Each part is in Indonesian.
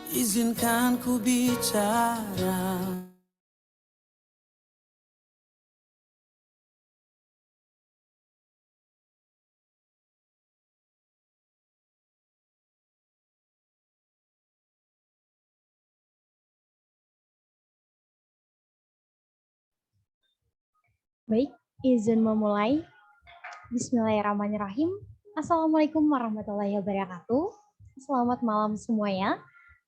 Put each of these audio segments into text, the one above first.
Izinkan ku bicara. Baik, izin memulai. Bismillahirrahmanirrahim. Assalamualaikum warahmatullahi wabarakatuh. Selamat malam semuanya.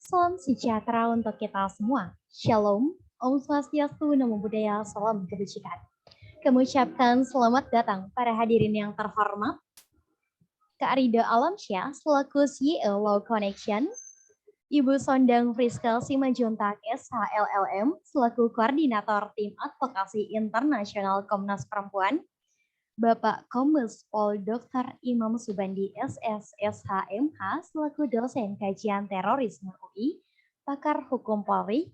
Salam sejahtera untuk kita semua. Shalom, Om Swastiastu, Namo Buddhaya, Salam Kebajikan. Kami ucapkan selamat datang para hadirin yang terhormat. Kak Rida Alamsyah selaku CEO Law Connection, Ibu Sondang Friska Simanjuntak SHLLM selaku Koordinator Tim Advokasi Internasional Komnas Perempuan, Bapak Kombes Pol Dr. Imam Subandi SSSHMH selaku dosen kajian terorisme UI, pakar hukum Polri,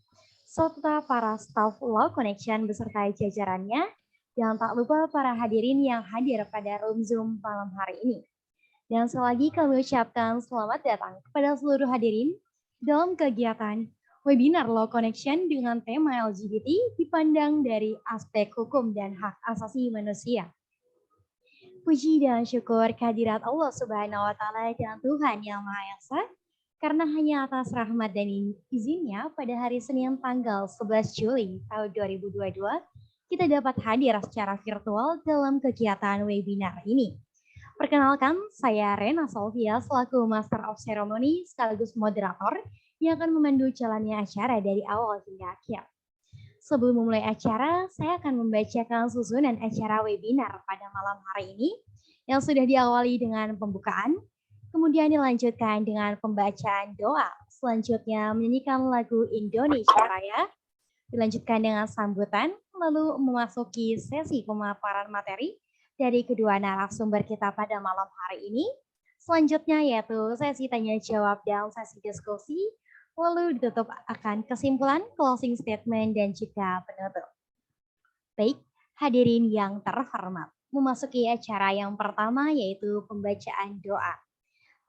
serta para staf Law Connection beserta jajarannya, dan tak lupa para hadirin yang hadir pada room Zoom malam hari ini. Dan sekali lagi kami ucapkan selamat datang kepada seluruh hadirin dalam kegiatan webinar Law Connection dengan tema LGBT dipandang dari aspek hukum dan hak asasi manusia. Puji dan syukur kehadirat Allah Subhanahu wa Ta'ala dan Tuhan Yang Maha Esa, karena hanya atas rahmat dan izinnya pada hari Senin tanggal 11 Juli tahun 2022, kita dapat hadir secara virtual dalam kegiatan webinar ini. Perkenalkan, saya Rena Solvia selaku Master of Ceremony sekaligus moderator yang akan memandu jalannya acara dari awal hingga akhir. Sebelum memulai acara, saya akan membacakan susunan acara webinar pada malam hari ini yang sudah diawali dengan pembukaan, kemudian dilanjutkan dengan pembacaan doa, selanjutnya menyanyikan lagu Indonesia Raya, dilanjutkan dengan sambutan, lalu memasuki sesi pemaparan materi dari kedua narasumber kita pada malam hari ini. Selanjutnya yaitu sesi tanya jawab dan sesi diskusi, lalu ditutup akan kesimpulan, closing statement, dan juga penutup. Baik, hadirin yang terhormat, memasuki acara yang pertama yaitu pembacaan doa.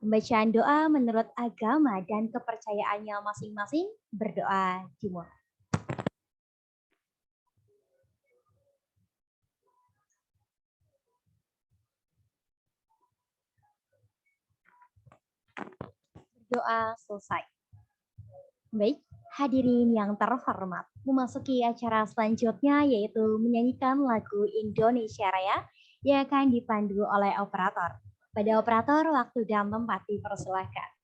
Pembacaan doa menurut agama dan kepercayaannya masing-masing, berdoa dimulai. Doa selesai. Baik, hadirin yang terhormat, memasuki acara selanjutnya yaitu menyanyikan lagu Indonesia Raya yang akan dipandu oleh operator. Pada operator, waktu dan tempat dipersilahkan.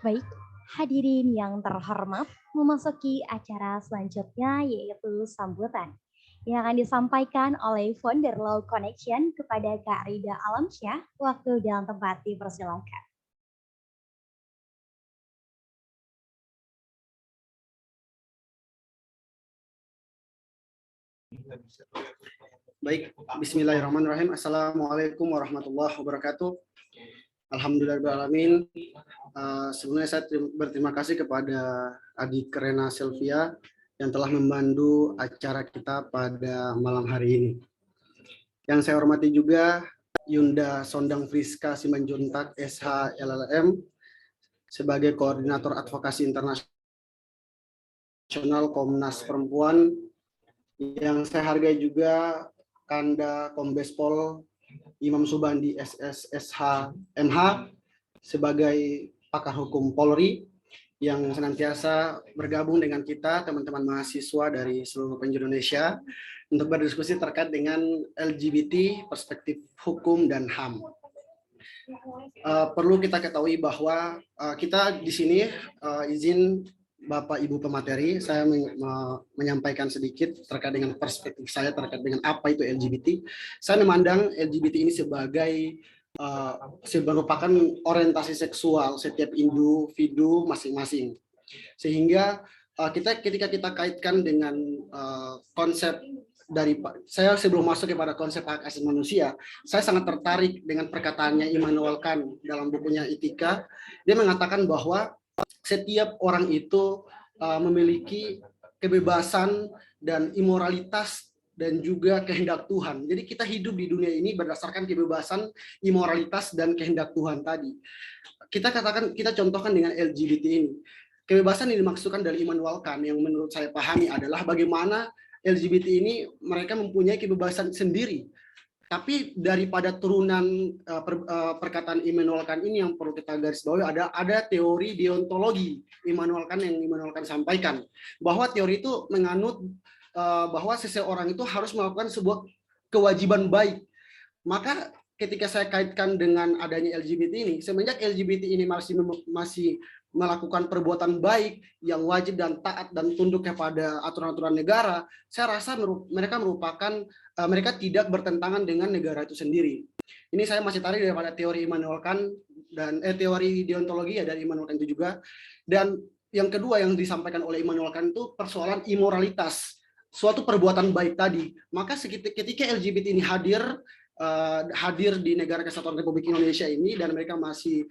Baik, Hadirin yang terhormat, memasuki acara selanjutnya yaitu sambutan yang akan disampaikan oleh founder Law Connection kepada Kak Rida Alamsyah. Waktu dan tempat dipersilakan. Baik, bismillahirrahmanirrahim. Assalamualaikum warahmatullahi wabarakatuh. Alhamdulillahirrahmanirrahim. Sebelumnya saya berterima kasih kepada adik Rena Sylvia yang telah membantu acara kita pada malam hari ini. Yang saya hormati juga Yunda Sondang Friska Simanjuntak SH LLM sebagai Koordinator Advokasi Internasional Komnas Perempuan. Yang saya hargai juga Kanda Kombes Pol Imam Subandi SSSH MH sebagai pakar hukum Polri yang senantiasa bergabung dengan kita, teman-teman mahasiswa dari seluruh penjuru Indonesia, untuk berdiskusi terkait dengan LGBT, perspektif hukum dan HAM. Perlu kita ketahui bahwa kita di sini izin Bapak Ibu pemateri, saya menyampaikan sedikit terkait dengan perspektif saya terkait dengan apa itu LGBT. Saya memandang LGBT ini sebagai merupakan orientasi seksual setiap individu masing-masing. Sehingga ketika kita kaitkan dengan konsep dari saya sebelum masuk kepada konsep hak asasi manusia, saya sangat tertarik dengan perkataannya Immanuel Kant dalam bukunya Etika. Dia mengatakan bahwa setiap orang itu memiliki kebebasan dan imoralitas dan juga kehendak Tuhan. Jadi kita hidup di dunia ini berdasarkan kebebasan, imoralitas dan kehendak Tuhan tadi. Kita contohkan dengan LGBT ini. Kebebasan yang dimaksudkan dari Immanuel Kant yang menurut saya pahami adalah bagaimana LGBT ini mereka mempunyai kebebasan sendiri. Tapi daripada turunan perkataan Immanuel Kant ini yang perlu kita garis bawahi ada teori deontologi Immanuel Kant yang Immanuel Kant sampaikan bahwa teori itu menganut bahwa seseorang itu harus melakukan sebuah kewajiban baik. Maka ketika saya kaitkan dengan adanya LGBT ini, semenjak LGBT ini masih melakukan perbuatan baik yang wajib dan taat dan tunduk kepada aturan-aturan negara, saya rasa mereka tidak bertentangan dengan negara itu sendiri. Ini saya masih tarik daripada teori Immanuel Kant dan teori deontologi ya dari Immanuel Kant itu juga. Dan yang kedua yang disampaikan oleh Immanuel Kant itu persoalan imoralitas, suatu perbuatan baik tadi. Maka ketika LGBT ini hadir di negara kesatuan Republik Indonesia ini dan mereka masih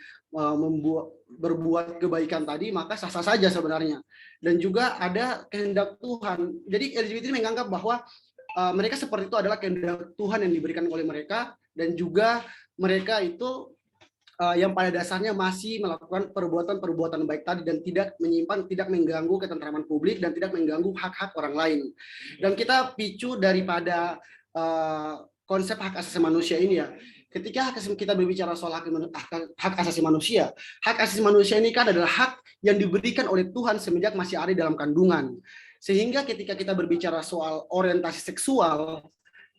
berbuat kebaikan tadi, maka sah-sah saja sebenarnya. Dan juga ada kehendak Tuhan. Jadi LGBT ini menganggap bahwa mereka seperti itu adalah kehendak Tuhan yang diberikan oleh mereka, dan juga mereka itu yang pada dasarnya masih melakukan perbuatan-perbuatan baik tadi dan tidak menyimpan, tidak mengganggu ketentraman publik dan tidak mengganggu hak-hak orang lain. Dan kita picu daripada konsep hak asasi manusia ini ya. Ketika kita berbicara soal hak asasi manusia ini kan adalah hak yang diberikan oleh Tuhan semenjak masih ada dalam kandungan. Sehingga ketika kita berbicara soal orientasi seksual,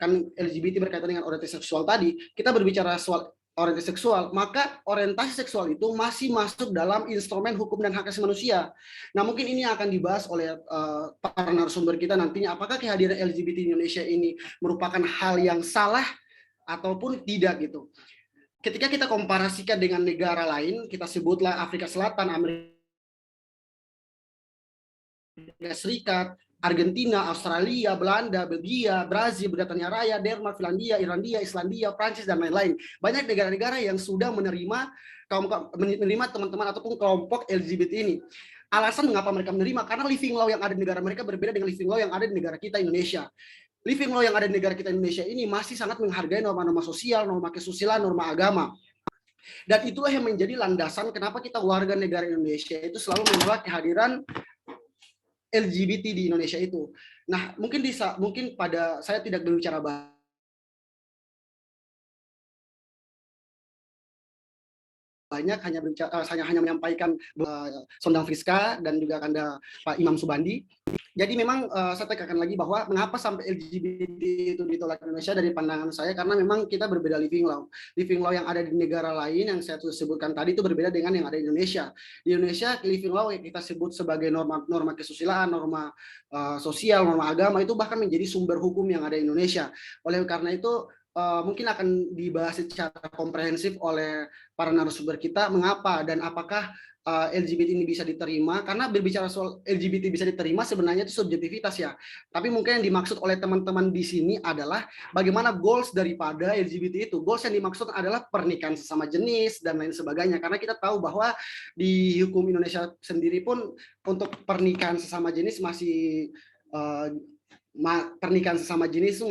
kan LGBT berkaitan dengan orientasi seksual tadi, kita berbicara soal orientasi seksual, maka orientasi seksual itu masih masuk dalam instrumen hukum dan hak asasi manusia. Nah, mungkin ini akan dibahas oleh para narasumber kita nantinya, apakah kehadiran LGBT di Indonesia ini merupakan hal yang salah ataupun tidak gitu. Ketika kita komparasikan dengan negara lain, kita sebutlah Afrika Selatan, Amerika Serikat, Argentina, Australia, Belanda, Belgia, Brazil, Britania Raya, Denmark, Finlandia, Irlandia, Islandia, Prancis, dan lain-lain. Banyak negara-negara yang sudah menerima teman-teman ataupun kelompok LGBT ini. Alasan mengapa mereka menerima, karena living law yang ada di negara mereka berbeda dengan living law yang ada di negara kita Indonesia. Living law yang ada di negara kita Indonesia ini masih sangat menghargai norma-norma sosial, norma kesusilaan, norma agama. Dan itulah yang menjadi landasan kenapa kita warga negara Indonesia itu selalu menolak kehadiran LGBT di Indonesia itu. Nah, mungkin pada saya tidak berbicara bahas banyak, hanya menyampaikan Sondang Friska dan juga Kanda Pak Imam Subandi. Jadi memang saya tekankan lagi bahwa mengapa sampai LGBT itu ditolak Indonesia dari pandangan saya, karena memang kita berbeda living law. Living law yang ada di negara lain yang saya sebutkan tadi itu berbeda dengan yang ada di Indonesia. Di Indonesia living law yang kita sebut sebagai norma kesusilaan, norma sosial, norma agama itu bahkan menjadi sumber hukum yang ada di Indonesia. Oleh karena itu mungkin akan dibahas secara komprehensif oleh para narasumber kita mengapa dan apakah LGBT ini bisa diterima. Karena berbicara soal LGBT bisa diterima sebenarnya itu subjektivitas ya. Tapi mungkin yang dimaksud oleh teman-teman di sini adalah bagaimana goals daripada LGBT itu. Goals yang dimaksud adalah pernikahan sesama jenis dan lain sebagainya. Karena kita tahu bahwa di hukum Indonesia sendiri pun untuk pernikahan sesama jenis masih pernikahan sesama jenis itu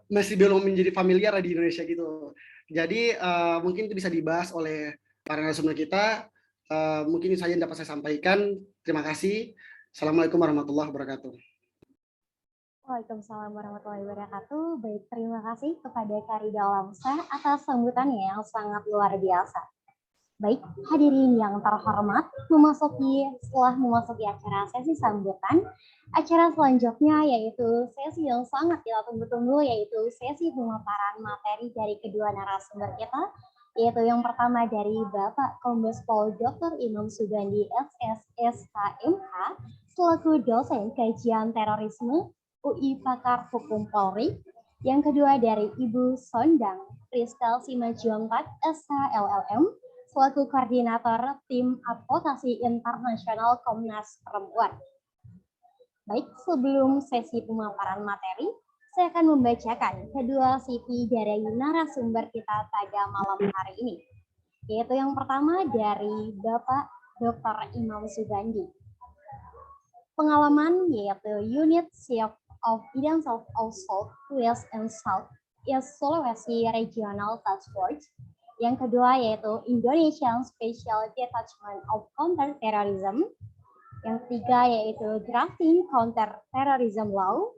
masih belum menjadi familiar di Indonesia gitu. Jadi mungkin itu bisa dibahas oleh para narasumber kita. Mungkin itu saja yang dapat saya sampaikan. Terima kasih. Assalamualaikum warahmatullahi wabarakatuh. Waalaikumsalam warahmatullahi wabarakatuh. Baik, terima kasih kepada Karida Alamsyah atas sambutannya yang sangat luar biasa. Baik, hadirin yang terhormat, setelah memasuki acara sesi sambutan, acara selanjutnya yaitu sesi yang sangat kita tunggu-tunggu, yaitu sesi pemaparan materi dari kedua narasumber kita, yaitu yang pertama dari Bapak Kombes Pol Dr. Imam Subandi SSSKMH, selaku dosen kajian terorisme UI Pakar Hukum Polri. Yang kedua dari Ibu Sondang Friska Simanjuntak SHLLM, selaku koordinator tim advokasi internasional Komnas Perempuan. Baik, sebelum sesi pemaparan materi, saya akan membacakan kedua CV dari narasumber kita pada malam hari ini. Yaitu yang pertama dari Bapak Dr. Imam Subandi. Pengalaman yaitu Unit Chief of Bidang of South West and South East Sulawesi Regional Task Force. Yang kedua yaitu Indonesian Special Detachment of Counter-Terrorism. Yang ketiga yaitu Drafting Counter-Terrorism Law.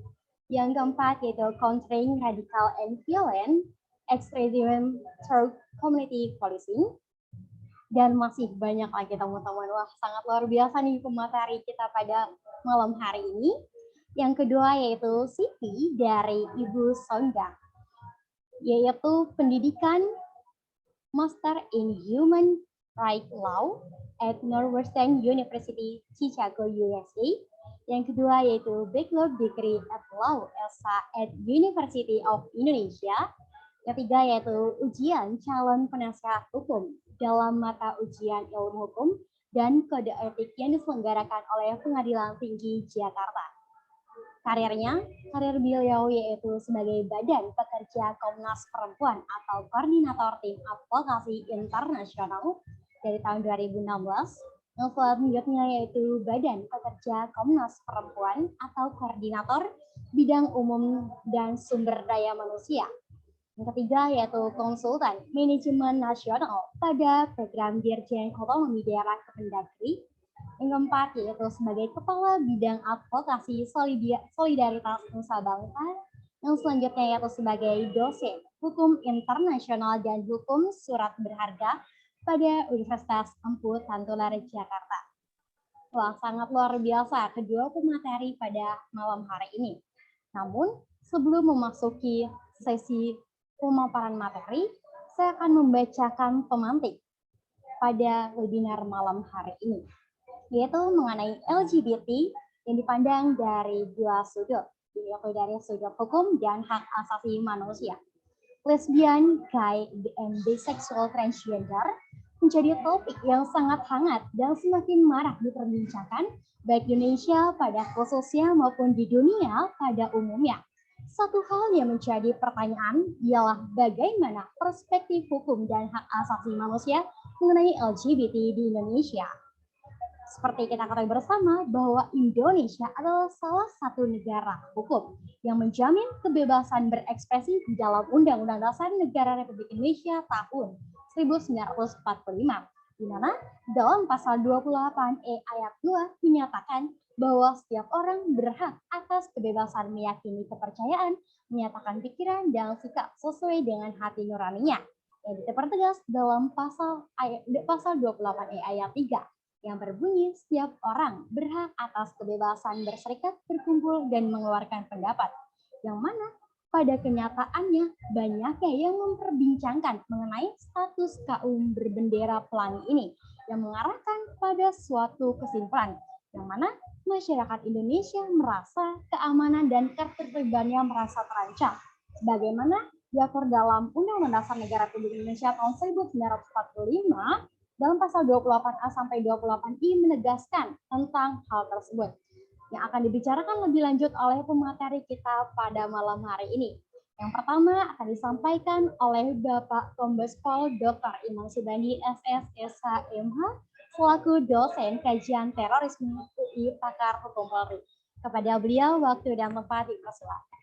Yang keempat yaitu Countering Radical and Violent Extremism Through Community Policing. Dan masih banyak lagi teman-teman. Wah, sangat luar biasa nih pemateri kita pada malam hari ini. Yang kedua yaitu CV dari Ibu Sondang, yaitu pendidikan Master in Human Rights Law at Northwestern University, Chicago, USA. Yang kedua yaitu Bachelor Degree at Law at University of Indonesia. Yang ketiga yaitu ujian calon penasehat hukum dalam mata ujian ilmu hukum dan kode etik yang diselenggarakan oleh Pengadilan Tinggi Jakarta. Karir beliau yaitu sebagai Badan Pekerja Komnas Perempuan atau Koordinator Tim Advokasi Internasional dari tahun 2016. Yang selanjutnya yaitu Badan Pekerja Komnas Perempuan atau Koordinator Bidang Umum dan Sumber Daya Manusia. Yang ketiga yaitu Konsultan Manajemen Nasional pada Program Dirjen Otonomi Daerah Kemendagri. Yang keempat yaitu sebagai Kepala Bidang Advokasi Solidaritas Nusa Bangsa. Yang selanjutnya yaitu sebagai Dosen Hukum Internasional dan Hukum Surat Berharga pada Universitas Empu Tantular, Jakarta. Wah, sangat luar biasa kedua pemateri pada malam hari ini. Namun, sebelum memasuki sesi pemaparan materi, saya akan membacakan pemantik pada webinar malam hari ini, yaitu mengenai LGBT yang dipandang dari dua sudut, yaitu dari sudut hukum dan hak asasi manusia. Lesbian, gay, and bisexual transgender menjadi topik yang sangat hangat dan semakin marak diperbincangkan baik di Indonesia pada khususnya maupun di dunia pada umumnya. Satu hal yang menjadi pertanyaan ialah bagaimana perspektif hukum dan hak asasi manusia mengenai LGBT di Indonesia. Seperti kita ketahui bersama bahwa Indonesia adalah salah satu negara hukum yang menjamin kebebasan berekspresi di dalam Undang-Undang Dasar Negara Republik Indonesia tahun 1945, di mana dalam pasal 28E ayat 2 menyatakan bahwa setiap orang berhak atas kebebasan meyakini kepercayaan, menyatakan pikiran dan sikap sesuai dengan hati nuraninya. yang dipertegas dalam pasal 28E ayat 3 yang berbunyi setiap orang berhak atas kebebasan berserikat, berkumpul, dan mengeluarkan pendapat, yang mana pada kenyataannya banyaknya yang memperbincangkan mengenai status kaum berbendera pelangi ini yang mengarahkan pada suatu kesimpulan yang mana masyarakat Indonesia merasa keamanan dan ketertibannya merasa terancam sebagaimana diatur dalam Undang-Undang Dasar Negara Republik Indonesia tahun 1945 dalam pasal 28A sampai 28I menegaskan tentang hal tersebut yang akan dibicarakan lebih lanjut oleh pemateri kita pada malam hari ini. Yang pertama akan disampaikan oleh Bapak Kombes Pol Dr. Iman Subandi SS SHMH selaku dosen kajian terorisme UI Pakar Hukum Polri. Kepada beliau waktu dan tempat dipersilakan.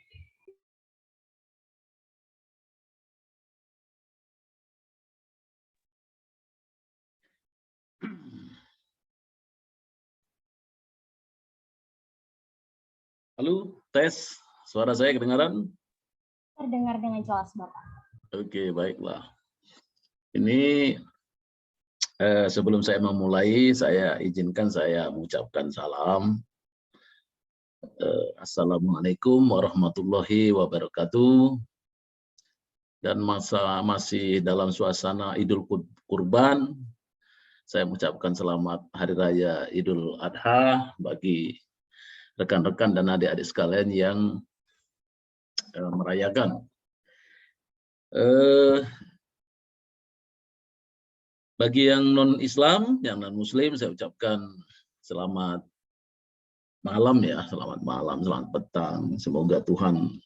Halo, tes. Suara saya kedengaran? Terdengar dengan jelas, Bapak. Oke, baiklah. Ini sebelum saya memulai, saya izinkan saya mengucapkan salam. Assalamualaikum warahmatullahi wabarakatuh. Dan masih dalam suasana Idul Kurban, saya mengucapkan selamat Hari Raya Idul Adha bagi rekan-rekan dan adik-adik sekalian yang merayakan. Bagi yang non-Islam, yang non-Muslim, saya ucapkan selamat malam ya, selamat malam, selamat petang. Semoga Tuhan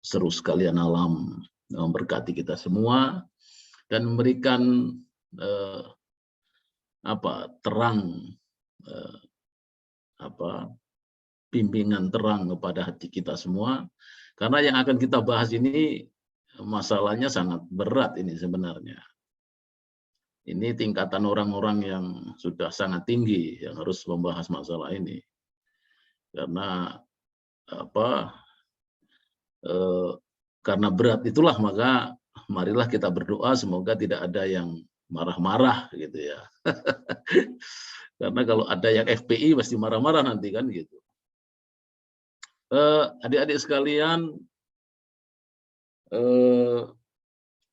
seru sekalian alam memberkati kita semua dan memberikan terang, bimbingan terang kepada hati kita semua. Karena yang akan kita bahas ini masalahnya sangat berat ini sebenarnya. Ini tingkatan orang-orang yang sudah sangat tinggi yang harus membahas masalah ini. Karena karena berat itulah maka marilah kita berdoa semoga tidak ada yang marah-marah gitu ya. Karena kalau ada yang FPI pasti marah-marah nanti kan gitu. Adik-adik sekalian,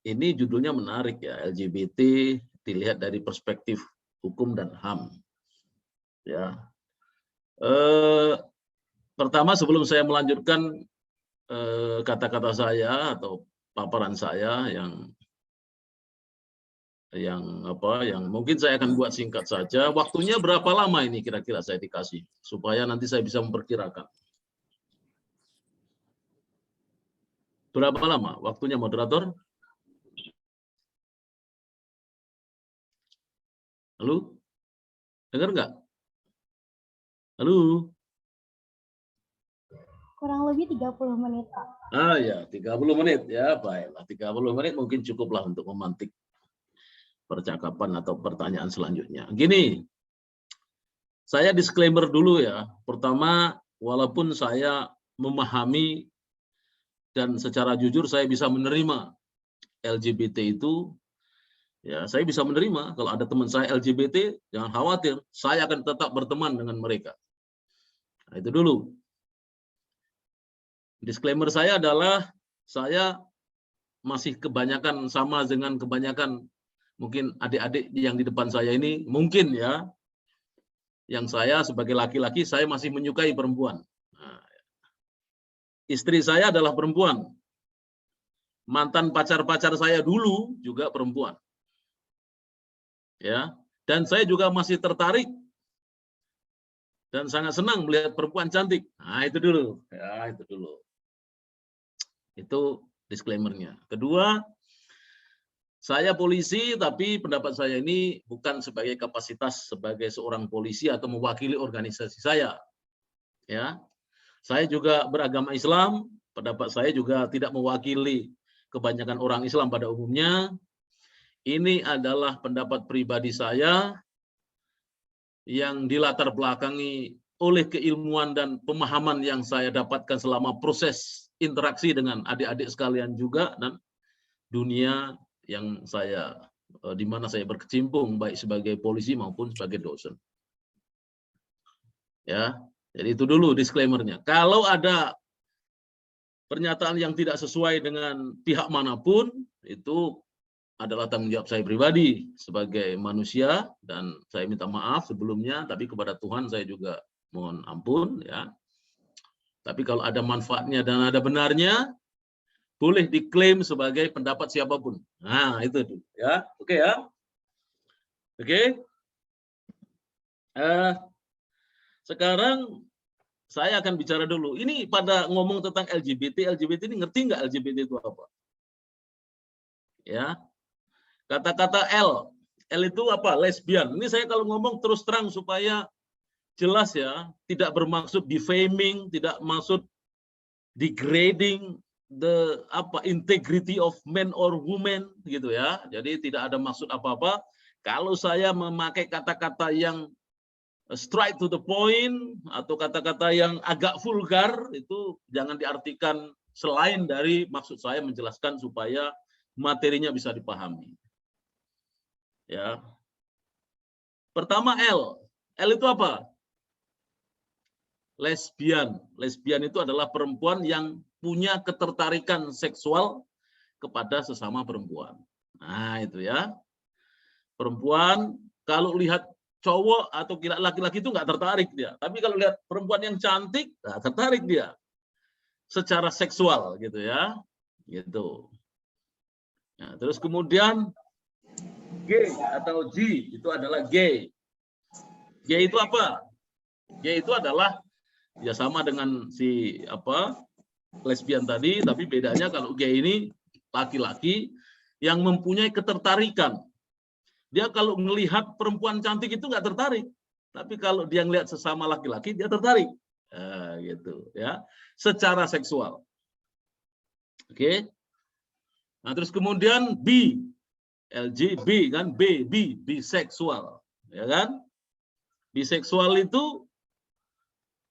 ini judulnya menarik ya, LGBT dilihat dari perspektif hukum dan HAM. Ya. Pertama sebelum saya melanjutkan kata-kata saya atau paparan saya yang mungkin saya akan buat singkat saja. Waktunya berapa lama ini kira-kira saya dikasih supaya nanti saya bisa memperkirakan. Berapa lama waktunya moderator? Halo? Dengar nggak? Halo? Kurang lebih 30 menit, Pak. Ah ya, 30 menit ya, baiklah. 30 menit mungkin cukuplah untuk memantik percakapan atau pertanyaan selanjutnya. Gini, saya disclaimer dulu ya. Pertama, walaupun saya memahami dan secara jujur saya bisa menerima LGBT itu, ya saya bisa menerima. Kalau ada teman saya LGBT, jangan khawatir, saya akan tetap berteman dengan mereka. Nah, itu dulu. Disclaimer saya adalah saya masih kebanyakan sama dengan kebanyakan mungkin adik-adik yang di depan saya ini, mungkin ya, yang saya sebagai laki-laki saya masih menyukai perempuan. Nah, istri saya adalah perempuan. Mantan pacar-pacar saya dulu juga perempuan. Ya, dan saya juga masih tertarik dan sangat senang melihat perempuan cantik. Nah, itu dulu. Ya, itu dulu. Itu disclaimer-nya. Kedua, saya polisi tapi pendapat saya ini bukan sebagai kapasitas sebagai seorang polisi atau mewakili organisasi saya. Ya. Saya juga beragama Islam, pendapat saya juga tidak mewakili kebanyakan orang Islam pada umumnya. Ini adalah pendapat pribadi saya yang dilatar belakangi oleh keilmuan dan pemahaman yang saya dapatkan selama proses interaksi dengan adik-adik sekalian juga dan dunia yang saya di mana saya berkecimpung baik sebagai polisi maupun sebagai dosen. Ya, jadi itu dulu disclaimer-nya. Kalau ada pernyataan yang tidak sesuai dengan pihak manapun, itu adalah tanggung jawab saya pribadi sebagai manusia, dan saya minta maaf sebelumnya, tapi kepada Tuhan saya juga mohon ampun ya. Tapi kalau ada manfaatnya dan ada benarnya, boleh diklaim sebagai pendapat siapapun. Nah, itu ya. Oke ya. Oke. Sekarang saya akan bicara dulu. Ini pada ngomong tentang LGBT, LGBT ini ngerti nggak LGBT itu apa? Ya. Kata-kata L itu apa? Lesbian. Ini saya kalau ngomong terus terang supaya jelas ya, tidak bermaksud defaming, tidak maksud degrading the integrity of men or women gitu ya. Jadi tidak ada maksud apa-apa. Kalau saya memakai kata-kata yang straight to the point atau kata-kata yang agak vulgar, itu jangan diartikan selain dari maksud saya menjelaskan supaya materinya bisa dipahami. Ya. Pertama L. L itu apa? Lesbian. Lesbian itu adalah perempuan yang punya ketertarikan seksual kepada sesama perempuan. Nah, itu ya. Perempuan kalau lihat cowok atau laki-laki itu nggak tertarik dia. Tapi kalau lihat perempuan yang cantik, nah, tertarik dia. Secara seksual gitu ya. Gitu. Nah, terus kemudian G atau G itu adalah gay. Gay itu apa? Gay itu adalah ya sama dengan si lesbian tadi, tapi bedanya kalau gay ini laki-laki yang mempunyai ketertarikan. Dia kalau melihat perempuan cantik itu nggak tertarik, tapi kalau dia ngelihat sesama laki-laki dia tertarik, gitu ya, secara seksual. Oke. Nah terus kemudian B, LGB kan, biseksual, ya kan? Biseksual itu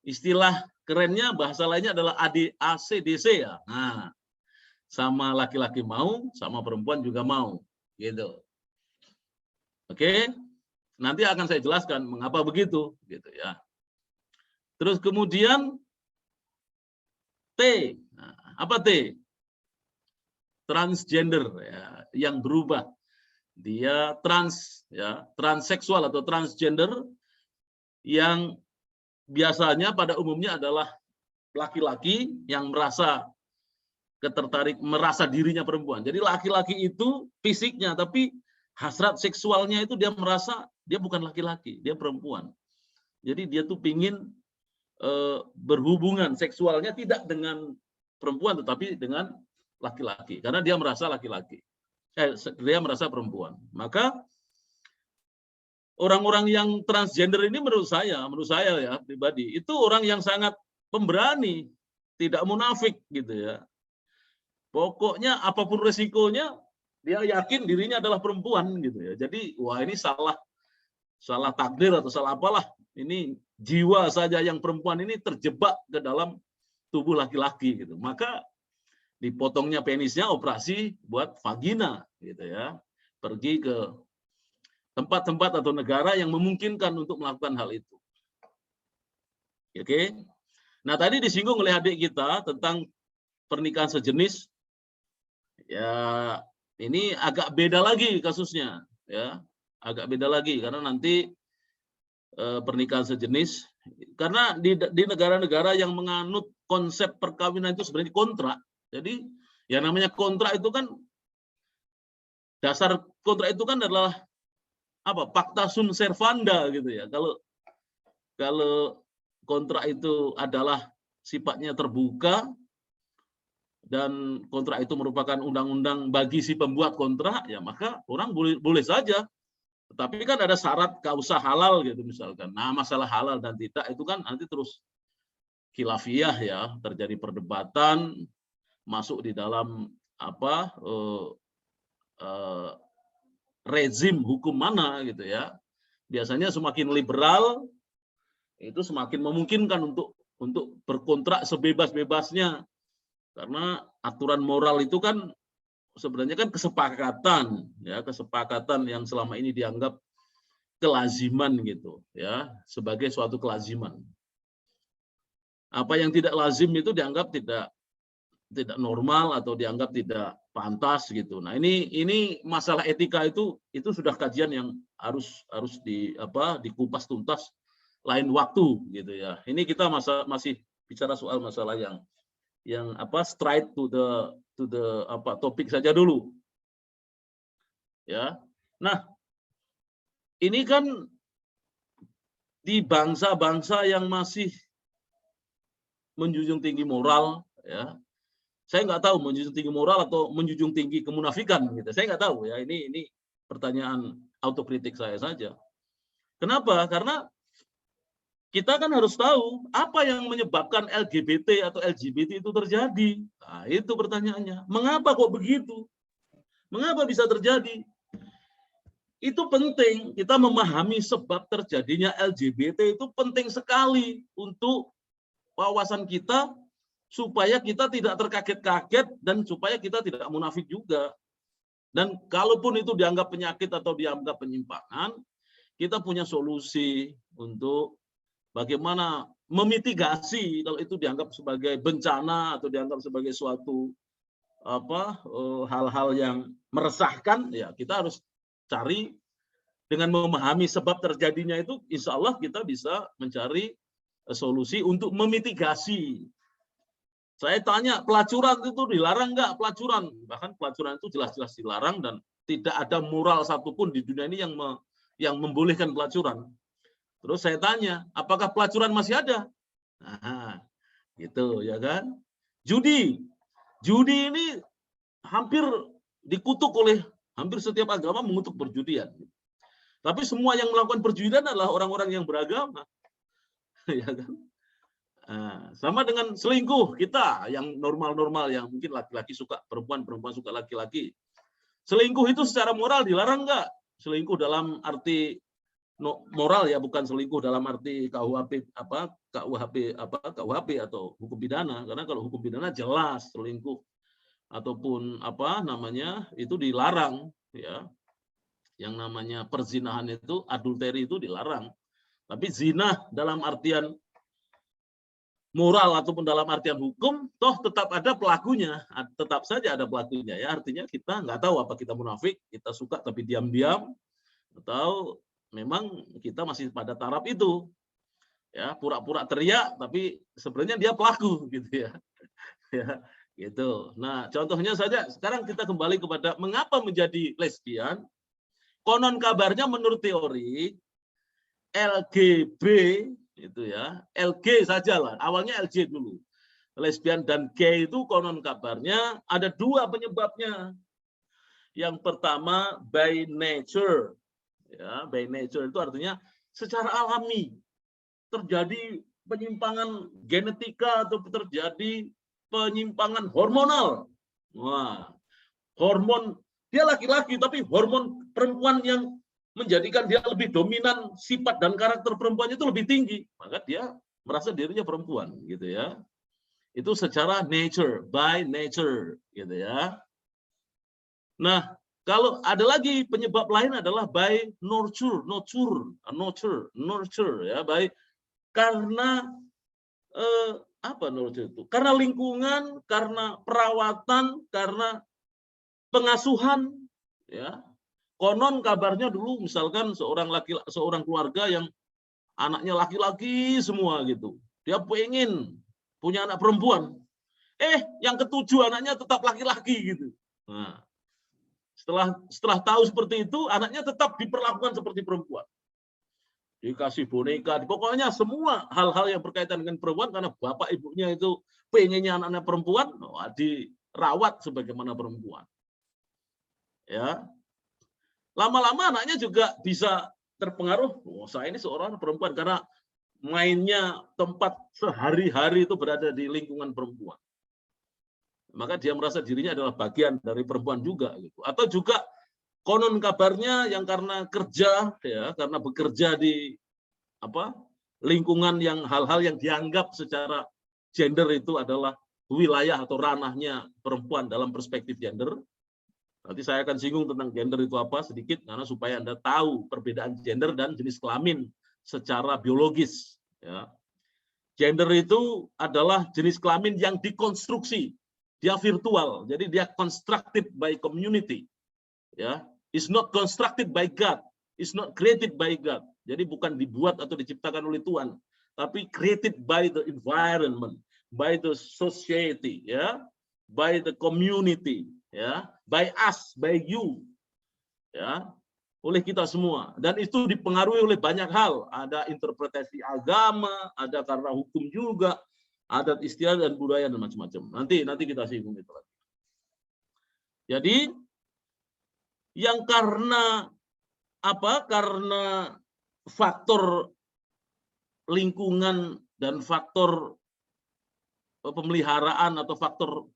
istilah kerennya, bahasa lainnya adalah ACDC ya. Nah, sama laki-laki mau, sama perempuan juga mau, gitu. Oke, nanti akan saya jelaskan mengapa begitu, gitu ya. Terus kemudian T, nah, apa T? Transgender, ya, yang berubah. Dia trans, ya, transseksual atau transgender yang biasanya pada umumnya adalah laki-laki yang merasa merasa dirinya perempuan. Jadi laki-laki itu fisiknya, tapi hasrat seksualnya itu dia merasa dia bukan laki-laki, dia perempuan. Jadi dia tuh pingin berhubungan seksualnya tidak dengan perempuan, tetapi dengan laki-laki, karena dia merasa laki-laki. Dia merasa perempuan. Maka orang-orang yang transgender ini menurut saya ya pribadi, itu orang yang sangat pemberani, tidak munafik gitu ya. Pokoknya apapun resikonya, dia yakin dirinya adalah perempuan gitu ya. Jadi wah ini salah takdir atau salah apalah. Ini jiwa saja yang perempuan ini terjebak ke dalam tubuh laki-laki gitu. Maka dipotongnya penisnya, operasi buat vagina gitu ya. Pergi ke tempat-tempat atau negara yang memungkinkan untuk melakukan hal itu. Oke. Nah, tadi disinggung oleh adik kita tentang pernikahan sejenis. Ya, ini agak beda lagi kasusnya, ya. Agak beda lagi karena nanti pernikahan sejenis, karena di negara-negara yang menganut konsep perkawinan itu sebenarnya kontrak. Jadi, yang namanya kontrak itu kan, dasar kontrak itu kan adalah pacta sunt servanda gitu ya. Kalau kontrak itu adalah sifatnya terbuka dan kontrak itu merupakan undang-undang bagi si pembuat kontrak, ya maka orang boleh saja. Tetapi kan ada syarat kausa halal gitu misalkan. Nah, masalah halal dan tidak itu kan nanti terus khilafiyah ya, terjadi perdebatan, masuk di dalam rezim hukum mana gitu ya. Biasanya semakin liberal itu semakin memungkinkan untuk berkontrak sebebas-bebasnya, karena aturan moral itu kan sebenarnya kan kesepakatan, ya, kesepakatan yang selama ini dianggap kelaziman gitu, ya, sebagai suatu kelaziman. Apa yang tidak lazim itu dianggap tidak normal atau dianggap tidak pantas gitu. Nah, ini masalah etika itu sudah kajian yang harus dikupas tuntas lain waktu gitu ya. Ini kita masih bicara soal masalah yang straight to the topik saja dulu. Ya. Nah, ini kan di bangsa-bangsa yang masih menjunjung tinggi moral, ya. Saya nggak tahu menjunjung tinggi moral atau menjunjung tinggi kemunafikan gitu. Saya nggak tahu ya. Ini pertanyaan autokritik saya saja. Kenapa? Karena kita kan harus tahu apa yang menyebabkan LGBT atau LGBT itu terjadi. Nah, itu pertanyaannya. Mengapa kok begitu? Mengapa bisa terjadi? Itu penting. Kita memahami sebab terjadinya LGBT itu penting sekali untuk wawasan kita, supaya kita tidak terkaget-kaget dan supaya kita tidak munafik juga. Dan kalaupun itu dianggap penyakit atau dianggap penyimpangan, kita punya solusi untuk bagaimana memitigasi kalau itu dianggap sebagai bencana atau dianggap sebagai suatu hal-hal yang meresahkan. Ya, kita harus cari dengan memahami sebab terjadinya itu, insya Allah kita bisa mencari solusi untuk memitigasi. Saya tanya, pelacuran itu dilarang nggak? Pelacuran, bahkan pelacuran itu jelas-jelas dilarang dan tidak ada moral satupun di dunia ini yang membolehkan pelacuran. Terus saya tanya, apakah pelacuran masih ada? Nah, gitu ya kan? Judi ini hampir dikutuk oleh hampir setiap agama, mengutuk perjudian. Tapi semua yang melakukan perjudian adalah orang-orang yang beragama. Ya kan? Sama dengan selingkuh, kita yang normal-normal, yang mungkin laki-laki suka perempuan, perempuan suka laki-laki. Selingkuh itu secara moral dilarang nggak? Selingkuh dalam arti moral ya, bukan selingkuh dalam arti KUHP atau hukum pidana. Karena kalau hukum pidana jelas selingkuh ataupun itu dilarang ya. Yang namanya perzinahan itu, adulteri itu dilarang. Tapi zina dalam artian moral ataupun dalam artian hukum, toh tetap ada pelakunya, tetap saja ada pelakunya ya. Artinya kita nggak tahu apa kita munafik, kita suka tapi diam-diam, atau memang kita masih pada taraf itu, ya, pura-pura teriak tapi sebenarnya dia pelaku gitu ya. Ya, gitu. Nah, contohnya saja sekarang kita kembali kepada mengapa menjadi lesbian. Konon kabarnya menurut teori LGB itu ya, LG saja lah, awalnya LG dulu. Lesbian dan gay itu konon kabarnya ada dua penyebabnya. Yang pertama by nature. Ya, by nature itu artinya secara alami terjadi penyimpangan genetika atau terjadi penyimpangan hormonal. Wah, hormon dia laki-laki tapi hormon perempuan yang menjadikan dia lebih dominan, sifat dan karakter perempuan itu lebih tinggi, maka dia merasa dirinya perempuan gitu ya. Itu secara nature, by nature gitu ya. Nah, kalau ada lagi penyebab lain adalah by nurture ya, by karena nurture itu? Karena lingkungan, karena perawatan, karena pengasuhan ya. Konon kabarnya dulu misalkan seorang keluarga yang anaknya laki-laki semua gitu. Dia pengen punya anak perempuan. Yang ketujuh anaknya tetap laki-laki gitu. Nah, setelah tahu seperti itu, anaknya tetap diperlakukan seperti perempuan. Dikasih boneka, pokoknya semua hal-hal yang berkaitan dengan perempuan karena bapak ibunya itu pengennya anaknya perempuan, dirawat sebagaimana perempuan. Ya. Lama-lama anaknya juga bisa terpengaruh, saya ini seorang perempuan karena mainnya tempat sehari-hari itu berada di lingkungan perempuan. Maka dia merasa dirinya adalah bagian dari perempuan juga gitu. Atau juga konon kabarnya yang karena kerja ya, karena bekerja di lingkungan yang hal-hal yang dianggap secara gender itu adalah wilayah atau ranahnya perempuan dalam perspektif gender. Nanti saya akan singgung tentang gender itu apa sedikit, karena supaya Anda tahu perbedaan gender dan jenis kelamin secara biologis. Ya. Gender itu adalah jenis kelamin yang dikonstruksi, dia virtual, jadi dia constructed by community. Ya, is not constructed by God, is not created by God. Jadi bukan dibuat atau diciptakan oleh Tuhan, tapi created by the environment, by the society, ya, by the community, ya, by us, by you, ya, oleh kita semua. Dan itu dipengaruhi oleh banyak hal. Ada interpretasi agama, ada karena hukum juga, adat istiadat dan budaya dan macam-macam. Nanti kita singgung itu lagi. Jadi yang karena apa? Karena faktor lingkungan dan faktor pemeliharaan atau faktor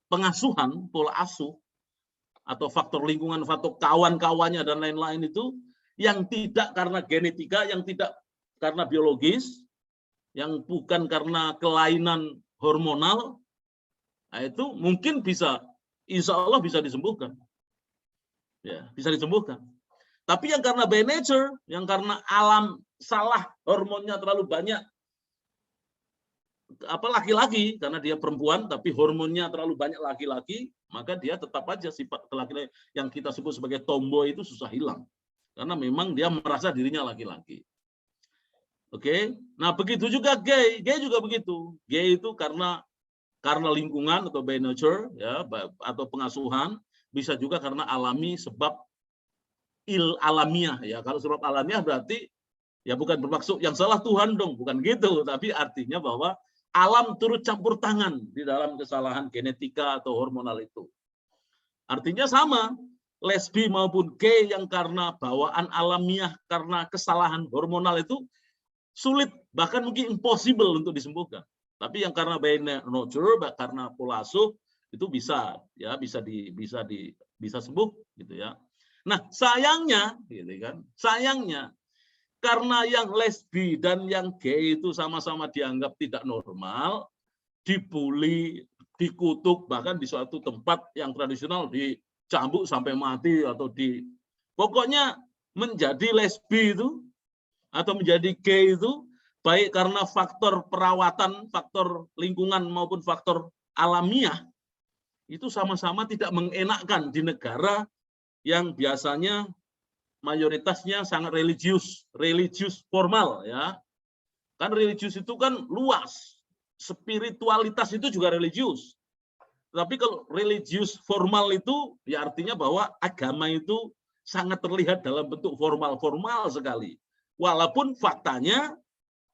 pengasuhan, pola asuh, atau faktor lingkungan, faktor kawan-kawannya dan lain-lain itu, yang tidak karena genetika, yang tidak karena biologis, yang bukan karena kelainan hormonal, nah itu mungkin bisa, insya Allah bisa disembuhkan. Ya, bisa disembuhkan. Tapi yang karena by nature, yang karena alam salah, hormonnya terlalu banyak, apa laki-laki, karena dia perempuan tapi hormonnya terlalu banyak laki-laki, maka dia tetap aja sifat laki-laki yang kita sebut sebagai tomboy itu susah hilang, karena memang dia merasa dirinya laki-laki. Oke, nah begitu juga gay juga begitu. Gay itu karena lingkungan atau by nature, ya, atau pengasuhan, bisa juga karena alami, sebab alamiah, ya. Kalau sebab alamiah berarti ya bukan bermaksud yang salah Tuhan dong, bukan gitu, tapi artinya bahwa alam turut campur tangan di dalam kesalahan genetika atau hormonal itu. Artinya sama, lesbi maupun gay yang karena bawaan alamiah, karena kesalahan hormonal itu sulit, bahkan mungkin impossible untuk disembuhkan. Tapi yang karena by nature, karena pola asuh, itu bisa, ya, bisa sembuh, gitu ya. Nah, sayangnya, gitu kan, sayangnya karena yang lesbi dan yang gay itu sama-sama dianggap tidak normal, dibully, dikutuk, bahkan di suatu tempat yang tradisional dicambuk sampai mati, atau pokoknya menjadi lesbi itu atau menjadi gay itu, baik karena faktor perawatan, faktor lingkungan maupun faktor alamiah, itu sama-sama tidak mengenakkan di negara yang biasanya mayoritasnya sangat religius formal, ya. Kan religius itu kan luas, spiritualitas itu juga religius. Tapi kalau religius formal itu ya artinya bahwa agama itu sangat terlihat dalam bentuk formal sekali. Walaupun faktanya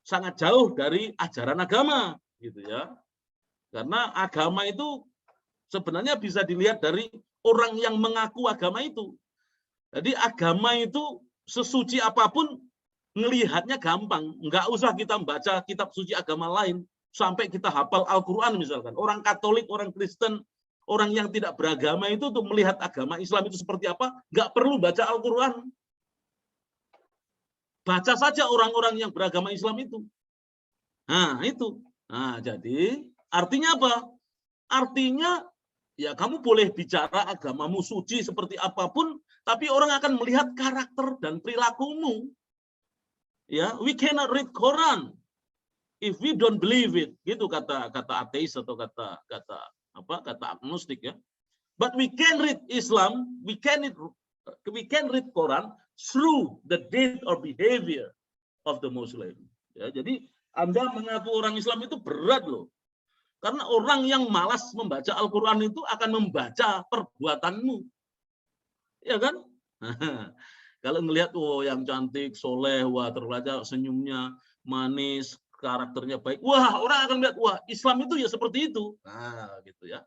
sangat jauh dari ajaran agama, gitu ya. Karena agama itu sebenarnya bisa dilihat dari orang yang mengaku agama itu. Jadi agama itu sesuci apapun ngelihatnya gampang. Nggak usah kita membaca kitab suci agama lain sampai kita hafal Al-Quran misalkan. Orang Katolik, orang Kristen, orang yang tidak beragama itu untuk melihat agama Islam itu seperti apa, nggak perlu baca Al-Quran. Baca saja orang-orang yang beragama Islam itu. Nah, itu. Nah, jadi artinya apa? Artinya ya kamu boleh bicara agamamu suci seperti apapun, tapi orang akan melihat karakter dan perilakumu. Ya, we cannot read Quran if we don't believe it. Gitu kata ateis atau kata agnostik, ya. But we can read Islam, we can read Quran through the deed or behavior of the Muslim. Ya, jadi Anda mengaku orang Islam itu berat loh. Karena orang yang malas membaca Al-Quran itu akan membaca perbuatanmu. Ya kan? Kalau ngelihat, oh yang cantik, soleh, wah terbaca senyumnya, manis, karakternya baik. Wah, orang akan lihat, wah Islam itu ya seperti itu. Nah, gitu ya.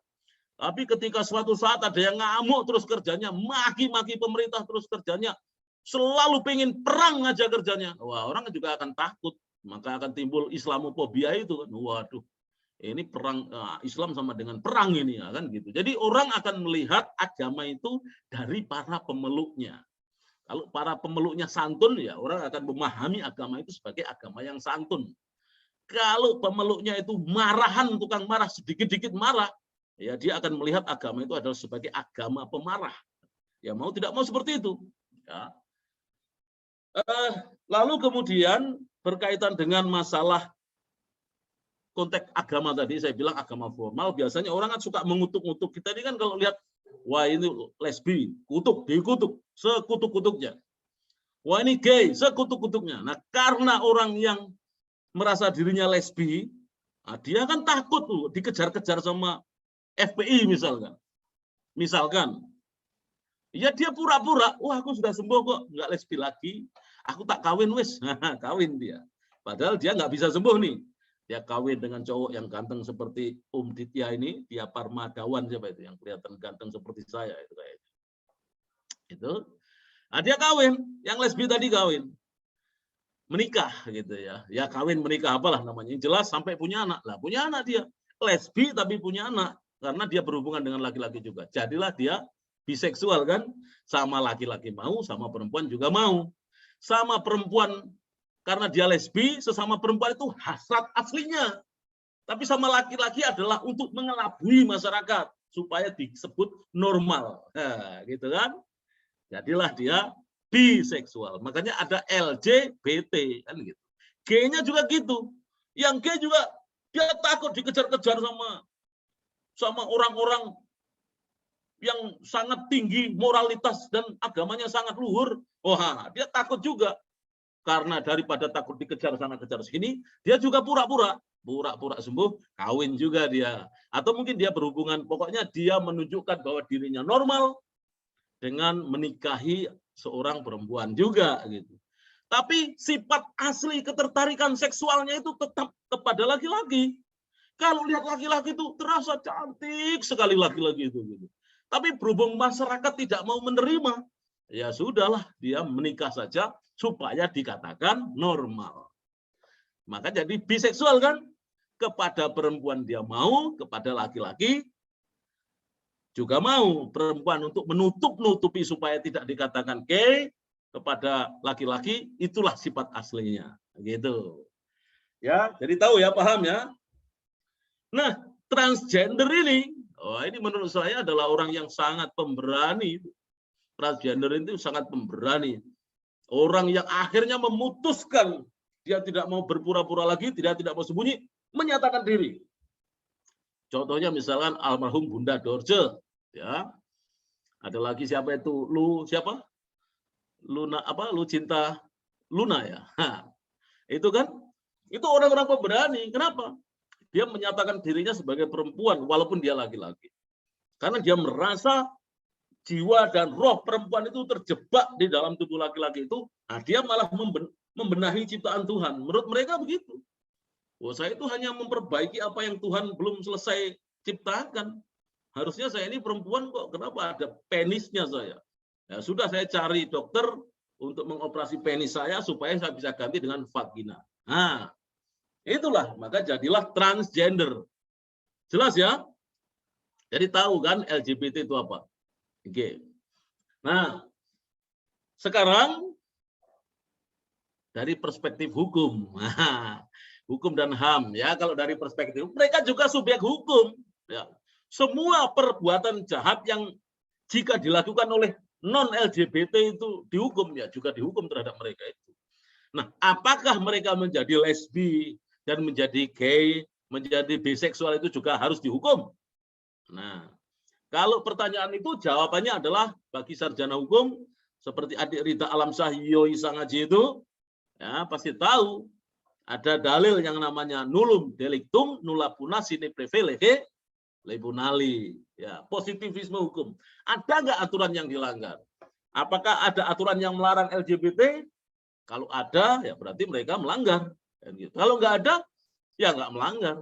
Tapi ketika suatu saat ada yang ngamuk terus kerjanya, maki-maki pemerintah terus kerjanya, selalu pengen perang aja kerjanya. Wah, orang juga akan takut. Maka akan timbul Islamofobia itu kan. Waduh. Ini perang Islam sama dengan perang ini, ya kan gitu. Jadi orang akan melihat agama itu dari para pemeluknya. Kalau para pemeluknya santun, ya orang akan memahami agama itu sebagai agama yang santun. Kalau pemeluknya itu marahan, tukang marah, sedikit-sedikit marah, ya dia akan melihat agama itu adalah sebagai agama pemarah. Ya mau tidak mau seperti itu. Ya. Lalu kemudian berkaitan dengan masalah konteks agama tadi, saya bilang agama formal, biasanya orang kan suka mengutuk-ngutuk. Kita ini kan kalau lihat, wah ini lesbi, kutuk, dikutuk, sekutuk-kutuknya. Wah ini gay, sekutuk-kutuknya. Nah karena orang yang merasa dirinya lesbi, nah, dia kan takut tuh dikejar-kejar sama FPI misalkan. Ya dia pura-pura, wah aku sudah sembuh kok, nggak lesbi lagi, aku tak kawin wis, kawin dia. Padahal dia nggak bisa sembuh nih. Dia kawin dengan cowok yang ganteng seperti Ditya ini, dia Parmadawan siapa itu yang kelihatan ganteng seperti saya itu kayaknya. Itu. Nah, dia kawin, yang lesbi tadi kawin. Menikah gitu ya. Ya kawin menikah apalah namanya. Yang jelas sampai punya anak. Lah punya anak dia. Lesbi tapi punya anak karena dia berhubungan dengan laki-laki juga. Jadilah dia biseksual kan, sama laki-laki mau, sama perempuan juga mau. Sama perempuan karena dia lesbi, sesama perempuan itu hasrat aslinya. Tapi sama laki-laki adalah untuk mengelabui masyarakat supaya disebut normal. Nah, gitu kan? Jadilah dia biseksual. Makanya ada LGBT kan gitu. G-nya juga gitu. Yang G juga dia takut dikejar-kejar sama orang-orang yang sangat tinggi moralitas dan agamanya sangat luhur. Wah, dia takut juga. Karena daripada takut dikejar sana kejar sini, dia juga pura-pura sembuh, kawin juga dia. Atau mungkin dia berhubungan, pokoknya dia menunjukkan bahwa dirinya normal dengan menikahi seorang perempuan juga gitu. Tapi sifat asli ketertarikan seksualnya itu tetap kepada laki-laki. Kalau lihat laki-laki itu terasa cantik sekali laki-laki itu gitu. Tapi berhubung masyarakat tidak mau menerima, ya sudahlah dia menikah saja supaya dikatakan normal. Maka jadi biseksual kan, kepada perempuan dia mau, kepada laki-laki juga mau. Perempuan untuk menutup-nutupi supaya tidak dikatakan gay, kepada laki-laki itulah sifat aslinya. Gitu. Ya, jadi tahu ya, paham ya. Nah, transgender ini, ini menurut saya adalah orang yang sangat pemberani. Transgender itu sangat pemberani. Orang yang akhirnya memutuskan dia tidak mau berpura-pura lagi, tidak mau sembunyi, menyatakan diri. Contohnya misalkan almarhum Bunda Dorce, ya. Ada lagi siapa itu? Siapa? Lucinta Luna ya. Itu kan? Itu orang-orang pemberani. Kenapa? Dia menyatakan dirinya sebagai perempuan walaupun dia laki-laki. Karena dia merasa jiwa dan roh perempuan itu terjebak di dalam tubuh laki-laki itu. Nah, dia malah membenahi ciptaan Tuhan. Menurut mereka begitu. Saya itu hanya memperbaiki apa yang Tuhan belum selesai ciptakan. Harusnya saya ini perempuan kok, kenapa ada penisnya saya? Ya, sudah saya cari dokter untuk mengoperasi penis saya supaya saya bisa ganti dengan vagina. Nah, itulah, maka jadilah transgender. Jelas ya? Jadi tahu kan LGBT itu apa? Oke. Nah, sekarang dari perspektif hukum. Hukum dan HAM ya, kalau dari perspektif mereka juga subjek hukum ya. Semua perbuatan jahat yang jika dilakukan oleh non LGBT itu dihukum ya, juga dihukum terhadap mereka itu. Nah, apakah mereka menjadi lesbi dan menjadi gay, menjadi biseksual itu juga harus dihukum? Nah, kalau pertanyaan itu jawabannya adalah bagi sarjana hukum seperti adik Rita Alamsyah Yoi Sangaji itu ya pasti tahu. Ada dalil yang namanya nullum delictum nulla puna sine prevelege lebunali. Ya, positivisme hukum. Ada nggak aturan yang dilanggar? Apakah ada aturan yang melarang LGBT? Kalau ada, ya berarti mereka melanggar. Kalau nggak ada, ya nggak melanggar.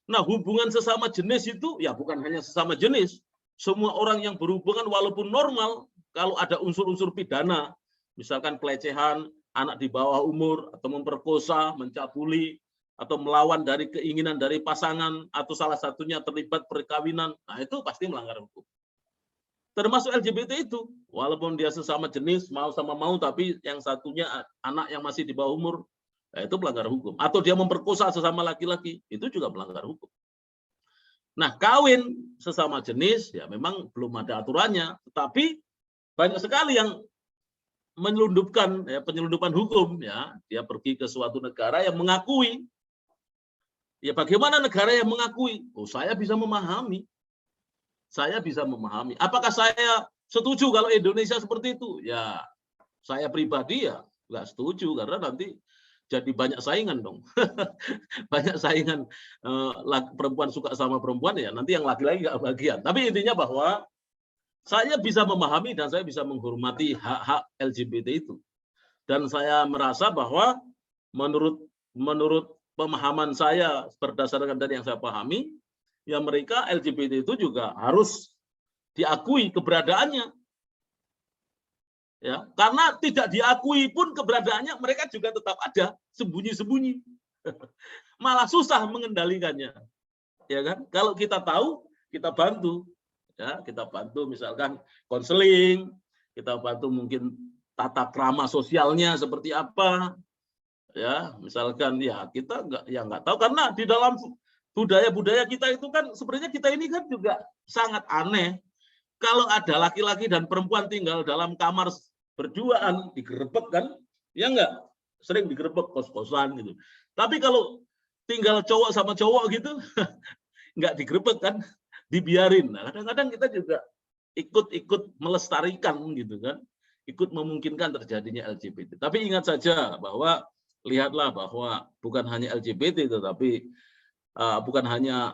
Nah, hubungan sesama jenis itu ya bukan hanya sesama jenis. Semua orang yang berhubungan walaupun normal, kalau ada unsur-unsur pidana, misalkan pelecehan, anak di bawah umur, atau memperkosa, mencabuli, atau melawan dari keinginan dari pasangan, atau salah satunya terlibat perkawinan, nah itu pasti melanggar hukum. Termasuk LGBT itu, walaupun dia sesama jenis, mau sama mau, tapi yang satunya anak yang masih di bawah umur, nah itu melanggar hukum. Atau dia memperkosa sesama laki-laki, itu juga melanggar hukum. Nah, kawin sesama jenis ya memang belum ada aturannya, tetapi banyak sekali yang menyelundupkan ya, penyelundupan hukum ya, dia pergi ke suatu negara yang mengakui. Ya bagaimana negara yang mengakui? Oh, saya bisa memahami. Saya bisa memahami. Apakah saya setuju kalau Indonesia seperti itu? Ya, saya pribadi ya nggak setuju karena nanti jadi banyak saingan dong. Banyak saingan perempuan suka sama perempuan ya nanti yang laki-laki nggak bagian. Tapi intinya bahwa saya bisa memahami dan saya bisa menghormati hak-hak LGBT itu. Dan saya merasa bahwa menurut pemahaman saya berdasarkan dari yang saya pahami, ya mereka LGBT itu juga harus diakui keberadaannya. Ya, karena tidak diakui pun keberadaannya mereka juga tetap ada sembunyi-sembunyi. Malah susah mengendalikannya. Ya kan? Kalau kita tahu, kita bantu. Ya, kita bantu misalkan konseling, kita bantu mungkin tata krama sosialnya seperti apa. Ya, misalkan ya kita nggak tahu karena di dalam budaya-budaya kita itu kan sebenarnya kita ini kan juga sangat aneh. Kalau ada laki-laki dan perempuan tinggal dalam kamar berduaan digerebek kan? Ya enggak? Sering digerebek kos-kosan gitu. Tapi kalau tinggal cowok sama cowok gitu enggak digerebek kan? Dibiarin. Nah, kadang-kadang kita juga ikut melestarikan gitu kan. Ikut memungkinkan terjadinya LGBT. Tapi ingat saja bahwa lihatlah bahwa bukan hanya LGBT tetapi bukan hanya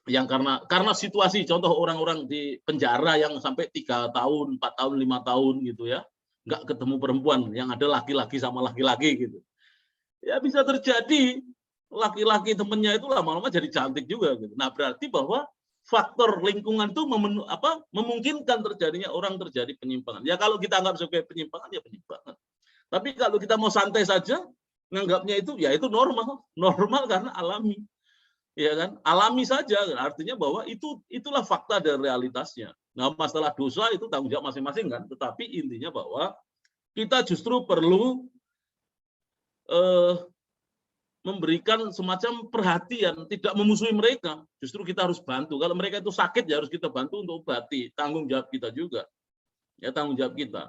yang karena situasi contoh orang-orang di penjara yang sampai 3 tahun, 4 tahun, 5 tahun gitu ya, nggak ketemu perempuan, yang ada laki-laki sama laki-laki gitu. Ya bisa terjadi laki-laki temennya itu lama-lama jadi cantik juga gitu. Nah, berarti bahwa faktor lingkungan itu memungkinkan terjadinya orang terjadi penyimpangan. Ya kalau kita anggap sebagai penyimpangan ya penyimpangan. Tapi kalau kita mau santai saja nganggapnya itu ya itu normal karena alami. Ya kan, alami saja, artinya bahwa itulah fakta dan realitasnya. Nah, masalah dosa itu tanggung jawab masing-masing kan, tetapi intinya bahwa kita justru perlu memberikan semacam perhatian, tidak memusuhi mereka. Justru kita harus bantu. Kalau mereka itu sakit ya harus kita bantu untuk obati, tanggung jawab kita juga. Ya, tanggung jawab kita.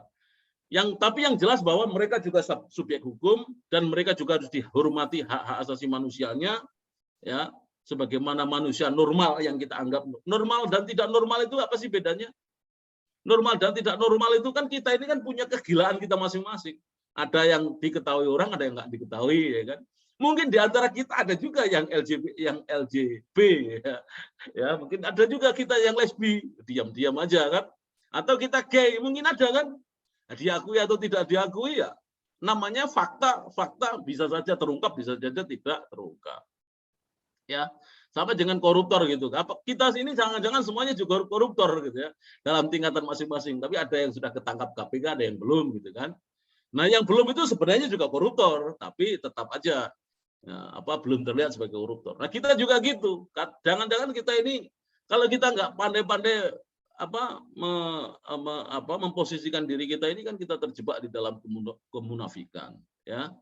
Tapi yang jelas bahwa mereka juga subjek hukum dan mereka juga harus dihormati hak-hak asasi manusianya, ya. Sebagaimana manusia normal yang kita anggap normal dan tidak normal itu apa sih bedanya? Normal dan tidak normal itu kan kita ini kan punya kegilaan kita masing-masing. Ada yang diketahui orang, ada yang nggak diketahui, ya kan? Mungkin di antara kita ada juga yang LGB, ya mungkin ada juga kita yang lesbi, diam-diam aja kan? Atau kita gay, mungkin ada kan? Diakui atau tidak diakui ya, namanya fakta bisa saja terungkap, bisa saja tidak terungkap. Ya, sama dengan koruptor gitu. Kita sini jangan-jangan semuanya juga koruptor gitu ya dalam tingkatan masing-masing. Tapi ada yang sudah ketangkap KPK, ada yang belum gitu kan. Nah, yang belum itu sebenarnya juga koruptor, tapi tetap aja ya, belum terlihat sebagai koruptor. Nah, kita juga gitu. Jangan-jangan kita ini kalau kita nggak pandai-pandai memposisikan diri kita ini kan kita terjebak di dalam kemunafikan. Ya,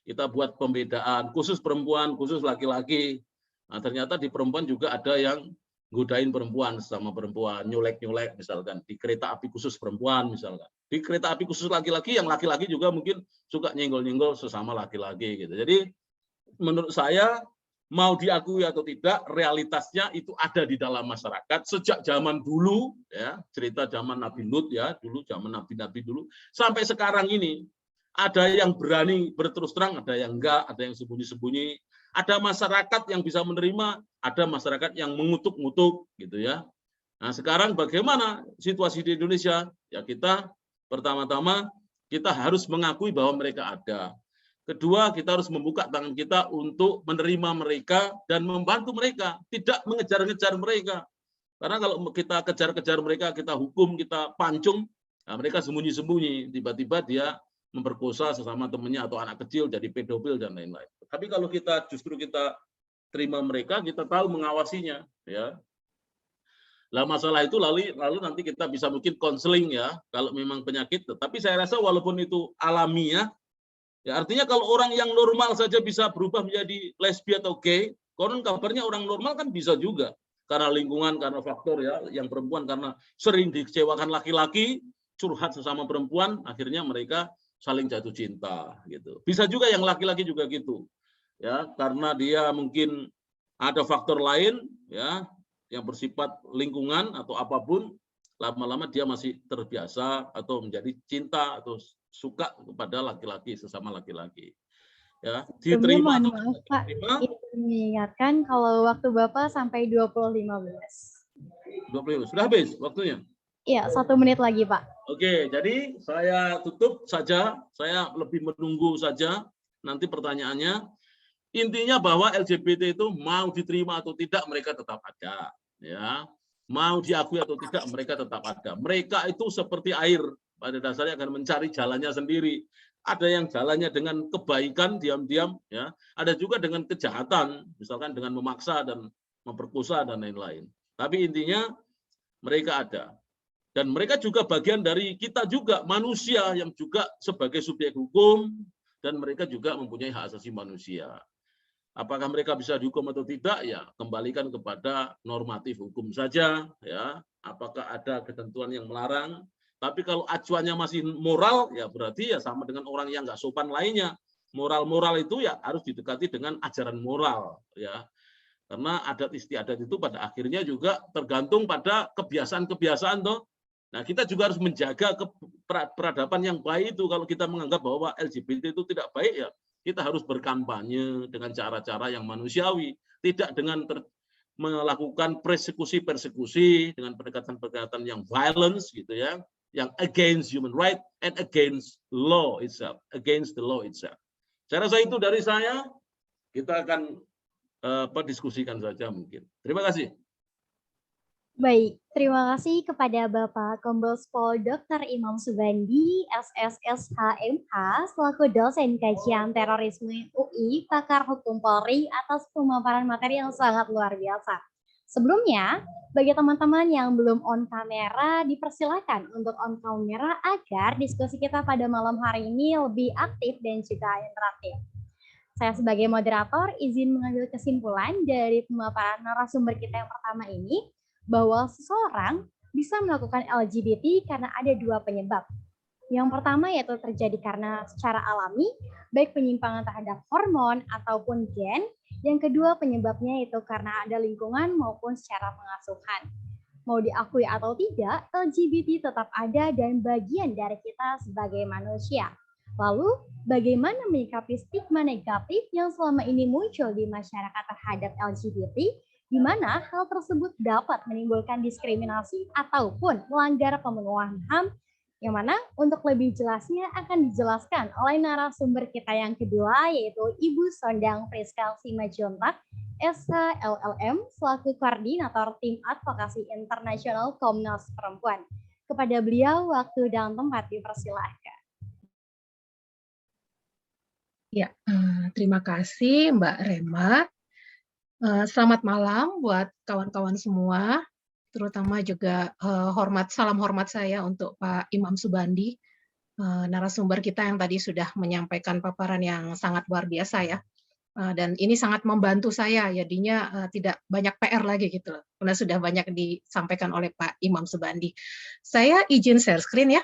kita buat pembedaan khusus perempuan, khusus laki-laki. Nah, ternyata di perempuan juga ada yang godain perempuan sama perempuan, nyulek-nyulek misalkan di kereta api khusus perempuan misalkan. Di kereta api khusus laki-laki yang laki-laki juga mungkin suka nyenggol-nyenggol sesama laki-laki gitu. Jadi menurut saya mau diakui atau tidak realitasnya itu ada di dalam masyarakat sejak zaman dulu ya, cerita zaman Nabi Lut ya, dulu zaman nabi-nabi dulu sampai sekarang ini. Ada yang berani berterus terang, ada yang enggak, ada yang sembunyi-sembunyi. Ada masyarakat yang bisa menerima, ada masyarakat yang mengutuk-ngutuk gitu ya. Nah, sekarang bagaimana situasi di Indonesia? Ya kita pertama-tama kita harus mengakui bahwa mereka ada. Kedua, kita harus membuka tangan kita untuk menerima mereka dan membantu mereka, tidak mengejar-ngejar mereka. Karena kalau kita kejar-kejar mereka, kita hukum, kita pancung, nah mereka sembunyi-sembunyi, tiba-tiba dia memperkosa sesama temannya atau anak kecil jadi pedofil dan lain-lain. Tapi kalau kita terima mereka, kita tahu mengawasinya, ya. Lah masalah itu lalu nanti kita bisa mungkin konseling ya kalau memang penyakit. Tapi saya rasa walaupun itu alamiah, ya artinya kalau orang yang normal saja bisa berubah menjadi lesbi atau gay, Konon kabarnya orang normal kan bisa juga. Karena lingkungan, karena faktor ya, yang perempuan karena sering dikecewakan laki-laki, curhat sesama perempuan, akhirnya mereka saling jatuh cinta gitu. Bisa juga yang laki-laki juga gitu. Ya, karena dia mungkin ada faktor lain ya yang bersifat lingkungan atau apapun, lama-lama dia masih terbiasa atau menjadi cinta atau suka kepada laki-laki, sesama laki-laki. Ya, Sebelumnya diterima mohon atau maaf tidak Pak, diterima. izin mengingatkan kalau waktu Bapak sampai 20.15. 20 sudah habis waktunya. Iya, 1 menit lagi Pak. Oke, jadi saya tutup saja. Saya lebih menunggu saja nanti pertanyaannya. Intinya bahwa LGBT itu mau diterima atau tidak mereka tetap ada, ya. Mau diakui atau tidak mereka tetap ada. Mereka itu seperti air, pada dasarnya akan mencari jalannya sendiri. Ada yang jalannya dengan kebaikan diam-diam, ya. Ada juga dengan kejahatan, misalkan dengan memaksa dan memperkosa dan lain-lain. Tapi intinya mereka ada. Dan mereka juga bagian dari kita juga, manusia yang juga sebagai subjek hukum, dan mereka juga mempunyai hak asasi manusia. Apakah mereka bisa dihukum atau tidak? Ya, kembalikan kepada normatif hukum saja. Ya, apakah ada ketentuan yang melarang? Tapi kalau acuannya masih moral, ya berarti ya sama dengan orang yang nggak sopan lainnya. Moral-moral itu ya harus didekati dengan ajaran moral. Ya, karena adat istiadat itu pada akhirnya juga tergantung pada kebiasaan-kebiasaan toh. Nah, kita juga harus menjaga peradaban yang baik itu. Kalau kita menganggap bahwa LGBT itu tidak baik, ya kita harus berkampanye dengan cara-cara yang manusiawi, tidak dengan melakukan persekusi-persekusi dengan pendekatan-pendekatan yang violence gitu ya, yang against human right and against law itself, against the law itself. Saya rasa itu dari saya. Kita akan diskusikan saja mungkin. Terima kasih. Baik, terima kasih kepada Bapak Kombes Pol Dr. Imam Subandi, SSSHMH, selaku dosen kajian terorisme UI, pakar hukum Polri, atas pemaparan materi yang sangat luar biasa. Sebelumnya, bagi teman-teman yang belum on kamera, dipersilakan untuk on kamera agar diskusi kita pada malam hari ini lebih aktif dan juga interaktif. Saya sebagai moderator izin mengambil kesimpulan dari pemaparan narasumber kita yang pertama ini, bahwa seseorang bisa melakukan LGBT karena ada 2 penyebab. Yang pertama yaitu terjadi karena secara alami, baik penyimpangan terhadap hormon ataupun gen. Yang kedua penyebabnya itu karena ada lingkungan maupun secara pengasuhan. Mau diakui atau tidak, LGBT tetap ada dan bagian dari kita sebagai manusia. Lalu, bagaimana menyikapi stigma negatif yang selama ini muncul di masyarakat terhadap LGBT, di mana hal tersebut dapat menimbulkan diskriminasi ataupun melanggar pemenuhan HAM, yang mana untuk lebih jelasnya akan dijelaskan oleh narasumber kita yang kedua, yaitu Ibu Sondang Priska Simajontak, SH LLM, selaku Koordinator Tim Advokasi Internasional Komnas Perempuan. Kepada beliau, waktu dan tempat dipersilahkan. Ya, terima kasih Mbak Rema. Selamat malam buat kawan-kawan semua, terutama juga salam hormat saya untuk Pak Imam Subandi, narasumber kita yang tadi sudah menyampaikan paparan yang sangat luar biasa ya. Dan ini sangat membantu saya, jadinya tidak banyak PR lagi gitu loh, karena sudah banyak disampaikan oleh Pak Imam Subandi. Saya izin share screen ya.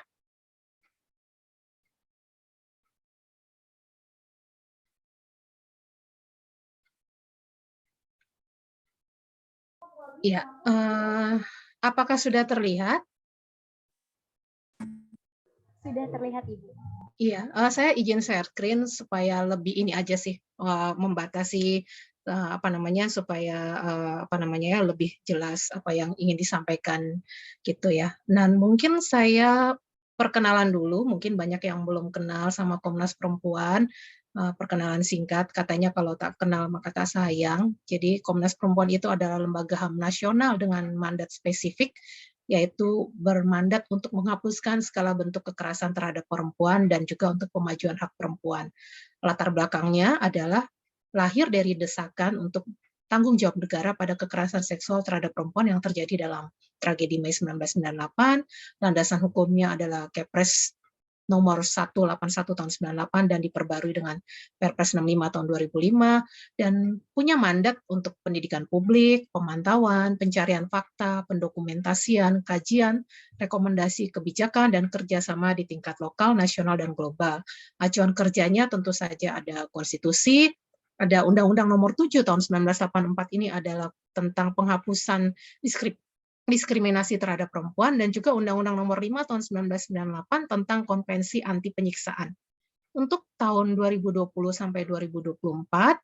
Ya, apakah sudah terlihat? Sudah terlihat, Ibu. Iya, saya izin share screen supaya lebih ini aja sih, membatasi supaya lebih jelas apa yang ingin disampaikan gitu ya. Dan mungkin saya perkenalan dulu, mungkin banyak yang belum kenal sama Komnas Perempuan. Perkenalan singkat, katanya kalau tak kenal maka tak sayang. Jadi Komnas Perempuan itu adalah lembaga HAM nasional dengan mandat spesifik, yaitu bermandat untuk menghapuskan segala bentuk kekerasan terhadap perempuan dan juga untuk pemajuan hak perempuan. Latar belakangnya adalah lahir dari desakan untuk tanggung jawab negara pada kekerasan seksual terhadap perempuan yang terjadi dalam tragedi Mei 1998. Landasan hukumnya adalah Kepres nomor 181 tahun 98 dan diperbarui dengan Perpres 65 tahun 2005, dan punya mandat untuk pendidikan publik, pemantauan, pencarian fakta, pendokumentasian, kajian, rekomendasi kebijakan, dan kerjasama di tingkat lokal, nasional, dan global. Acuan kerjanya tentu saja ada konstitusi, ada Undang-Undang Nomor 7 tahun 1984 ini adalah tentang penghapusan diskriminasi terhadap perempuan, dan juga Undang-Undang Nomor 5 tahun 1998 tentang Konvensi Anti Penyiksaan. Untuk tahun 2020 sampai 2024,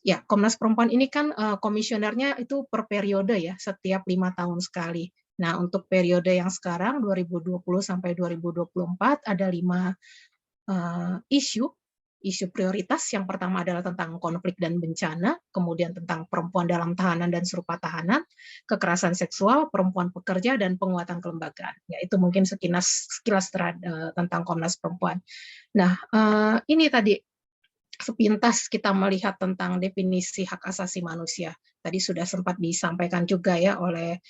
ya Komnas Perempuan ini kan komisionernya itu per periode ya, setiap 5 tahun sekali. Nah, untuk periode yang sekarang 2020 sampai 2024 ada 5 isu prioritas. Yang pertama adalah tentang konflik dan bencana, kemudian tentang perempuan dalam tahanan dan serupa tahanan, kekerasan seksual, perempuan pekerja, dan penguatan kelembagaan. Ya, itu mungkin sekilas tentang Komnas Perempuan. Nah, ini tadi sepintas kita melihat tentang definisi hak asasi manusia. Tadi sudah sempat disampaikan juga ya oleh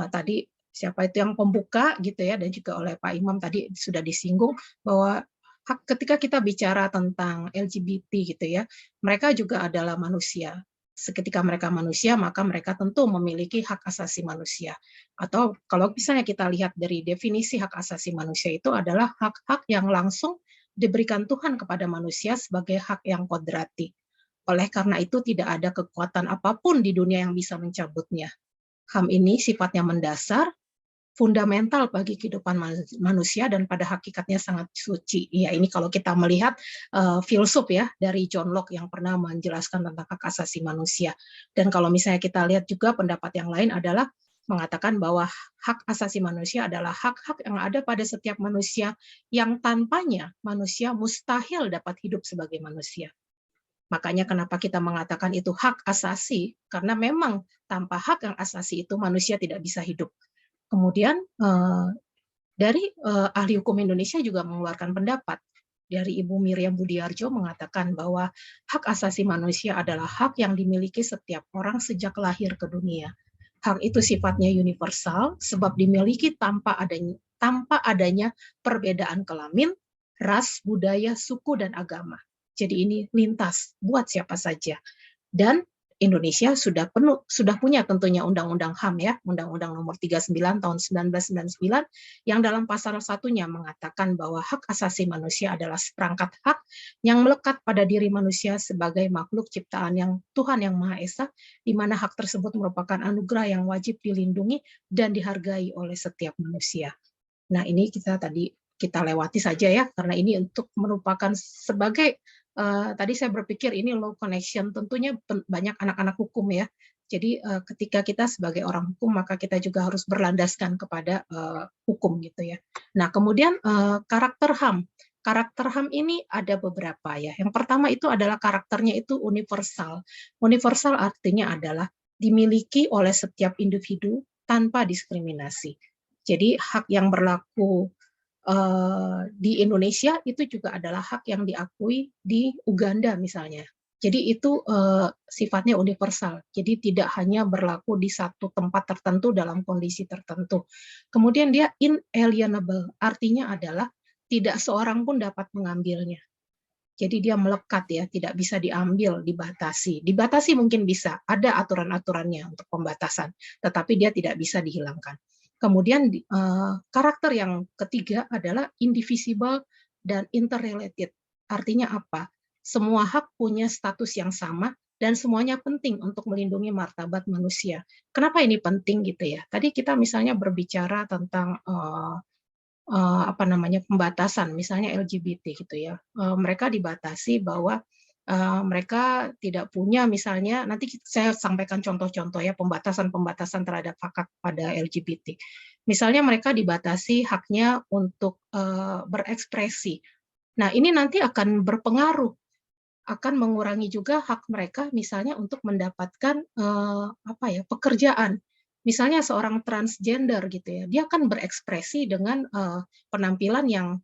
tadi siapa itu yang pembuka gitu ya, dan juga oleh Pak Imam tadi sudah disinggung bahwa ketika kita bicara tentang LGBT gitu ya, mereka juga adalah manusia. Ketika mereka manusia, maka mereka tentu memiliki hak asasi manusia. Atau kalau misalnya kita lihat dari definisi hak asasi manusia itu adalah hak-hak yang langsung diberikan Tuhan kepada manusia sebagai hak yang kodrati. Oleh karena itu tidak ada kekuatan apapun di dunia yang bisa mencabutnya. HAM ini sifatnya mendasar, fundamental bagi kehidupan manusia, dan pada hakikatnya sangat suci. Ya, ini kalau kita melihat filsuf ya dari John Locke yang pernah menjelaskan tentang hak asasi manusia. Dan kalau misalnya kita lihat juga pendapat yang lain adalah mengatakan bahwa hak asasi manusia adalah hak-hak yang ada pada setiap manusia yang tanpanya manusia mustahil dapat hidup sebagai manusia. Makanya kenapa kita mengatakan itu hak asasi, karena memang tanpa hak yang asasi itu manusia tidak bisa hidup. Kemudian dari ahli hukum Indonesia juga mengeluarkan pendapat dari Ibu Miriam Budiarjo mengatakan bahwa hak asasi manusia adalah hak yang dimiliki setiap orang sejak lahir ke dunia. Hak itu sifatnya universal sebab dimiliki tanpa adanya perbedaan kelamin, ras, budaya, suku, dan agama. Jadi ini lintas buat siapa saja. Dan Indonesia sudah punya tentunya Undang-Undang HAM ya, Undang-Undang Nomor 39 tahun 1999 yang dalam pasal 1-nya mengatakan bahwa hak asasi manusia adalah seperangkat hak yang melekat pada diri manusia sebagai makhluk ciptaan yang Tuhan Yang Maha Esa, di mana hak tersebut merupakan anugerah yang wajib dilindungi dan dihargai oleh setiap manusia. Nah, ini kita lewati saja ya, karena ini untuk merupakan sebagai tadi saya berpikir ini law connection, tentunya banyak anak-anak hukum ya. Jadi ketika kita sebagai orang hukum, maka kita juga harus berlandaskan kepada hukum gitu ya. Nah, kemudian karakter HAM. Karakter HAM ini ada beberapa ya. Yang pertama itu adalah karakternya itu universal. Universal artinya adalah dimiliki oleh setiap individu tanpa diskriminasi. Jadi hak yang berlaku di Indonesia itu juga adalah hak yang diakui di Uganda misalnya. Jadi itu sifatnya universal. Jadi tidak hanya berlaku di satu tempat tertentu dalam kondisi tertentu. Kemudian dia inalienable, artinya adalah tidak seorang pun dapat mengambilnya. Jadi dia melekat ya, tidak bisa diambil, dibatasi. Dibatasi mungkin bisa, ada aturan-aturannya untuk pembatasan, tetapi dia tidak bisa dihilangkan. Kemudian karakter yang ketiga adalah indivisible dan interrelated. Artinya apa? Semua hak punya status yang sama dan semuanya penting untuk melindungi martabat manusia. Kenapa ini penting gitu ya? Tadi kita misalnya berbicara tentang pembatasan, misalnya LGBT gitu ya. Mereka dibatasi bahwa mereka tidak punya, misalnya nanti saya sampaikan contoh-contoh ya pembatasan-pembatasan terhadap hak pada LGBT. Misalnya mereka dibatasi haknya untuk berekspresi. Nah, ini nanti akan berpengaruh, akan mengurangi juga hak mereka misalnya untuk mendapatkan pekerjaan. Misalnya seorang transgender gitu ya, dia akan berekspresi dengan penampilan yang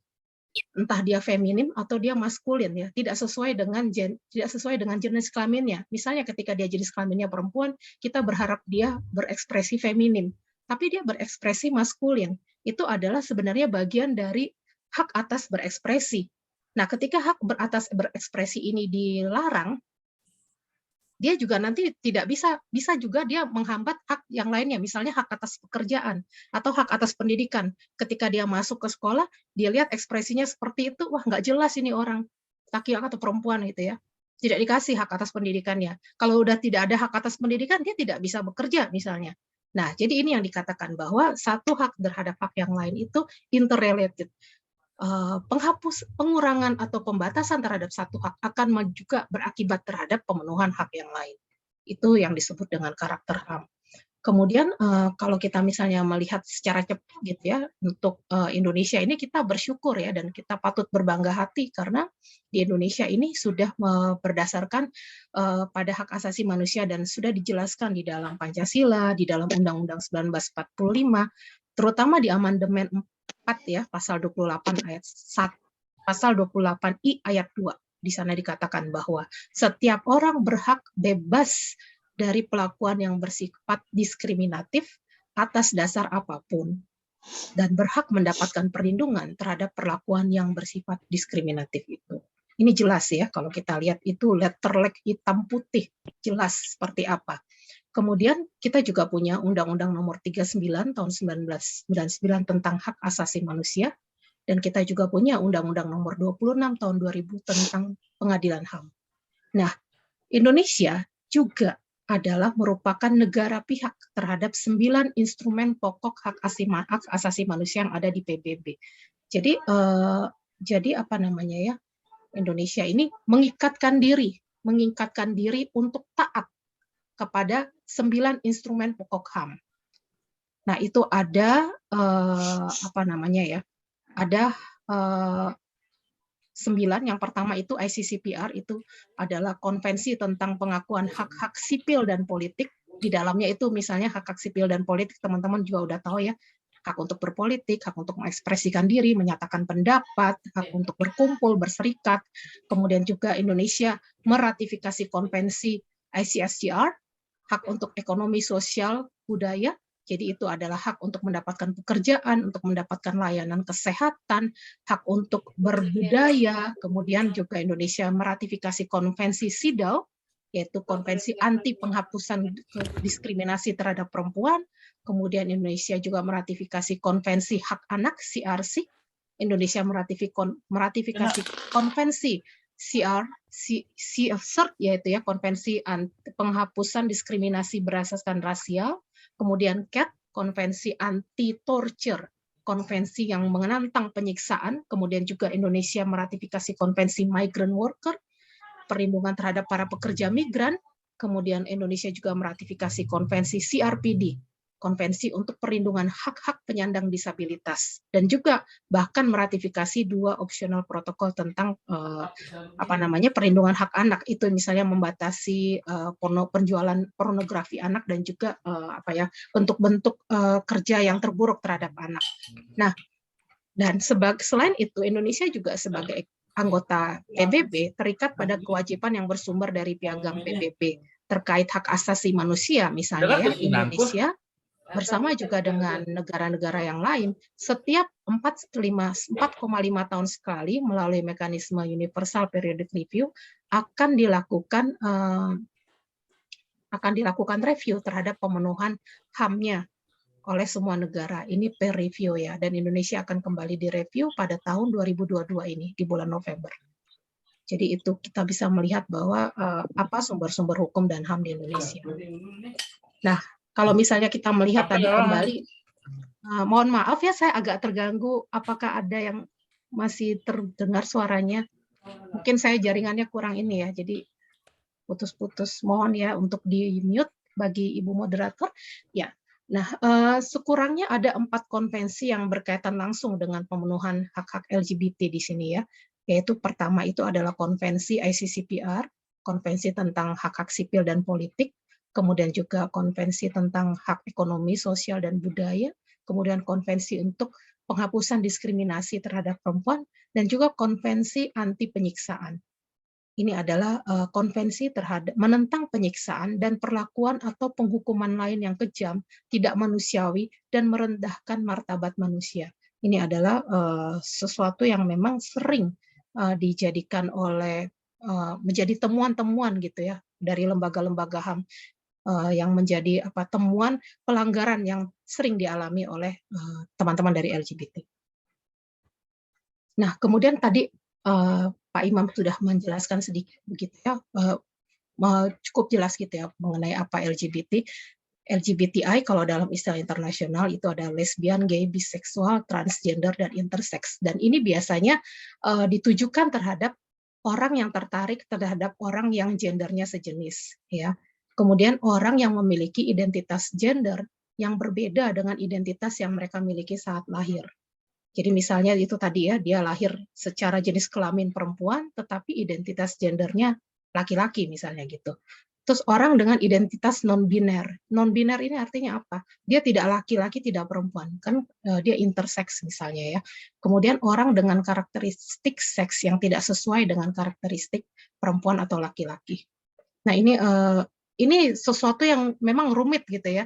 entah dia feminim atau dia maskulin ya, tidak sesuai dengan jenis kelaminnya. Misalnya ketika dia jenis kelaminnya perempuan, kita berharap dia berekspresi feminim, tapi dia berekspresi maskulin. Itu adalah sebenarnya bagian dari hak atas berekspresi. Nah, ketika hak atas berekspresi ini dilarang, dia juga nanti tidak bisa juga dia menghambat hak yang lainnya, misalnya hak atas pekerjaan atau hak atas pendidikan. Ketika dia masuk ke sekolah, dia lihat ekspresinya seperti itu, wah nggak jelas ini orang laki-laki atau perempuan gitu ya. Tidak dikasih hak atas pendidikannya. Kalau udah tidak ada hak atas pendidikan, dia tidak bisa bekerja misalnya. Nah, jadi ini yang dikatakan bahwa satu hak terhadap hak yang lain itu interrelated. Pengurangan atau pembatasan terhadap satu hak akan juga berakibat terhadap pemenuhan hak yang lain. Itu yang disebut dengan karakter HAM. Kemudian kalau kita misalnya melihat secara cepat gitu ya, untuk Indonesia ini kita bersyukur ya, dan kita patut berbangga hati karena di Indonesia ini sudah berdasarkan pada hak asasi manusia dan sudah dijelaskan di dalam Pancasila, di dalam Undang-Undang 1945, terutama di amandemen 4 ya, pasal 28 ayat 1, pasal 28I ayat 2. Di sana dikatakan bahwa setiap orang berhak bebas dari pelakuan yang bersifat diskriminatif atas dasar apapun dan berhak mendapatkan perlindungan terhadap perlakuan yang bersifat diskriminatif itu. Ini jelas ya, kalau kita lihat itu letterlek hitam putih, jelas seperti apa. Kemudian kita juga punya Undang-Undang Nomor 39 tahun 1999 tentang hak asasi manusia, dan kita juga punya Undang-Undang Nomor 26 tahun 2000 tentang pengadilan HAM. Nah, Indonesia juga adalah merupakan negara pihak terhadap 9 instrumen pokok hak asasi manusia yang ada di PBB. Jadi apa namanya ya, Indonesia ini mengikatkan diri untuk taat kepada 9 instrumen pokok HAM. Nah, itu ada apa namanya ya? Ada 9. Yang pertama itu ICCPR, itu adalah konvensi tentang pengakuan hak-hak sipil dan politik. Di dalamnya itu misalnya hak-hak sipil dan politik, teman-teman juga udah tahu ya, hak untuk berpolitik, hak untuk mengekspresikan diri, menyatakan pendapat, hak untuk berkumpul, berserikat. Kemudian juga Indonesia meratifikasi konvensi ICSCR, hak untuk ekonomi, sosial, budaya. Jadi itu adalah hak untuk mendapatkan pekerjaan, untuk mendapatkan layanan kesehatan, hak untuk berbudaya. Kemudian juga Indonesia meratifikasi konvensi CEDAW, yaitu konvensi anti penghapusan diskriminasi terhadap perempuan. Kemudian Indonesia juga meratifikasi konvensi hak anak CRC. Indonesia meratifikasi konvensi CERT, yaitu ya konvensi penghapusan diskriminasi berdasarkan rasial. Kemudian CAT, konvensi anti torture, konvensi yang menentang penyiksaan. Kemudian juga Indonesia meratifikasi konvensi migrant worker, perlindungan terhadap para pekerja migran. Kemudian Indonesia juga meratifikasi konvensi CRPD, konvensi untuk perlindungan hak-hak penyandang disabilitas, dan juga bahkan meratifikasi 2 optional protokol tentang apa namanya perlindungan hak anak, itu misalnya membatasi penjualan pornografi anak dan juga apa ya bentuk-bentuk kerja yang terburuk terhadap anak. Nah, dan selain itu Indonesia juga sebagai anggota PBB terikat pada kewajiban yang bersumber dari piagam PBB terkait hak asasi manusia, misalnya ya Indonesia bersama juga dengan negara-negara yang lain, setiap 4,5 tahun sekali melalui mekanisme Universal Periodic Review akan dilakukan review terhadap pemenuhan HAM-nya oleh semua negara. Ini peer review ya, dan Indonesia akan kembali direview pada tahun 2022 ini di bulan November. Jadi itu kita bisa melihat bahwa apa sumber-sumber hukum dan HAM di Indonesia. Nah, kalau misalnya kita melihat tadi kembali, mohon maaf ya saya agak terganggu, apakah ada yang masih terdengar suaranya? Mungkin saya jaringannya kurang ini ya, jadi putus-putus, mohon ya untuk di-mute bagi Ibu Moderator. Ya, nah sekurangnya ada 4 konvensi yang berkaitan langsung dengan pemenuhan hak-hak LGBT di sini ya, yaitu pertama itu adalah konvensi ICCPR, konvensi tentang hak-hak sipil dan politik, kemudian juga konvensi tentang hak ekonomi, sosial, dan budaya, kemudian konvensi untuk penghapusan diskriminasi terhadap perempuan, dan juga konvensi anti penyiksaan. Ini adalah konvensi terhadap menentang penyiksaan dan perlakuan atau penghukuman lain yang kejam, tidak manusiawi, dan merendahkan martabat manusia. Ini adalah sesuatu yang memang sering dijadikan oleh menjadi temuan-temuan gitu ya dari lembaga-lembaga HAM yang menjadi temuan pelanggaran yang sering dialami oleh teman-teman dari LGBT. Nah, kemudian tadi Pak Imam sudah menjelaskan sedikit begitu ya, cukup jelas gitu ya mengenai apa LGBT. LGBTI kalau dalam istilah internasional itu ada lesbian, gay, biseksual, transgender, dan intersex. Dan ini biasanya ditujukan terhadap orang yang tertarik terhadap orang yang gendernya sejenis, ya. Kemudian orang yang memiliki identitas gender yang berbeda dengan identitas yang mereka miliki saat lahir. Jadi misalnya itu tadi ya, dia lahir secara jenis kelamin perempuan, tetapi identitas gendernya laki-laki misalnya gitu. Terus orang dengan identitas non-biner. Non-biner ini artinya apa? Dia tidak laki-laki, tidak perempuan. Kan dia intersex misalnya ya. Kemudian orang dengan karakteristik seks yang tidak sesuai dengan karakteristik perempuan atau laki-laki. Nah ini sesuatu yang memang rumit gitu ya.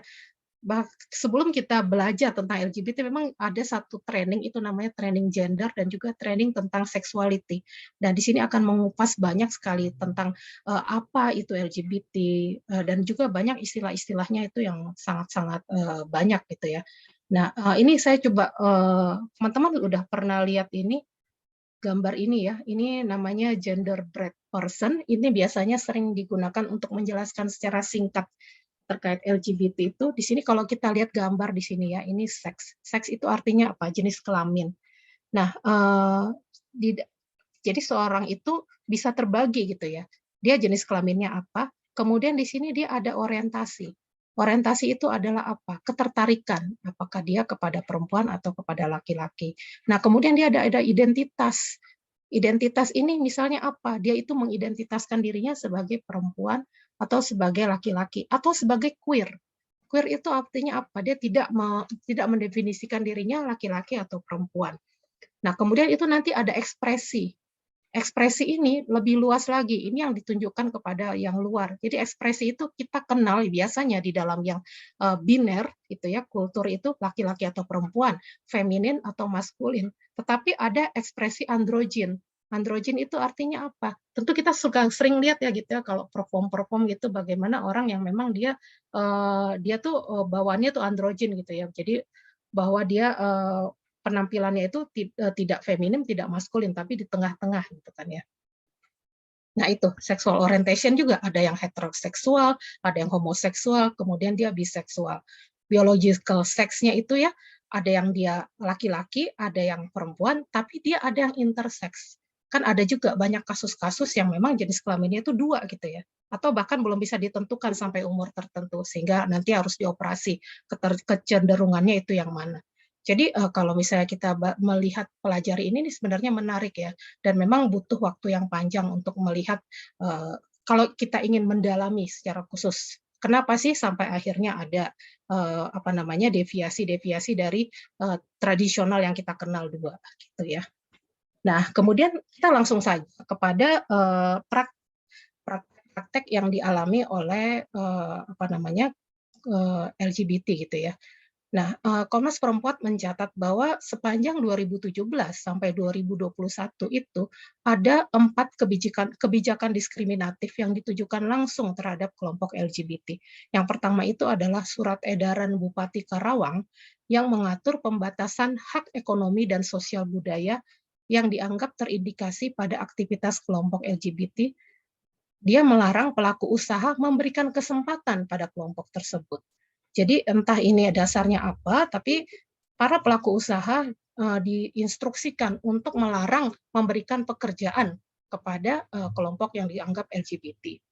Sebelum kita belajar tentang LGBT, memang ada satu training itu namanya training gender dan juga training tentang sexuality. Dan di sini akan mengupas banyak sekali tentang apa itu LGBT dan juga banyak istilah-istilahnya itu yang sangat-sangat banyak gitu ya. Nah, ini saya coba teman-teman udah pernah lihat ini gambar ini ya. Ini namanya genderbread person. Ini biasanya sering digunakan untuk menjelaskan secara singkat terkait LGBT itu. Di sini kalau kita lihat gambar di sini ya, ini seks. Seks itu artinya apa? Jenis kelamin. Nah, jadi seorang itu bisa terbagi gitu ya. Dia jenis kelaminnya apa? Kemudian di sini dia ada orientasi. Orientasi itu adalah apa? Ketertarikan. Apakah dia kepada perempuan atau kepada laki-laki. Nah, kemudian dia ada identitas. Identitas ini misalnya apa? Dia itu mengidentitaskan dirinya sebagai perempuan atau sebagai laki-laki atau sebagai queer. Queer itu artinya apa? Dia tidak mendefinisikan dirinya laki-laki atau perempuan. Nah, kemudian itu nanti ada ekspresi. Ekspresi ini lebih luas lagi. Ini yang ditunjukkan kepada yang luar. Jadi ekspresi itu kita kenal biasanya di dalam yang biner gitu ya, kultur itu laki-laki atau perempuan, feminin atau maskulin. Tetapi ada ekspresi androgen. Androgen itu artinya apa? Tentu kita sering lihat ya gitu ya kalau perform gitu bagaimana orang yang memang dia tuh bawaannya tuh androgen gitu ya. Jadi bahwa dia penampilannya itu tidak feminim, tidak maskulin, tapi di tengah-tengah gitu kan ya. Nah itu, sexual orientation juga ada yang heteroseksual, ada yang homoseksual, kemudian dia biseksual. Biological sex-nya itu ya, ada yang dia laki-laki, ada yang perempuan, tapi dia ada yang intersex. Kan ada juga banyak kasus-kasus yang memang jenis kelaminnya itu dua gitu ya. Atau bahkan belum bisa ditentukan sampai umur tertentu, sehingga nanti harus dioperasi, kecenderungannya itu yang mana. Jadi kalau misalnya kita melihat pelajari ini sebenarnya menarik ya, dan memang butuh waktu yang panjang untuk melihat kalau kita ingin mendalami secara khusus. Kenapa sih sampai akhirnya ada deviasi-deviasi dari tradisional yang kita kenal dua gitu ya. Nah, kemudian kita langsung saja kepada praktek yang dialami oleh LGBT gitu ya. Nah, Komnas Perempuan mencatat bahwa sepanjang 2017 sampai 2021 itu ada 4 kebijakan diskriminatif yang ditujukan langsung terhadap kelompok LGBT. Yang pertama itu adalah Surat Edaran Bupati Karawang yang mengatur pembatasan hak ekonomi dan sosial budaya yang dianggap terindikasi pada aktivitas kelompok LGBT. Dia melarang pelaku usaha memberikan kesempatan pada kelompok tersebut. Jadi entah ini dasarnya apa, tapi para pelaku usaha diinstruksikan untuk melarang memberikan pekerjaan kepada kelompok yang dianggap LGBT.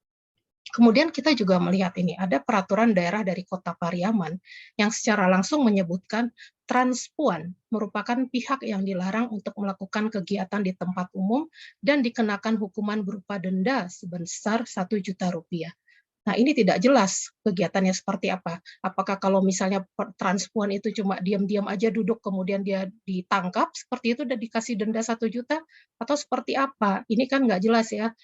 Kemudian kita juga melihat ini, ada peraturan daerah dari Kota Pariaman yang secara langsung menyebutkan transpuan merupakan pihak yang dilarang untuk melakukan kegiatan di tempat umum dan dikenakan hukuman berupa denda sebesar Rp1 juta. Nah, ini tidak jelas kegiatannya seperti apa. Apakah kalau misalnya transpuan itu cuma diam-diam aja duduk kemudian dia ditangkap seperti itu dan dikasih denda 1 juta atau seperti apa? Ini kan nggak jelas ya.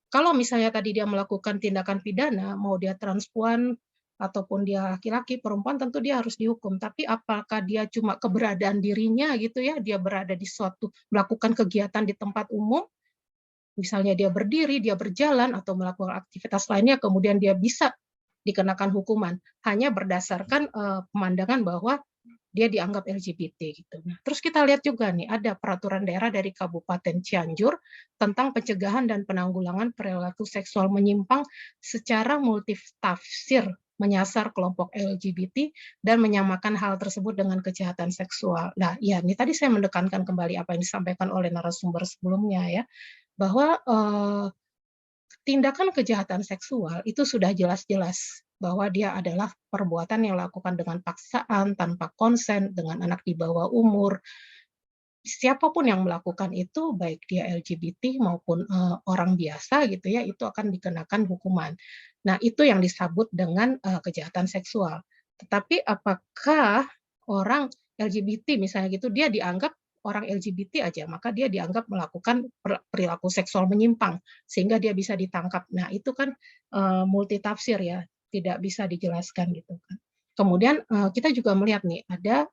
Kalau misalnya tadi dia melakukan tindakan pidana, mau dia transpuan, ataupun dia laki-laki, perempuan, tentu dia harus dihukum. Tapi apakah dia cuma keberadaan dirinya gitu ya, dia berada di suatu, melakukan kegiatan di tempat umum, misalnya dia berdiri, dia berjalan, atau melakukan aktivitas lainnya, kemudian dia bisa dikenakan hukuman, hanya berdasarkan pemandangan bahwa dia dianggap LGBT gitu. Nah, terus kita lihat juga nih, ada peraturan daerah dari Kabupaten Cianjur tentang pencegahan dan penanggulangan perilaku seksual menyimpang secara multitafsir, menyasar kelompok LGBT dan menyamakan hal tersebut dengan kejahatan seksual. Nah, ya ini tadi saya menekankan kembali apa yang disampaikan oleh narasumber sebelumnya ya, bahwa tindakan kejahatan seksual itu sudah jelas-jelas bahwa dia adalah perbuatan yang dilakukan dengan paksaan, tanpa konsen, dengan anak di bawah umur. Siapapun yang melakukan itu, baik dia LGBT maupun orang biasa gitu ya, itu akan dikenakan hukuman. Nah, itu yang disebut dengan kejahatan seksual. Tetapi apakah orang LGBT misalnya gitu, dia dianggap orang LGBT aja, maka dia dianggap melakukan perilaku seksual menyimpang, sehingga dia bisa ditangkap. Nah, itu kan multitafsir ya, tidak bisa dijelaskan gitu kan. Kemudian kita juga melihat nih, ada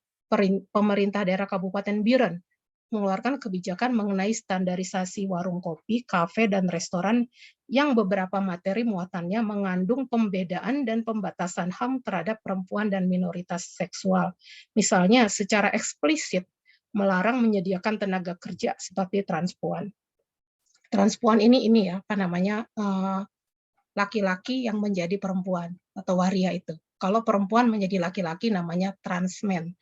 pemerintah daerah Kabupaten Biren mengeluarkan kebijakan mengenai standarisasi warung kopi, kafe, dan restoran yang beberapa materi muatannya mengandung pembedaan dan pembatasan HAM terhadap perempuan dan minoritas seksual. Misalnya secara eksplisit melarang menyediakan tenaga kerja seperti transpuan. Transpuan ini ya, apa namanya, laki-laki yang menjadi perempuan atau waria itu. Kalau perempuan menjadi laki-laki namanya transmen.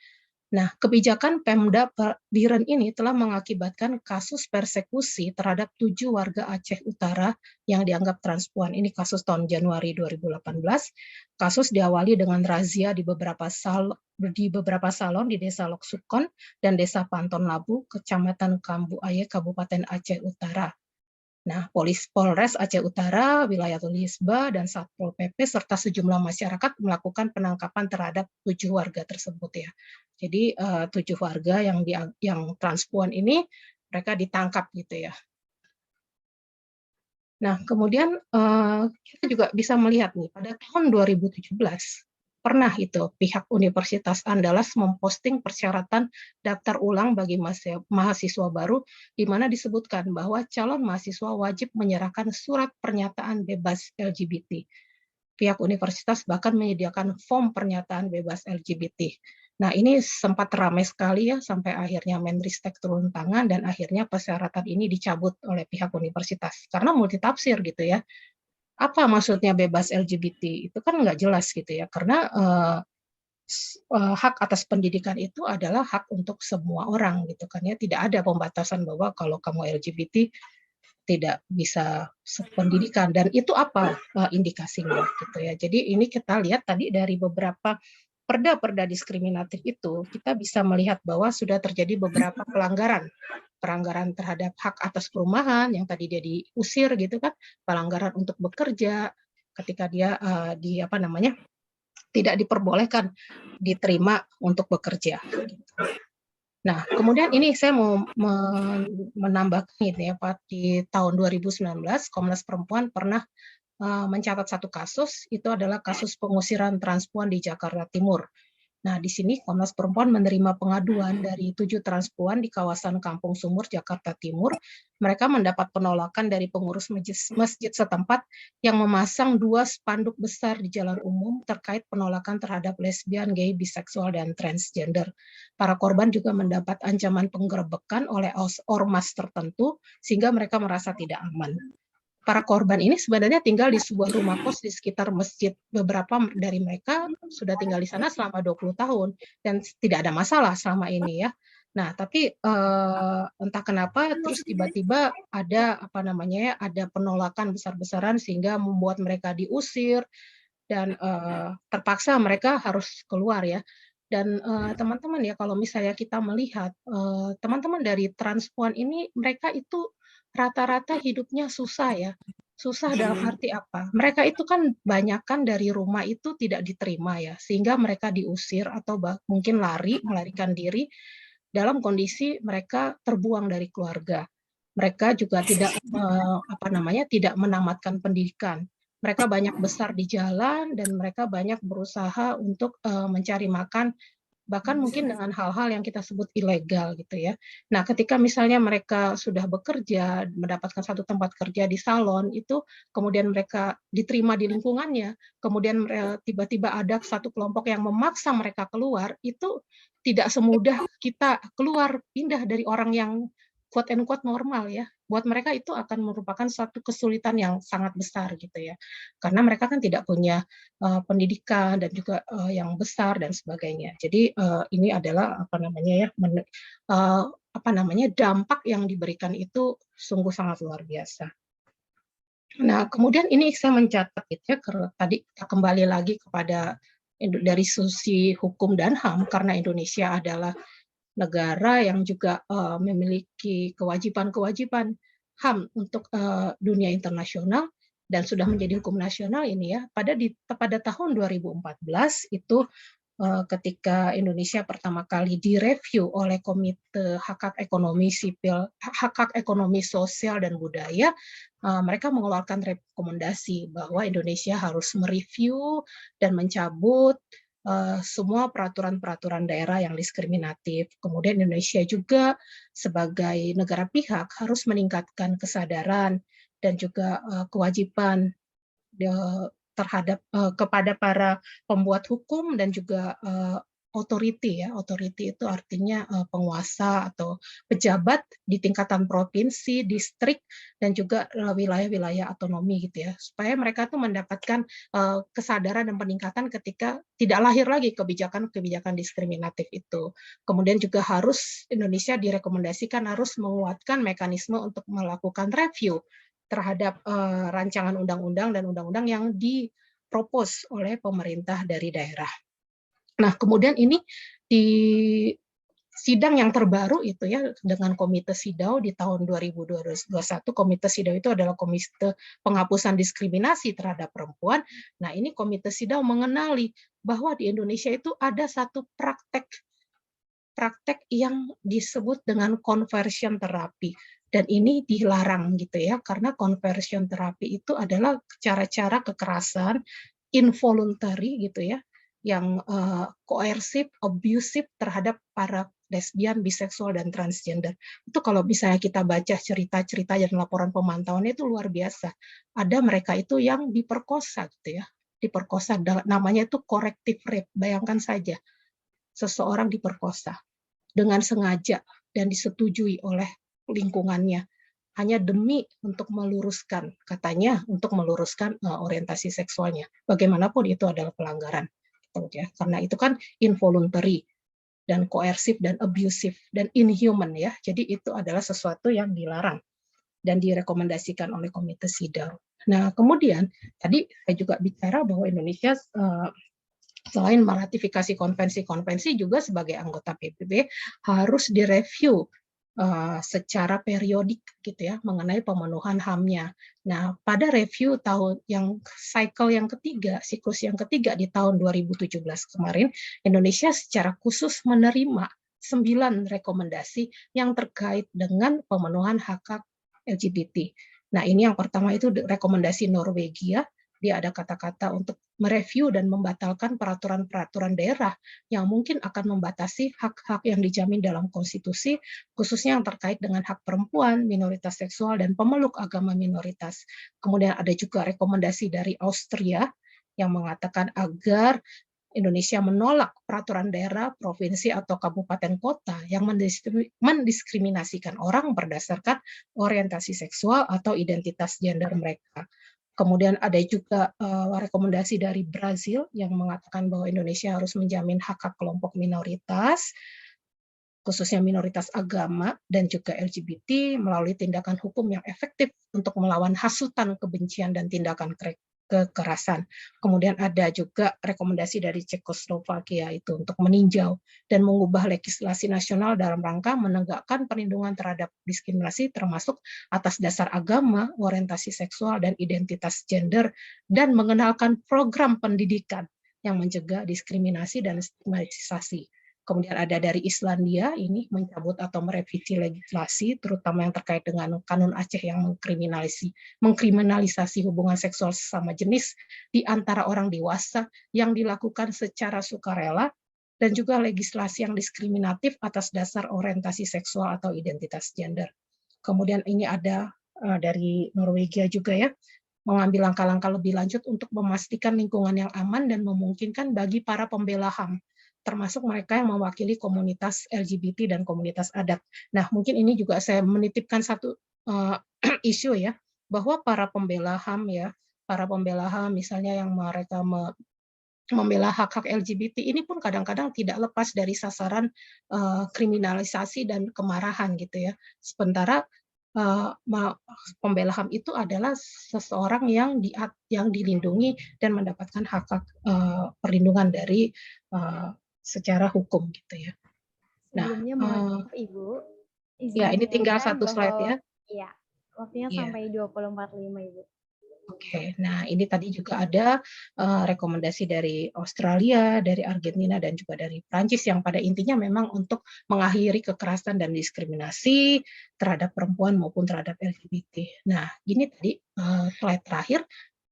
Nah, kebijakan Pemda Biren ini telah mengakibatkan kasus persekusi terhadap 7 warga Aceh Utara yang dianggap transpuan. Ini kasus tahun Januari 2018. Kasus diawali dengan razia di beberapa salon di Desa Loksukon dan Desa Panton Labu, Kecamatan Kambu Aye, Kabupaten Aceh Utara. Nah, Polres Aceh Utara, Wilayatul Hisba, dan Satpol PP serta sejumlah masyarakat melakukan penangkapan terhadap 7 warga tersebut ya. Jadi 7 warga yang transpuan ini mereka ditangkap gitu ya. Nah, kemudian kita juga bisa melihat nih pada tahun 2017 pernah itu pihak Universitas Andalas memposting persyaratan daftar ulang bagi mahasiswa baru, di mana disebutkan bahwa calon mahasiswa wajib menyerahkan surat pernyataan bebas LGBT. Pihak universitas bahkan menyediakan form pernyataan bebas LGBT. Nah, ini sempat ramai sekali ya, sampai akhirnya Menristek turun tangan dan akhirnya persyaratan ini dicabut oleh pihak universitas. Karena multitafsir gitu ya. Apa maksudnya bebas LGBT? Itu kan nggak jelas gitu ya, karena hak atas pendidikan itu adalah hak untuk semua orang gitu kan ya, tidak ada pembatasan bahwa kalau kamu LGBT tidak bisa pendidikan, dan itu apa indikasinya gitu ya. Jadi ini kita lihat tadi dari beberapa perda-perda diskriminatif itu, kita bisa melihat bahwa sudah terjadi beberapa pelanggaran terhadap hak atas perumahan yang tadi dia diusir gitu kan, pelanggaran untuk bekerja ketika dia tidak diperbolehkan diterima untuk bekerja. Nah, kemudian ini saya mau menambahkan ini ya, Pak, di tahun 2019 Komnas Perempuan pernah mencatat satu kasus, itu adalah kasus pengusiran transpuan di Jakarta Timur. Nah, di sini Komnas Perempuan menerima pengaduan dari 7 transpuan di kawasan Kampung Sumur, Jakarta Timur. Mereka mendapat penolakan dari pengurus masjid setempat yang memasang 2 spanduk besar di jalan umum terkait penolakan terhadap lesbian, gay, biseksual, dan transgender. Para korban juga mendapat ancaman penggerebekan oleh ormas tertentu sehingga mereka merasa tidak aman. Para korban ini sebenarnya tinggal di sebuah rumah kos di sekitar masjid. Beberapa dari mereka sudah tinggal di sana selama 20 tahun dan tidak ada masalah selama ini ya. Nah, tapi entah kenapa terus tiba-tiba ada ada penolakan besar-besaran sehingga membuat mereka diusir dan terpaksa mereka harus keluar ya. Dan teman-teman ya, kalau misalnya kita melihat teman-teman dari transpuan ini, mereka itu rata-rata hidupnya susah ya. Susah dalam arti apa? Mereka itu kan banyakkan dari rumah itu tidak diterima ya, sehingga mereka diusir atau mungkin melarikan diri dalam kondisi mereka terbuang dari keluarga. Mereka juga tidak tidak menamatkan pendidikan. mereka banyak besar di jalan dan mereka banyak berusaha untuk mencari makan, bahkan mungkin dengan hal-hal yang kita sebut ilegal gitu ya. Nah, ketika misalnya mereka sudah bekerja, mendapatkan satu tempat kerja di salon, itu kemudian mereka diterima di lingkungannya, kemudian tiba-tiba ada satu kelompok yang memaksa mereka keluar, itu tidak semudah kita keluar, pindah dari orang yang quote and quote normal ya. Buat mereka itu akan merupakan suatu kesulitan yang sangat besar gitu ya. Karena mereka kan tidak punya pendidikan dan juga yang besar dan sebagainya. Jadi ini adalah apa namanya ya, apa namanya, dampak yang diberikan itu sungguh sangat luar biasa. Nah, kemudian ini saya mencatat gitu ya, tadi kita kembali lagi kepada dari sisi hukum dan HAM, karena Indonesia adalah negara yang juga memiliki kewajiban-kewajiban HAM untuk dunia internasional dan sudah menjadi hukum nasional ini ya. Pada tahun 2014 itu ketika Indonesia pertama kali direview oleh Komite Hak-Hak Ekonomi Sipil, Hak-Hak Ekonomi Sosial dan Budaya, mereka mengeluarkan rekomendasi bahwa Indonesia harus mereview dan mencabut semua peraturan-peraturan daerah yang diskriminatif. Kemudian Indonesia juga sebagai negara pihak harus meningkatkan kesadaran dan juga kewajiban terhadap kepada para pembuat hukum dan juga authority ya. Authority itu artinya penguasa atau pejabat di tingkatan provinsi, distrik, dan juga wilayah-wilayah otonomi gitu ya. Supaya mereka tuh mendapatkan kesadaran dan peningkatan ketika tidak lahir lagi kebijakan-kebijakan diskriminatif itu. Kemudian juga harus Indonesia direkomendasikan harus menguatkan mekanisme untuk melakukan review terhadap rancangan undang-undang dan undang-undang yang dipropos oleh pemerintah dari daerah. Nah, kemudian ini di sidang yang terbaru itu ya dengan Komite SIDAW di tahun 2021, Komite SIDAW itu adalah Komite Penghapusan Diskriminasi Terhadap Perempuan. Nah, ini Komite SIDAW mengenali bahwa di Indonesia itu ada satu praktek yang disebut dengan conversion therapy. Dan ini dilarang gitu ya, karena conversion therapy itu adalah cara-cara kekerasan involuntary gitu ya, yang koersif, abusive terhadap para lesbian, biseksual, dan transgender. Itu kalau misalnya kita baca cerita-cerita dan laporan pemantauannya itu luar biasa. Ada mereka itu yang diperkosa gitu ya, diperkosa, namanya itu corrective rape. Bayangkan saja, seseorang diperkosa dengan sengaja dan disetujui oleh lingkungannya hanya demi untuk meluruskan, katanya untuk meluruskan orientasi seksualnya. Bagaimanapun itu adalah pelanggaran. Ya, karena itu kan involuntary dan coercive dan abusive dan inhuman ya. Jadi itu adalah sesuatu yang dilarang dan direkomendasikan oleh Komite SIDAW. Nah, kemudian tadi saya juga bicara bahwa Indonesia selain meratifikasi konvensi-konvensi juga sebagai anggota PBB harus direview secara periodik gitu ya mengenai pemenuhan HAM-nya. Nah, pada review tahun yang siklus yang ketiga di tahun 2017 kemarin, Indonesia secara khusus menerima 9 rekomendasi yang terkait dengan pemenuhan hak LGBT. Nah, ini yang pertama itu rekomendasi Norwegia. Dia ada kata-kata untuk mereview dan membatalkan peraturan-peraturan daerah yang mungkin akan membatasi hak-hak yang dijamin dalam konstitusi, khususnya yang terkait dengan hak perempuan, minoritas seksual, dan pemeluk agama minoritas. Kemudian ada juga rekomendasi dari Austria yang mengatakan agar Indonesia menolak peraturan daerah, provinsi, atau kabupaten kota yang mendiskriminasikan orang berdasarkan orientasi seksual atau identitas gender mereka. Kemudian ada juga rekomendasi dari Brazil yang mengatakan bahwa Indonesia harus menjamin hak-hak kelompok minoritas, khususnya minoritas agama dan juga LGBT melalui tindakan hukum yang efektif untuk melawan hasutan kebencian dan tindakan kekerasan. Kemudian ada juga rekomendasi dari Cekoslovakia itu untuk meninjau dan mengubah legislasi nasional dalam rangka menegakkan perlindungan terhadap diskriminasi termasuk atas dasar agama, orientasi seksual, dan identitas gender, dan mengenalkan program pendidikan yang mencegah diskriminasi dan stigmatisasi. Kemudian ada dari Islandia, ini mencabut atau merevisi legislasi, terutama yang terkait dengan Kanun Aceh yang mengkriminalisasi hubungan seksual sesama jenis di antara orang dewasa yang dilakukan secara sukarela, dan juga legislasi yang diskriminatif atas dasar orientasi seksual atau identitas gender. Kemudian ini ada dari Norwegia juga ya, mengambil langkah-langkah lebih lanjut untuk memastikan lingkungan yang aman dan memungkinkan bagi para pembela HAM, termasuk mereka yang mewakili komunitas LGBT dan komunitas adat. Nah, mungkin ini juga saya menitipkan satu isu ya, bahwa para pembela HAM ya, para pembela HAM misalnya yang mereka membela hak-hak LGBT ini pun kadang-kadang tidak lepas dari sasaran kriminalisasi dan kemarahan gitu ya. Sementara pembela HAM itu adalah seseorang yang dilindungi dan mendapatkan hak-hak perlindungan dari secara hukum gitu ya. Nah, Sebelumnya mohon maaf Ibu, ya izin ini tinggal mengingatkan satu slide ya. iya, waktunya Iya. sampai 2045 Ibu. Oke, nah ini tadi juga ada rekomendasi dari Australia, dari Argentina, dan juga dari Prancis yang pada intinya memang untuk mengakhiri kekerasan dan diskriminasi terhadap perempuan maupun terhadap LGBT. Nah, ini tadi slide terakhir,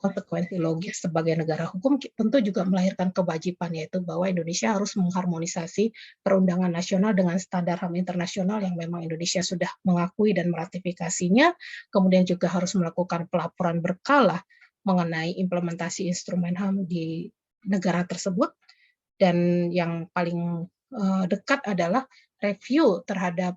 konsekuensi logis sebagai negara hukum tentu juga melahirkan kewajiban, yaitu bahwa Indonesia harus mengharmonisasi perundangan nasional dengan standar HAM internasional yang memang Indonesia sudah mengakui dan meratifikasinya, kemudian juga harus melakukan pelaporan berkala mengenai implementasi instrumen HAM di negara tersebut, dan yang paling dekat adalah review terhadap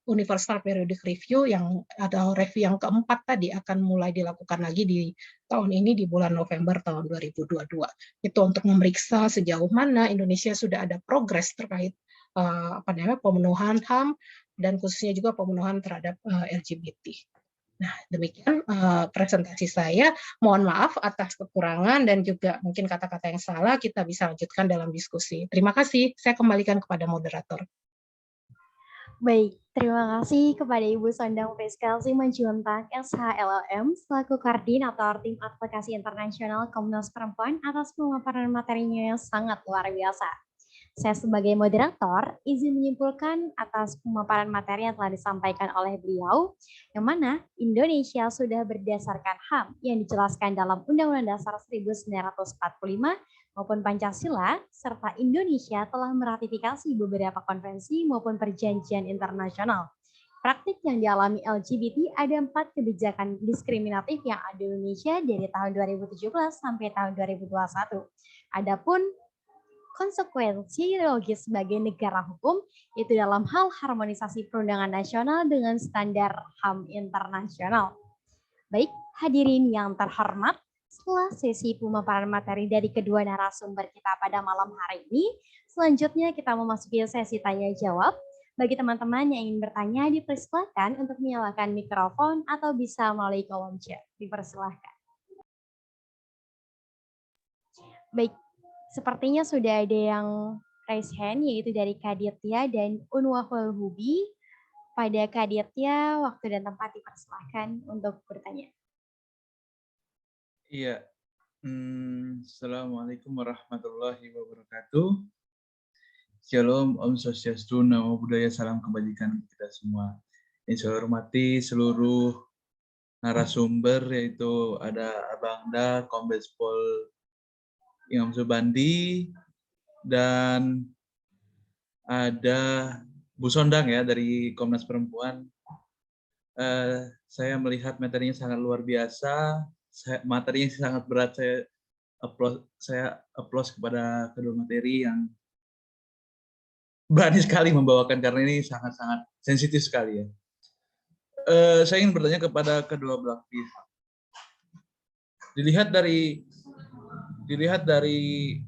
Universal Periodic Review yang ada review yang keempat tadi akan mulai dilakukan lagi di tahun ini di bulan November tahun 2022. Itu untuk memeriksa sejauh mana Indonesia sudah ada progres terkait pemenuhan HAM dan khususnya juga pemenuhan terhadap LGBT. Nah, demikian presentasi saya. Mohon maaf atas kekurangan dan juga mungkin kata-kata yang salah, kita bisa lanjutkan dalam diskusi. Terima kasih. Saya kembalikan kepada moderator. Baik, terima kasih kepada Ibu Sondang Priska Simanjuntak, SHLLM, selaku Koordinator Tim Advokasi Internasional Komnas Perempuan atas pemaparan materinya yang sangat luar biasa. Saya sebagai moderator izin menyimpulkan atas pemaparan materi yang telah disampaikan oleh beliau, yang mana Indonesia sudah berdasarkan HAM yang dijelaskan dalam Undang-Undang Dasar 1945 maupun Pancasila, serta Indonesia telah meratifikasi beberapa konvensi maupun perjanjian internasional. Praktik yang dialami LGBT ada 4 kebijakan diskriminatif yang ada di Indonesia dari tahun 2017 sampai tahun 2021. Adapun konsekuensi logis sebagai negara hukum itu dalam hal harmonisasi perundangan nasional dengan standar HAM internasional. Baik, hadirin yang terhormat, setelah sesi pemaparan materi dari kedua narasumber kita pada malam hari ini, selanjutnya kita memasuki sesi tanya jawab. Bagi teman-teman yang ingin bertanya, dipersilakan untuk menyalakan mikrofon atau bisa melalui kolom chat. Dipersilakan. Baik, sepertinya sudah ada yang raise hand, yaitu dari Kaditya dan Unwahul Hubi. Pada Kaditya, waktu dan tempat dipersilakan untuk bertanya. Iya, Assalamualaikum warahmatullahi wabarakatuh. Shalom, Om Swastiastu, Namo Buddhaya, salam kebajikan kita semua. Yang saya hormati seluruh narasumber, yaitu ada Abangda, Kombes Pol Imam Subandi, dan ada Bu Sondang ya dari Komnas Perempuan. Saya melihat materinya sangat luar biasa. Materinya sangat berat, saya applause kepada kedua materi yang berani sekali membawakan, karena ini sangat-sangat sensitif sekali ya. Saya ingin bertanya kepada kedua belah pihak. Dilihat dari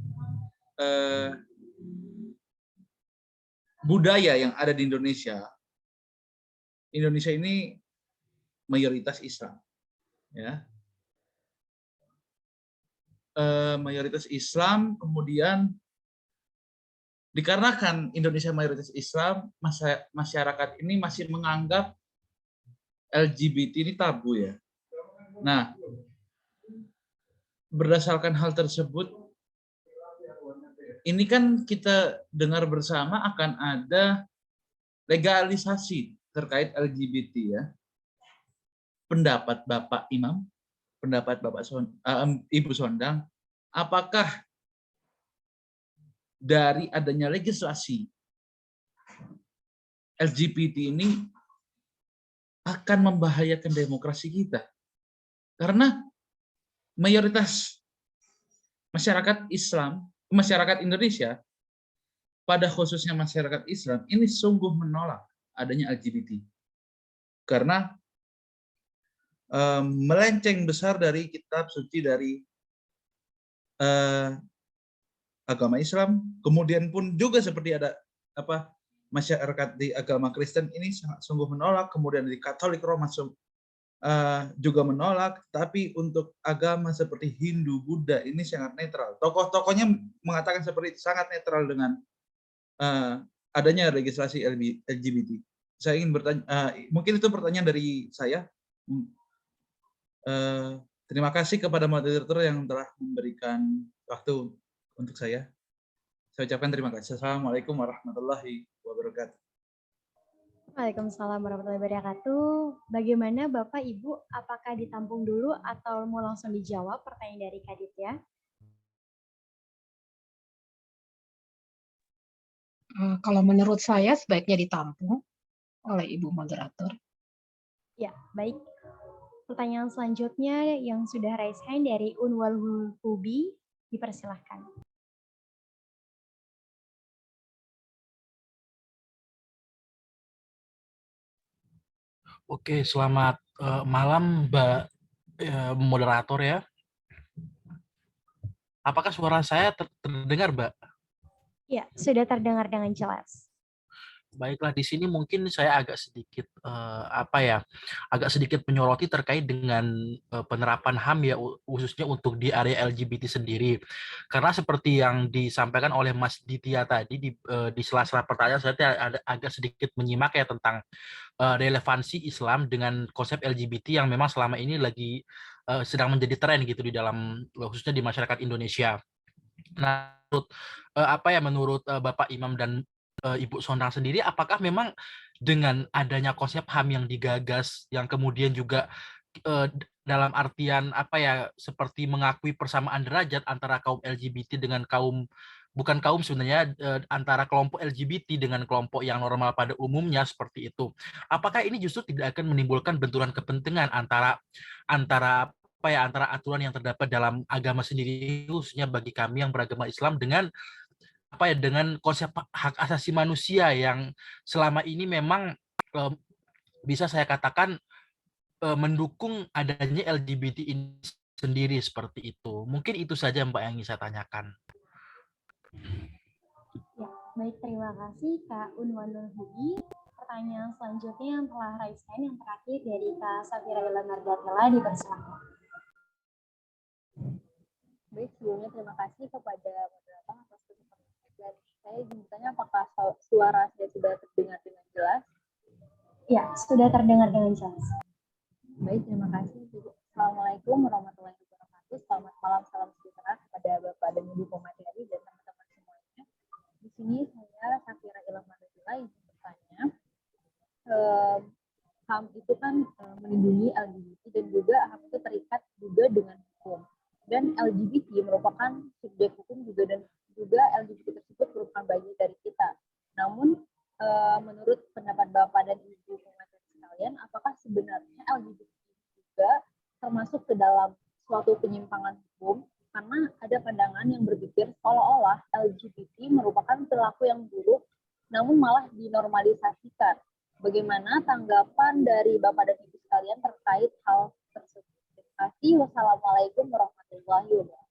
budaya yang ada di Indonesia ini mayoritas Islam, ya. Mayoritas Islam, kemudian dikarenakan Indonesia mayoritas Islam, masyarakat ini masih menganggap LGBT ini tabu ya. Nah, berdasarkan hal tersebut, ini kan kita dengar bersama akan ada legalisasi terkait LGBT ya. Pendapat Bapak Imam, pendapat Ibu Sondang, apakah dari adanya legislasi LGBT ini akan membahayakan demokrasi kita? Karena mayoritas masyarakat Islam, masyarakat Indonesia, pada khususnya masyarakat Islam, ini sungguh menolak adanya LGBT. Karena melenceng besar dari kitab suci dari agama Islam, kemudian pun juga seperti ada masyarakat di agama Kristen ini sangat sungguh menolak, kemudian di Katolik Roma juga menolak, tapi untuk agama seperti Hindu, Buddha ini sangat netral. Tokoh-tokohnya mengatakan seperti itu, sangat netral dengan adanya legislasi LGBT. Saya ingin bertanya, mungkin itu pertanyaan dari saya. Terima kasih kepada moderator yang telah memberikan waktu untuk saya. Saya ucapkan terima kasih. Assalamualaikum warahmatullahi wabarakatuh. Waalaikumsalam warahmatullahi wabarakatuh. Bagaimana Bapak Ibu, apakah ditampung dulu atau mau langsung dijawab pertanyaan dari Kadit ya? Kalau menurut saya sebaiknya ditampung oleh Ibu moderator. Ya, baik. Pertanyaan selanjutnya yang sudah raise hand dari Unwal Hubi, dipersilahkan. Oke, selamat malam Mbak moderator ya. Apakah suara saya terdengar, Mbak? Ya, sudah terdengar dengan jelas. Baiklah, di sini mungkin saya agak sedikit agak sedikit menyoroti terkait dengan penerapan HAM ya, khususnya untuk di area LGBT sendiri. Karena seperti yang disampaikan oleh Mas Ditya tadi di sela-sela pertanyaan, saya ada agak sedikit menyimak ya tentang relevansi Islam dengan konsep LGBT yang memang selama ini lagi sedang menjadi tren gitu di dalam, khususnya di masyarakat Indonesia. Nah, menurut Bapak Imam dan Ibu Sondang sendiri, apakah memang dengan adanya konsep HAM yang digagas, yang kemudian juga dalam artian seperti mengakui persamaan derajat antara kaum LGBT dengan bukan kaum sebenarnya, antara kelompok LGBT dengan kelompok yang normal pada umumnya seperti itu. Apakah ini justru tidak akan menimbulkan benturan kepentingan antara aturan yang terdapat dalam agama sendiri, khususnya bagi kami yang beragama Islam, dengan dengan konsep hak asasi manusia yang selama ini memang bisa saya katakan mendukung adanya LGBT ini sendiri seperti itu. Mungkin itu saja Mbak yang ingin saya tanyakan. Ya, baik, terima kasih Kak Unwanul Hudi. Pertanyaan selanjutnya yang telah raise hand yang terakhir dari Kak Safira Ilamardatela, dipersilakan. Baik, sebelumnya terima kasih kepada moderator atas kesempatan. Dan saya ingin bertanya apakah suara saya sudah terdengar dengan jelas? Ya, sudah terdengar dengan jelas. Baik, terima kasih. Assalamualaikum warahmatullahi wabarakatuh. Selamat malam, salam sejahtera kepada Bapak dan Ibu pemateri dan teman-teman semuanya. Di sini saya Safira Ilamardatela ingin bertanya, HAM itu kan melindungi LGBT dan juga HAM itu terikat juga dengan hukum. Dan LGBT merupakan subjek hukum juga, dan juga LGBT tersebut merupakan bagian dari kita. Namun menurut pendapat Bapak dan Ibu pemateri sekalian, apakah sebenarnya LGBT juga termasuk ke dalam suatu penyimpangan hukum? Karena ada pandangan yang berpikir seolah-olah LGBT merupakan perilaku yang buruk, namun malah dinormalisasikan. Bagaimana tanggapan dari Bapak dan Ibu sekalian terkait hal tersebut? Terima kasih. Wassalamualaikum warahmatullahi wabarakatuh.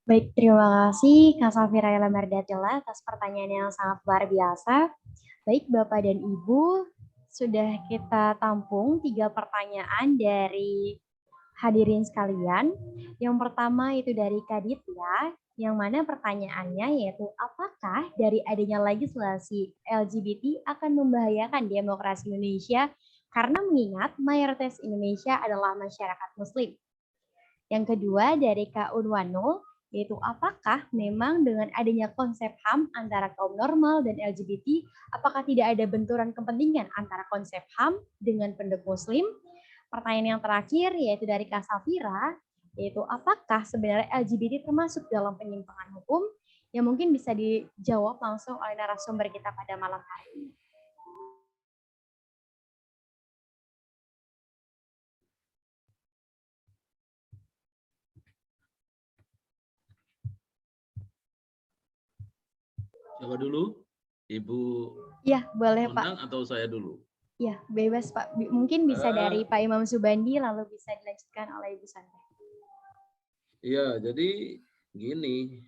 Baik, terima kasih Kak Safira Ilamardatela atas pertanyaan yang sangat luar biasa. Baik, Bapak dan Ibu, sudah kita tampung 3 pertanyaan dari hadirin sekalian. Yang pertama itu dari Kadit ya, yang mana pertanyaannya yaitu apakah dari adanya legislasi LGBT akan membahayakan demokrasi Indonesia karena mengingat mayoritas Indonesia adalah masyarakat Muslim. Yang kedua dari Kak Unwanul, yaitu apakah memang dengan adanya konsep HAM antara kaum normal dan LGBT, apakah tidak ada benturan kepentingan antara konsep HAM dengan pendukung Muslim? Pertanyaan yang terakhir yaitu dari Kak Safira, yaitu apakah sebenarnya LGBT termasuk dalam penyimpangan hukum? Yang mungkin bisa dijawab langsung oleh narasumber kita pada malam hari ini. Siapa dulu? Ibu Ya, boleh Pak. Undang atau saya dulu? Ya, bebas Pak. Mungkin bisa dari Pak Imam Subandi, lalu bisa dilanjutkan oleh Ibu Sandra. Iya, jadi gini,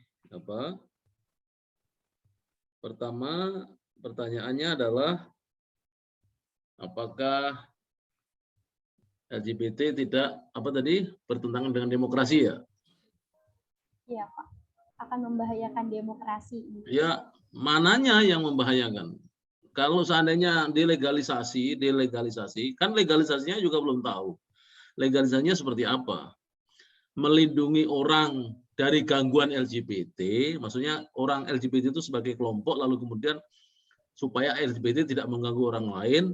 pertama pertanyaannya adalah apakah LGBT tidak bertentangan dengan demokrasi ya? Iya Pak, akan membahayakan demokrasi. Ya, mananya yang membahayakan? Kalau seandainya delegalisasi, kan legalisasinya juga belum tahu. Legalisasinya seperti apa? Melindungi orang dari gangguan LGBT, maksudnya orang LGBT itu sebagai kelompok, lalu kemudian supaya LGBT tidak mengganggu orang lain,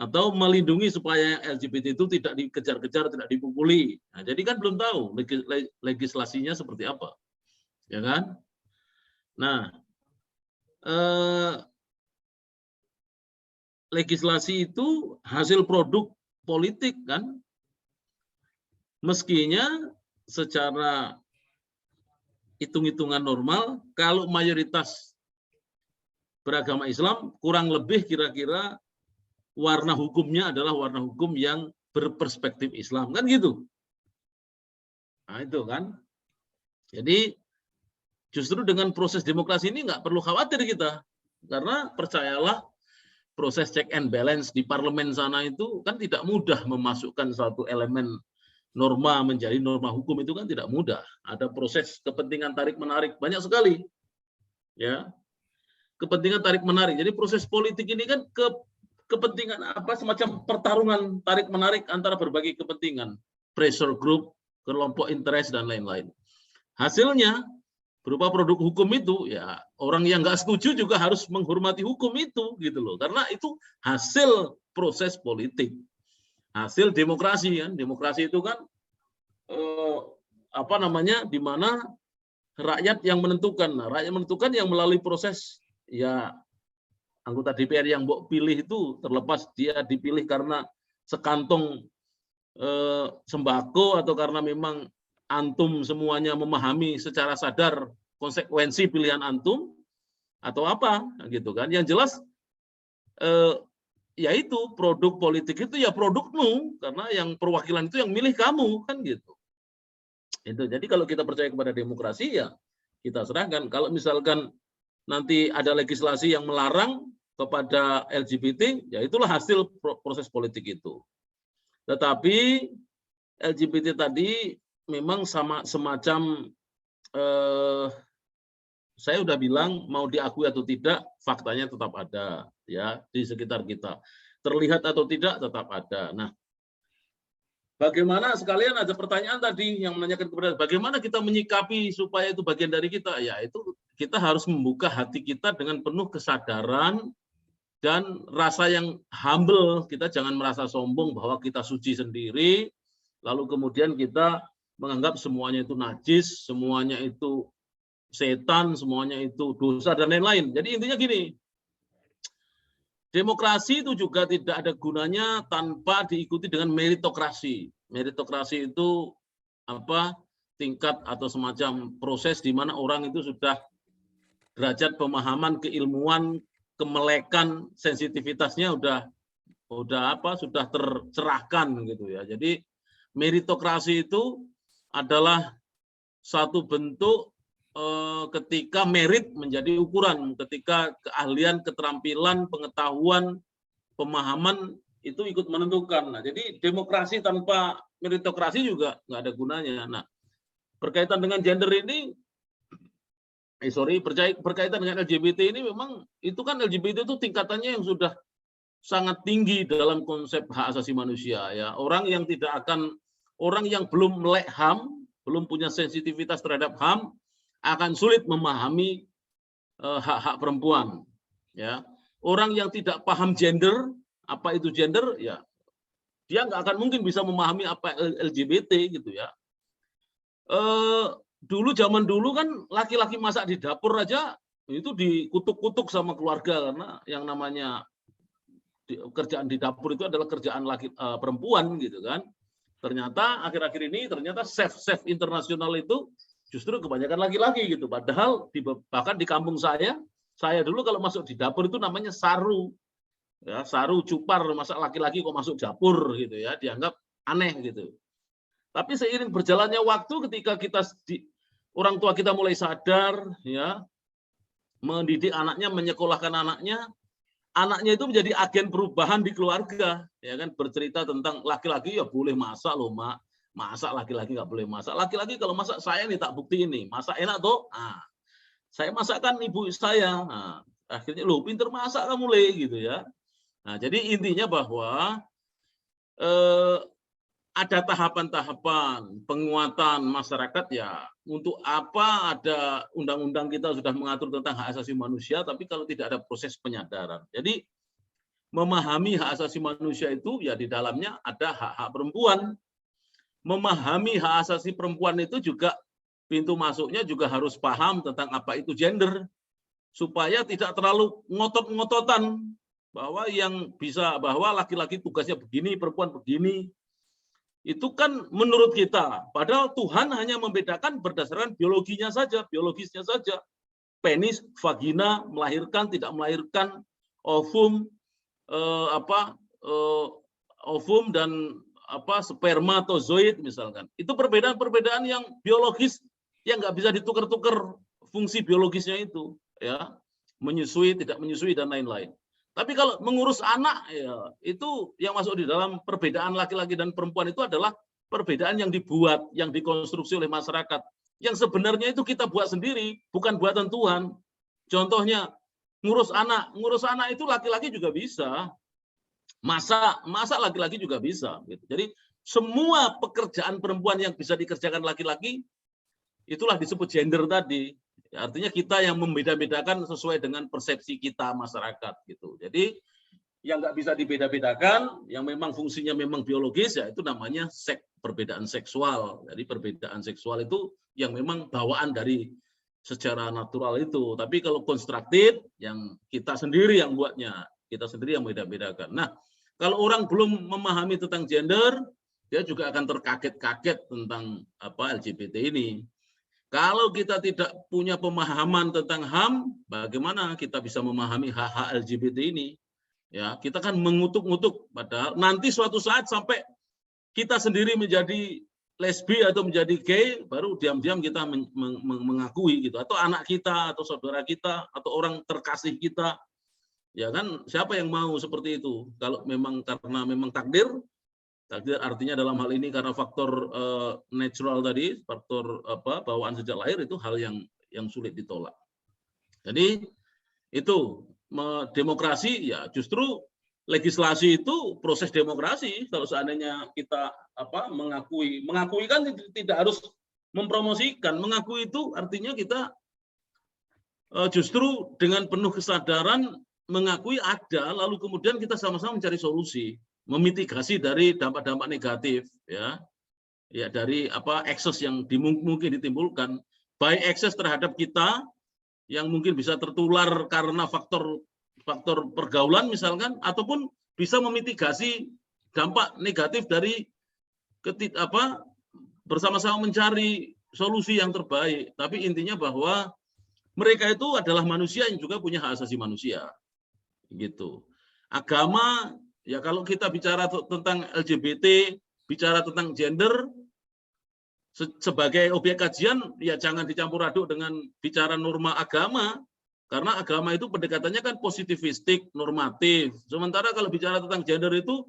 atau melindungi supaya LGBT itu tidak dikejar-kejar, tidak dipukuli. Nah, jadi kan belum tahu legislasinya seperti apa, ya kan? Nah, legislasi itu hasil produk politik kan, meskinya secara hitung-hitungan normal, kalau mayoritas beragama Islam, kurang lebih kira-kira warna hukumnya adalah warna hukum yang berperspektif Islam, kan gitu. Nah itu kan. Jadi justru dengan proses demokrasi ini nggak perlu khawatir kita, karena percayalah proses check and balance di parlemen sana itu kan tidak mudah memasukkan satu elemen norma menjadi norma hukum, itu kan tidak mudah. Ada proses kepentingan tarik-menarik banyak sekali. Ya. Kepentingan tarik-menarik. Jadi proses politik ini kan kepentingan semacam pertarungan tarik-menarik antara berbagai kepentingan, pressure group, kelompok interest dan lain-lain. Hasilnya berupa produk hukum itu, ya orang yang nggak setuju juga harus menghormati hukum itu, gitu loh. Karena itu hasil proses politik, hasil demokrasi kan. Demokrasi itu kan di mana rakyat yang menentukan. Nah, rakyat menentukan yang melalui proses, ya anggota DPR yang Mbok pilih itu, terlepas dia dipilih karena sekantong sembako atau karena memang antum semuanya memahami secara sadar konsekuensi pilihan antum atau apa gitu kan. Yang jelas yaitu produk politik itu ya produkmu, karena yang perwakilan itu yang milih kamu kan gitu. Itu. Jadi kalau kita percaya kepada demokrasi ya kita serahkan. Kalau misalkan nanti ada legislasi yang melarang kepada LGBT, ya itulah hasil proses politik itu. Tetapi LGBT tadi memang semacam saya udah bilang, mau diakui atau tidak, faktanya tetap ada ya di sekitar kita. Terlihat atau tidak tetap ada. Nah, bagaimana sekalian ada pertanyaan tadi yang menanyakan kepada bagaimana kita menyikapi supaya itu bagian dari kita? Ya, itu kita harus membuka hati kita dengan penuh kesadaran dan rasa yang humble. Kita jangan merasa sombong bahwa kita suci sendiri, lalu kemudian kita menganggap semuanya itu najis, semuanya itu setan, semuanya itu dosa dan lain-lain. Jadi intinya gini, demokrasi itu juga tidak ada gunanya tanpa diikuti dengan meritokrasi. Meritokrasi itu tingkat atau semacam proses di mana orang itu sudah derajat pemahaman, keilmuan, kemelekan, sensitivitasnya sudah tercerahkan gitu ya. Jadi meritokrasi itu adalah satu bentuk ketika merit menjadi ukuran, ketika keahlian, keterampilan, pengetahuan, pemahaman itu ikut menentukan. Nah, jadi demokrasi tanpa meritokrasi juga nggak ada gunanya. Nah, berkaitan dengan gender ini, berkaitan dengan LGBT ini memang itu kan LGBT itu tingkatannya yang sudah sangat tinggi dalam konsep hak asasi manusia ya. Orang yang belum melek HAM, belum punya sensitivitas terhadap HAM, akan sulit memahami hak-hak perempuan. Ya, orang yang tidak paham gender, apa itu gender, ya dia nggak akan mungkin bisa memahami apa LGBT gitu ya. Zaman dulu kan laki-laki masak di dapur aja itu dikutuk-kutuk sama keluarga karena yang namanya kerjaan di dapur itu adalah kerjaan perempuan gitu kan. Ternyata akhir-akhir ini ternyata chef internasional itu justru kebanyakan laki-laki gitu. Padahal bahkan di kampung saya dulu kalau masuk di dapur itu namanya saru. Ya, saru cupar, masa laki-laki kok masuk dapur gitu ya, dianggap aneh gitu. Tapi seiring berjalannya waktu ketika orang tua kita mulai sadar ya, mendidik anaknya, menyekolahkan anaknya itu menjadi agen perubahan di keluarga, ya kan, bercerita tentang laki-laki ya boleh masak loh, Mak. Masak laki-laki nggak boleh masak. Laki-laki kalau masak saya nih tak bukti ini, masak enak toh. Nah, saya masakkan ibu saya. Nah, akhirnya lo pinter masak kamu Le gitu ya. Nah, jadi intinya bahwa ada tahapan-tahapan penguatan masyarakat ya. Untuk apa ada undang-undang kita sudah mengatur tentang hak asasi manusia, tapi kalau tidak ada proses penyadaran. Jadi memahami hak asasi manusia itu ya di dalamnya ada hak-hak perempuan. Memahami hak asasi perempuan itu juga pintu masuknya juga harus paham tentang apa itu gender, supaya tidak terlalu ngotot-ngototan bahwa bahwa laki-laki tugasnya begini, perempuan begini. Itu kan menurut kita, padahal Tuhan hanya membedakan berdasarkan biologisnya saja. Penis, vagina, melahirkan, tidak melahirkan, ovum, ovum dan spermatozoid misalkan. Itu perbedaan-perbedaan yang biologis yang nggak bisa ditukar-tukar fungsi biologisnya itu, ya, menyusui, tidak menyusui dan lain-lain. Tapi kalau mengurus anak, ya, itu yang masuk di dalam perbedaan laki-laki dan perempuan itu adalah perbedaan yang dibuat, yang dikonstruksi oleh masyarakat. Yang sebenarnya itu kita buat sendiri, bukan buatan Tuhan. Contohnya, ngurus anak itu laki-laki juga bisa. Masak laki-laki juga bisa. Gitu. Jadi semua pekerjaan perempuan yang bisa dikerjakan laki-laki, itulah disebut gender tadi. Ya, artinya kita yang membeda-bedakan sesuai dengan persepsi kita masyarakat gitu. Jadi yang nggak bisa dibeda-bedakan, yang memang fungsinya memang biologis ya itu namanya perbedaan seksual. Jadi perbedaan seksual itu yang memang bawaan dari secara natural itu. Tapi kalau konstruktif yang kita sendiri yang buatnya, kita sendiri yang beda-bedakan. Nah, kalau orang belum memahami tentang gender, dia juga akan terkaget-kaget tentang LGBT ini. Kalau kita tidak punya pemahaman tentang HAM, bagaimana kita bisa memahami hak-hak LGBT ini? Ya, kita kan mengutuk-ngutuk, padahal nanti suatu saat sampai kita sendiri menjadi lesbi atau menjadi gay, baru diam-diam kita mengakui gitu, atau anak kita, atau saudara kita, atau orang terkasih kita, ya kan? Siapa yang mau seperti itu? Kalau memang karena memang takdir artinya dalam hal ini karena faktor natural tadi, faktor bawaan sejak lahir itu hal yang sulit ditolak. Jadi itu demokrasi ya justru legislasi itu proses demokrasi. Kalau seandainya kita mengakui kan tidak harus mempromosikan, mengakui itu artinya kita justru dengan penuh kesadaran mengakui ada, lalu kemudian kita sama-sama mencari solusi, memitigasi dari dampak-dampak negatif, ya dari ekses yang mungkin ditimbulkan, baik ekses terhadap kita yang mungkin bisa tertular karena faktor pergaulan misalkan, ataupun bisa memitigasi dampak negatif dari bersama-sama mencari solusi yang terbaik. Tapi intinya bahwa mereka itu adalah manusia yang juga punya hak asasi manusia. Gitu. Agama, ya kalau kita bicara tentang LGBT, bicara tentang gender, sebagai objek kajian, ya jangan dicampur aduk dengan bicara norma agama, karena agama itu pendekatannya kan positivistik, normatif. Sementara kalau bicara tentang gender itu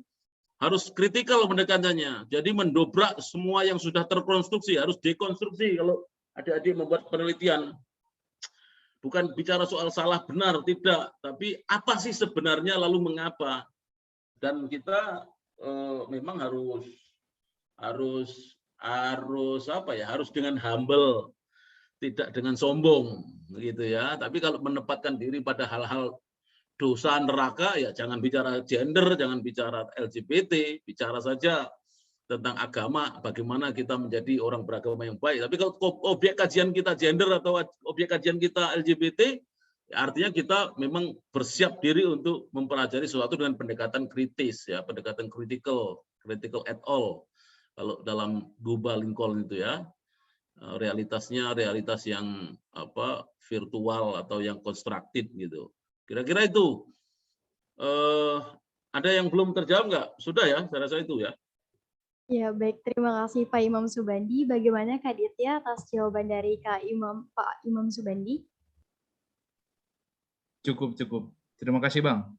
harus kritikal pendekatannya. Jadi mendobrak semua yang sudah terkonstruksi, harus dekonstruksi kalau adik-adik membuat penelitian. Bukan bicara soal salah benar, tidak, tapi apa sih sebenarnya lalu mengapa. Dan kita memang harus dengan humble. tidak dengan sombong gitu ya. Tapi kalau menempatkan diri pada hal-hal dosa neraka, ya jangan bicara gender, jangan bicara LGBT, bicara saja tentang agama, bagaimana kita menjadi orang beragama yang baik. Tapi kalau objek kajian kita gender atau objek kajian kita LGBT, ya artinya kita memang bersiap diri untuk mempelajari sesuatu dengan pendekatan kritis, ya, pendekatan critical at all. Kalau dalam Global Lincoln itu ya, realitasnya realitas yang virtual atau yang constructed gitu. Kira-kira itu. Ada yang belum terjawab nggak? Sudah ya, saya rasa itu ya. Ya, baik. Terima kasih Pak Imam Subandi. Bagaimana Kak Ditya atas jawaban dari Pak Imam Subandi? Cukup. Terima kasih, Bang.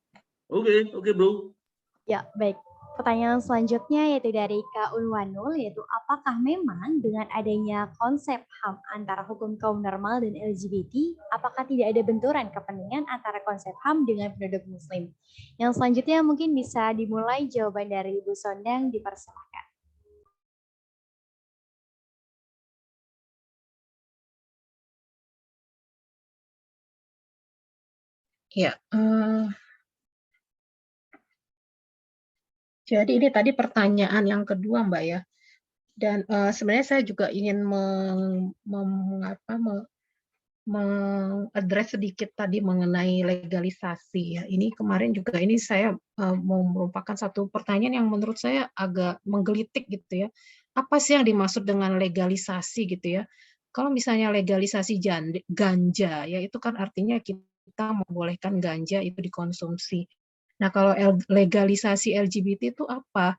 Oke, Bro. Ya, baik. Pertanyaan selanjutnya yaitu dari Kak Unwanul, yaitu apakah memang dengan adanya konsep HAM antara hukum kaum normal dan LGBT, apakah tidak ada benturan kepentingan antara konsep HAM dengan penduduk Muslim? Yang selanjutnya mungkin bisa dimulai jawaban dari Ibu Sondang, dipersilakan. Ya, jadi ini tadi pertanyaan yang kedua, Mbak ya. Dan sebenarnya saya juga ingin mengadres sedikit tadi mengenai legalisasi ya. Ini kemarin juga ini saya merupakan satu pertanyaan yang menurut saya agak menggelitik gitu ya. Apa sih yang dimaksud dengan legalisasi gitu ya? Kalau misalnya legalisasi ganja ya itu kan artinya kita membolehkan ganja itu dikonsumsi. Nah, kalau legalisasi LGBT itu apa?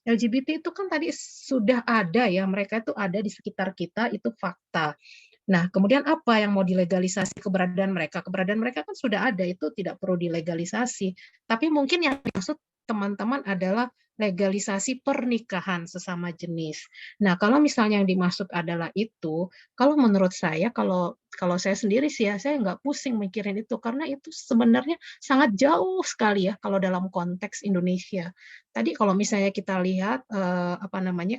LGBT itu kan tadi sudah ada ya, mereka itu ada di sekitar kita, itu fakta. Nah, kemudian apa yang mau dilegalisasi keberadaan mereka? Keberadaan mereka kan sudah ada, itu tidak perlu dilegalisasi. Tapi mungkin yang dimaksud teman-teman adalah legalisasi pernikahan sesama jenis. Nah, kalau misalnya yang dimaksud adalah itu, kalau menurut saya, kalau saya sendiri sih ya, saya nggak pusing mikirin itu, karena itu sebenarnya sangat jauh sekali ya kalau dalam konteks Indonesia. Tadi kalau misalnya kita lihat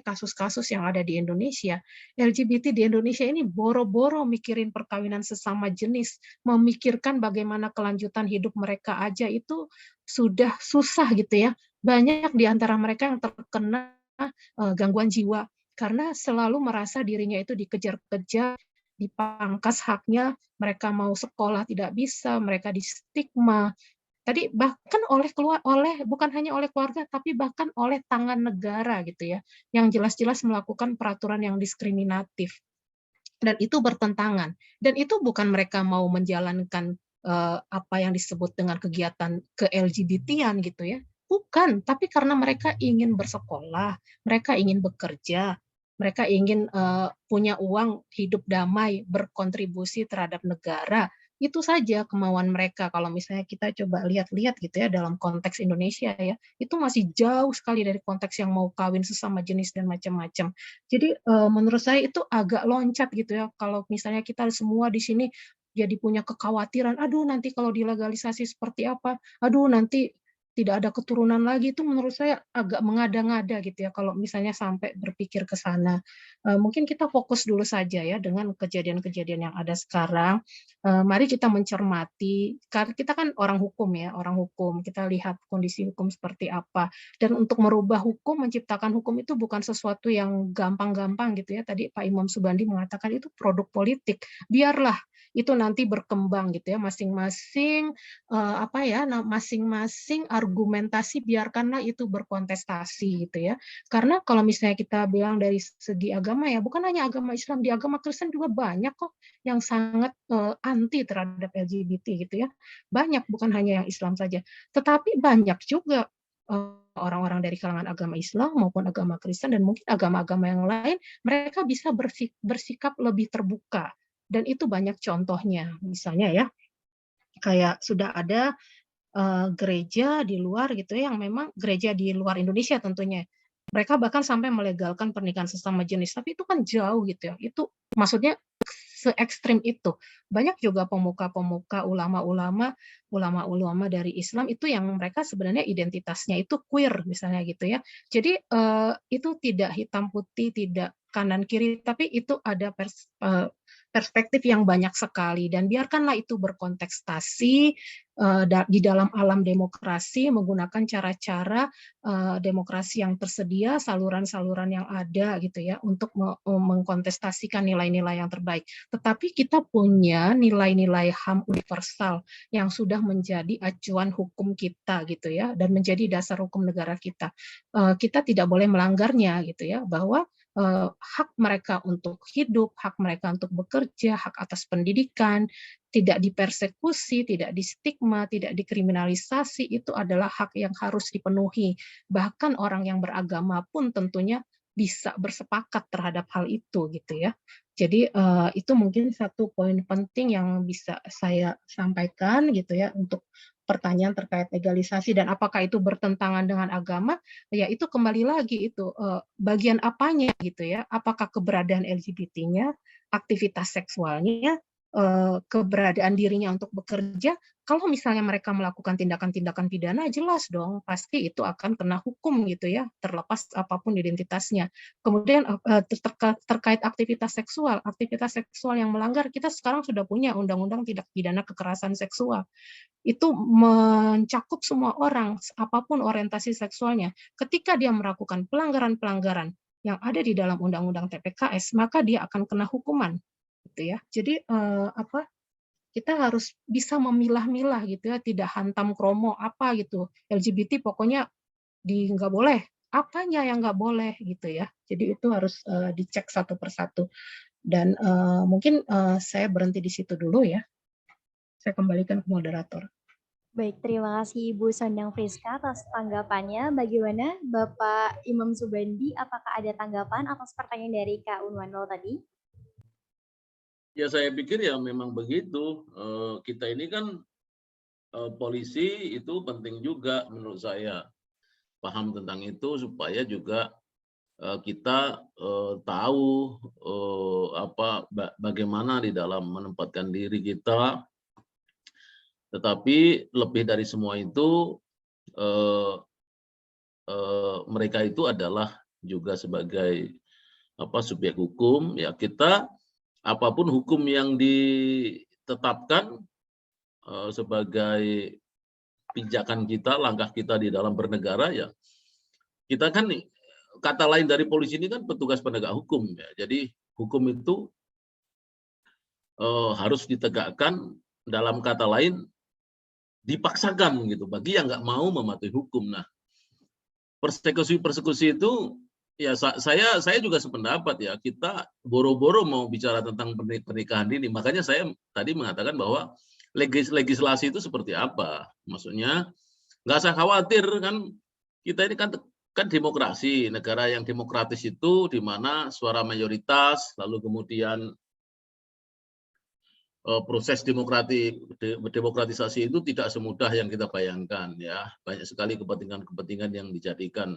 kasus-kasus yang ada di Indonesia, LGBT di Indonesia ini boro-boro mikirin perkawinan sesama jenis, memikirkan bagaimana kelanjutan hidup mereka aja itu sudah susah gitu ya. Banyak di antara mereka yang terkena gangguan jiwa karena selalu merasa dirinya itu dikejar-kejar, dipangkas haknya, mereka mau sekolah tidak bisa, mereka distigma. Tadi bahkan bukan hanya oleh keluarga, tapi bahkan oleh tangan negara gitu ya, yang jelas-jelas melakukan peraturan yang diskriminatif. Dan itu bertentangan. Dan itu bukan mereka mau menjalankan apa yang disebut dengan kegiatan ke-LGBT-an gitu ya. Bukan, tapi karena mereka ingin bersekolah, mereka ingin bekerja, mereka ingin punya uang, hidup damai, berkontribusi terhadap negara. Itu saja kemauan mereka. Kalau misalnya kita coba lihat-lihat gitu ya dalam konteks Indonesia ya, itu masih jauh sekali dari konteks yang mau kawin sesama jenis dan macam-macam. Jadi menurut saya itu agak loncat gitu ya. Kalau misalnya kita semua di sini jadi punya kekhawatiran, aduh nanti kalau dilegalisasi seperti apa, aduh nanti tidak ada keturunan lagi, itu menurut saya agak mengada-ngada gitu ya kalau misalnya sampai berpikir ke sana. Mungkin kita fokus dulu saja ya dengan kejadian-kejadian yang ada sekarang. Mari kita mencermati, karena kita kan orang hukum ya, orang hukum, kita lihat kondisi hukum seperti apa. Dan untuk merubah hukum, menciptakan hukum itu bukan sesuatu yang gampang-gampang gitu ya. Tadi Pak Imam Subandi mengatakan itu produk politik. Biarlah itu nanti berkembang gitu ya, masing-masing masing-masing argumentasi biarkanlah itu berkontestasi gitu ya. Karena kalau misalnya kita bilang dari segi agama ya, bukan hanya agama Islam, di agama Kristen juga banyak kok yang sangat anti terhadap LGBT gitu ya. Banyak, bukan hanya yang Islam saja. Tetapi banyak juga orang-orang dari kalangan agama Islam maupun agama Kristen dan mungkin agama-agama yang lain, mereka bisa bersikap lebih terbuka. Dan itu banyak contohnya, misalnya ya, kayak sudah ada gereja di luar gitu ya, yang memang gereja di luar Indonesia tentunya. Mereka bahkan sampai melegalkan pernikahan sesama jenis, tapi itu kan jauh gitu ya. Itu maksudnya se-ekstrim itu. Banyak juga pemuka-pemuka, ulama-ulama dari Islam itu yang mereka sebenarnya identitasnya itu queer misalnya gitu ya. Jadi itu tidak hitam putih, tidak kanan kiri, tapi itu ada perspektif yang banyak sekali, dan biarkanlah itu berkontestasi di dalam alam demokrasi menggunakan cara-cara demokrasi yang tersedia, saluran-saluran yang ada gitu ya, untuk mengkontestasikan nilai-nilai yang terbaik. Tetapi kita punya nilai-nilai HAM universal yang sudah menjadi acuan hukum kita gitu ya, dan menjadi dasar hukum negara kita. Kita tidak boleh melanggarnya gitu ya, bahwa hak mereka untuk hidup, hak mereka untuk bekerja, hak atas pendidikan, tidak dipersekusi, tidak distigma, tidak dikriminalisasi, itu adalah hak yang harus dipenuhi. Bahkan orang yang beragama pun tentunya bisa bersepakat terhadap hal itu gitu ya. Jadi itu mungkin satu poin penting yang bisa saya sampaikan gitu ya, untuk pertanyaan terkait legalisasi dan apakah itu bertentangan dengan agama, ya itu kembali lagi itu bagian apanya gitu ya, apakah keberadaan LGBT-nya, aktivitas seksualnya, keberadaan dirinya untuk bekerja. Kalau misalnya mereka melakukan tindakan-tindakan pidana, jelas dong pasti itu akan kena hukum gitu ya, terlepas apapun identitasnya. Kemudian terkait aktivitas seksual yang melanggar, kita sekarang sudah punya undang-undang tindak pidana kekerasan seksual. Itu mencakup semua orang, apapun orientasi seksualnya. Ketika dia melakukan pelanggaran-pelanggaran yang ada di dalam undang-undang TPKS, maka dia akan kena hukuman, gitu ya. Jadi kita harus bisa memilah-milah gitu ya, tidak hantam kromo apa gitu. LGBT pokoknya nggak boleh, apanya yang nggak boleh gitu ya. Jadi itu harus dicek satu persatu. Dan mungkin saya berhenti di situ dulu ya. Saya kembalikan ke moderator. Baik, terima kasih Ibu Sondang Friska atas tanggapannya. Bagaimana Bapak Imam Subandi, apakah ada tanggapan atas pertanyaan dari Kak Unwanul tadi? Ya saya pikir ya memang begitu. Kita ini kan polisi itu penting juga menurut saya paham tentang itu supaya juga kita tahu bagaimana di dalam menempatkan diri kita. Tetapi lebih dari semua itu mereka itu adalah juga sebagai subjek hukum ya, kita apapun hukum yang ditetapkan sebagai pijakan kita, langkah kita di dalam bernegara ya, kita kan kata lain dari polisi ini kan petugas penegak hukum ya. Jadi hukum itu harus ditegakkan, dalam kata lain dipaksakan gitu bagi yang nggak mau mematuhi hukum. Nah, persekusi itu ya saya juga sependapat ya, kita boro-boro mau bicara tentang pernikahan dini. Makanya saya tadi mengatakan bahwa legislasi itu seperti apa. Maksudnya nggak usah khawatir, kan kita ini kan demokrasi, negara yang demokratis itu di mana suara mayoritas, lalu kemudian proses demokratisasi itu tidak semudah yang kita bayangkan ya. Banyak sekali kepentingan-kepentingan yang dijadikan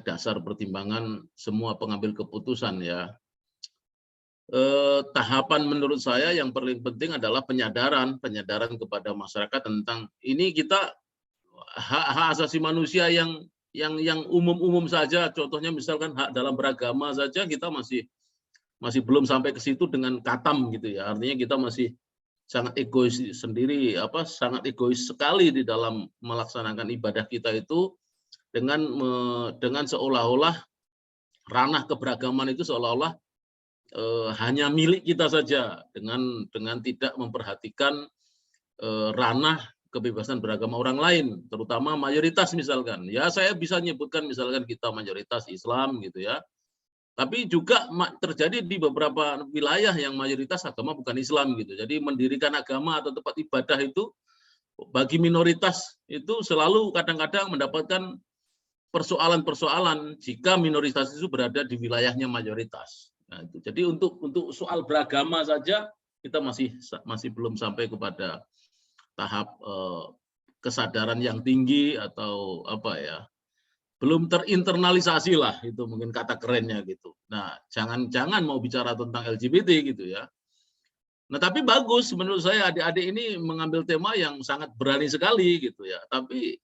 dasar pertimbangan semua pengambil keputusan ya. Tahapan menurut saya yang paling penting adalah penyadaran kepada masyarakat tentang ini, kita hak asasi manusia yang umum-umum saja, contohnya misalkan hak dalam beragama saja kita masih belum sampai ke situ dengan katam gitu ya. Artinya kita masih sangat egois sendiri, sangat egois sekali di dalam melaksanakan ibadah kita itu dengan seolah-olah ranah keberagaman itu seolah-olah hanya milik kita saja, dengan tidak memperhatikan ranah kebebasan beragama orang lain, terutama mayoritas misalkan. Ya saya bisa nyebutkan misalkan kita mayoritas Islam gitu ya. Tapi juga terjadi di beberapa wilayah yang mayoritas agama bukan Islam gitu. Jadi mendirikan agama atau tempat ibadah itu bagi minoritas itu selalu kadang-kadang mendapatkan persoalan-persoalan jika minoritas itu berada di wilayahnya mayoritas. Nah, itu. Jadi untuk soal beragama saja kita masih belum sampai kepada tahap kesadaran yang tinggi atau belum terinternalisasi lah, itu mungkin kata kerennya gitu. Nah, jangan mau bicara tentang LGBT gitu ya. Nah, tapi bagus menurut saya adik-adik ini mengambil tema yang sangat berani sekali gitu ya. Tapi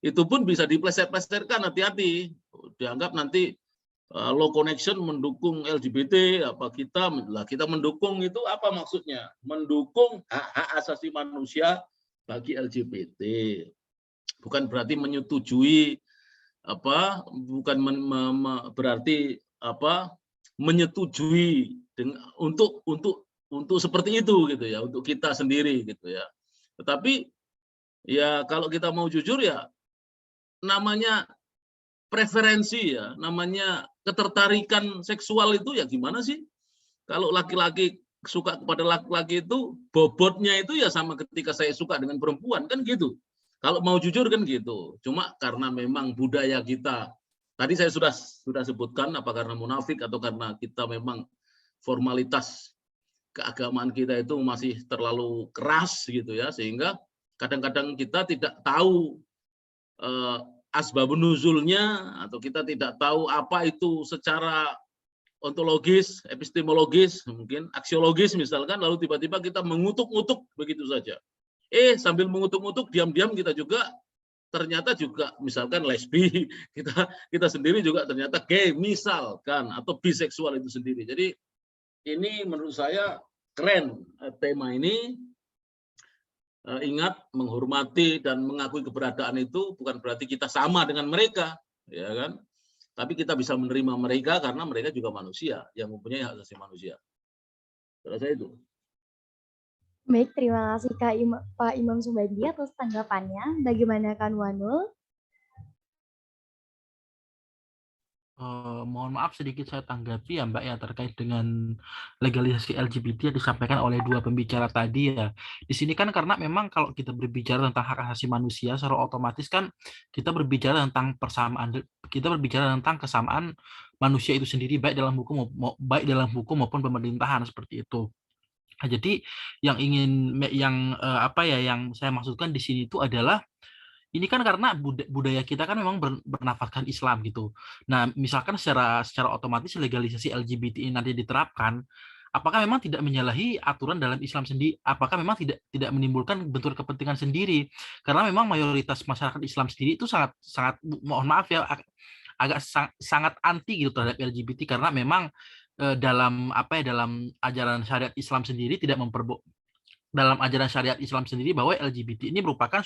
itu pun bisa dipleset-plesetkan, hati-hati. Dianggap nanti low connection mendukung LGBT, apa kita mendukung itu apa maksudnya? Mendukung hak-hak asasi manusia bagi LGBT. Bukan berarti menyetujui bukan berarti menyetujui untuk seperti itu gitu ya, untuk kita sendiri gitu ya. Tetapi ya kalau kita mau jujur ya namanya preferensi ya, namanya ketertarikan seksual itu ya gimana sih? Kalau laki-laki suka kepada laki-laki itu bobotnya itu ya sama ketika saya suka dengan perempuan kan gitu. Kalau mau jujur kan gitu. Cuma karena memang budaya kita, tadi saya sudah sebutkan apa karena munafik atau karena kita memang formalitas keagamaan kita itu masih terlalu keras gitu ya, sehingga kadang-kadang kita tidak tahu asbabun nuzulnya, atau kita tidak tahu apa itu secara ontologis, epistemologis, mungkin aksiologis misalkan, lalu tiba-tiba kita mengutuk-ngutuk begitu saja. Sambil mengutuk-ngutuk, diam-diam kita juga ternyata juga misalkan lesbi, kita sendiri juga ternyata gay misalkan, atau biseksual itu sendiri. Jadi ini menurut saya keren tema ini. Ingat, menghormati dan mengakui keberadaan itu bukan berarti kita sama dengan mereka, ya kan? Tapi kita bisa menerima mereka karena mereka juga manusia yang mempunyai hak asasi manusia. Saya itu. Baik, terima kasih Pak Imam Subandi atas tanggapannya. Bagaimana Kak Wanul? Mohon maaf sedikit saya tanggapi ya Mbak ya, terkait dengan legalisasi LGBT yang disampaikan oleh dua pembicara tadi ya. Di sini kan karena memang kalau kita berbicara tentang hak asasi manusia secara otomatis kan kita berbicara tentang kesamaan manusia itu sendiri, baik dalam hukum maupun pemerintahan seperti itu. Nah, jadi yang saya maksudkan di sini itu adalah ini kan karena budaya kita kan memang bernafaskan Islam gitu. Nah, misalkan secara otomatis legalisasi LGBT ini nanti diterapkan, apakah memang tidak menyalahi aturan dalam Islam sendiri? Apakah memang tidak menimbulkan bentur kepentingan sendiri? Karena memang mayoritas masyarakat Islam sendiri itu sangat mohon maaf ya, agak sangat anti gitu terhadap LGBT, karena memang dalam ajaran syariat Islam sendiri dalam ajaran syariat Islam sendiri bahwa LGBT ini merupakan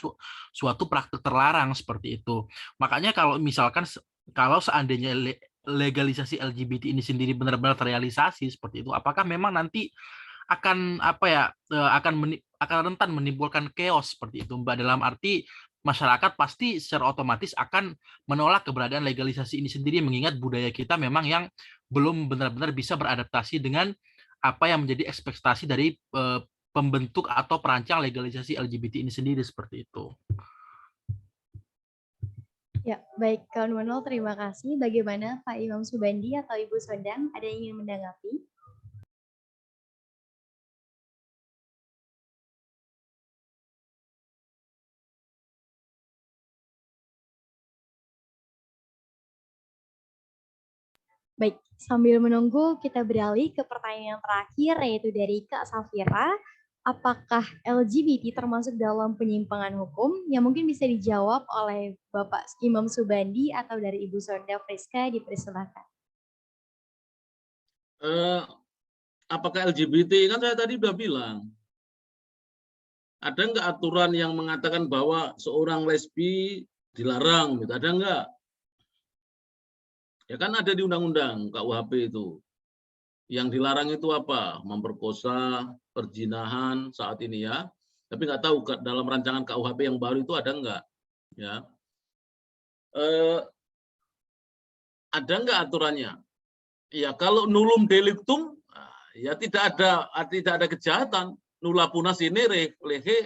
suatu praktik terlarang seperti itu. Makanya kalau seandainya legalisasi LGBT ini sendiri benar-benar terrealisasi seperti itu, apakah memang nanti akan rentan menimbulkan chaos seperti itu, Mbak, dalam arti masyarakat pasti secara otomatis akan menolak keberadaan legalisasi ini sendiri, mengingat budaya kita memang yang belum benar-benar bisa beradaptasi dengan apa yang menjadi ekspektasi dari pembentuk atau perancang legalisasi LGBT ini sendiri seperti itu. Ya, baik Kawan Wanul, terima kasih. Bagaimana Pak Imam Subandi atau Ibu Sondang, ada yang ingin menanggapi? Baik, sambil menunggu kita beralih ke pertanyaan yang terakhir, yaitu dari Kak Safira. Apakah LGBT termasuk dalam penyimpangan hukum? Yang mungkin bisa dijawab oleh Bapak Imam Subandi atau dari Ibu Sonda Friska, dipersilakan. Apakah LGBT? Kan saya tadi udah bilang. Ada nggak aturan yang mengatakan bahwa seorang lesbi dilarang? Gitu? Ada nggak? Ya kan ada di undang-undang KUHP itu. Yang dilarang itu apa? Memperkosa, perzinahan saat ini ya. Tapi nggak tahu dalam rancangan KUHP yang baru itu ada nggak? Ya. Ada nggak aturannya? Ya kalau nulum delictum, ya tidak ada kejahatan. Nulla puna sine lehe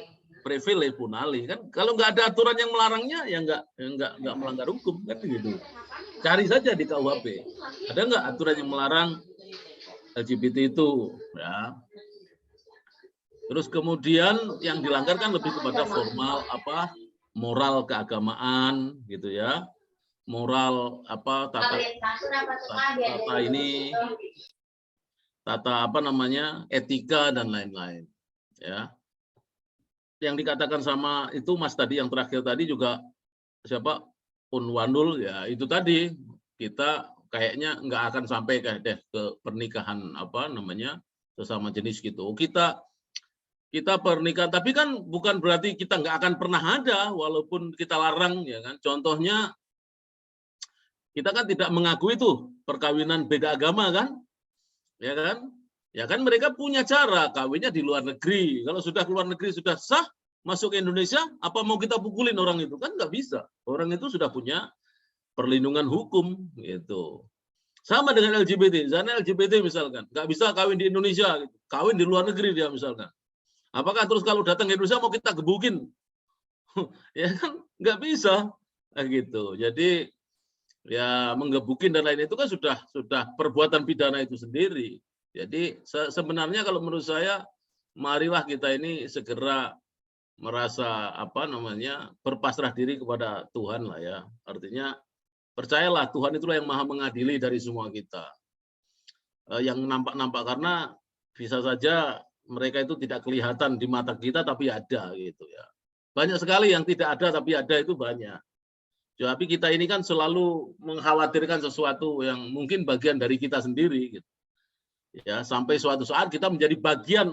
breve le punali, kan kalau nggak ada aturan yang melarangnya ya nggak melanggar hukum kan gitu. Cari saja di KUHP ada nggak aturan yang melarang LGBT itu ya. Terus kemudian yang dilanggar kan lebih kepada formal moral keagamaan gitu ya, moral etika dan lain-lain ya. Yang dikatakan sama itu Mas tadi yang terakhir tadi juga siapa Unwanul ya, itu tadi kita kayaknya nggak akan sampai ke pernikahan apa namanya sesama jenis gitu. Kita pernikahan, tapi kan bukan berarti kita nggak akan pernah ada walaupun kita larang ya kan. Contohnya kita kan tidak mengakui tuh perkawinan beda agama kan, ya kan? Ya kan mereka punya cara kawinnya di luar negeri. Kalau sudah keluar negeri sudah sah masuk ke Indonesia, apa mau kita pukulin orang itu? Kan nggak bisa. Orang itu sudah punya perlindungan hukum gitu. Sama dengan LGBT. Misalnya LGBT misalkan nggak bisa kawin di Indonesia, gitu. Kawin di luar negeri dia misalkan. Apakah terus kalau datang ke Indonesia mau kita gebukin? Ya kan nggak bisa gitu. Jadi ya menggebukin dan lain itu kan sudah perbuatan pidana itu sendiri. Jadi sebenarnya kalau menurut saya marilah kita ini segera merasa apa namanya berpasrah diri kepada Tuhan lah ya. Artinya percayalah Tuhan itulah yang maha mengadili dari semua kita. Yang nampak-nampak karena bisa saja mereka itu tidak kelihatan di mata kita tapi ada gitu ya. Banyak sekali yang tidak ada tapi ada itu banyak. Tapi kita ini kan selalu mengkhawatirkan sesuatu yang mungkin bagian dari kita sendiri gitu. Ya, sampai suatu saat kita menjadi bagian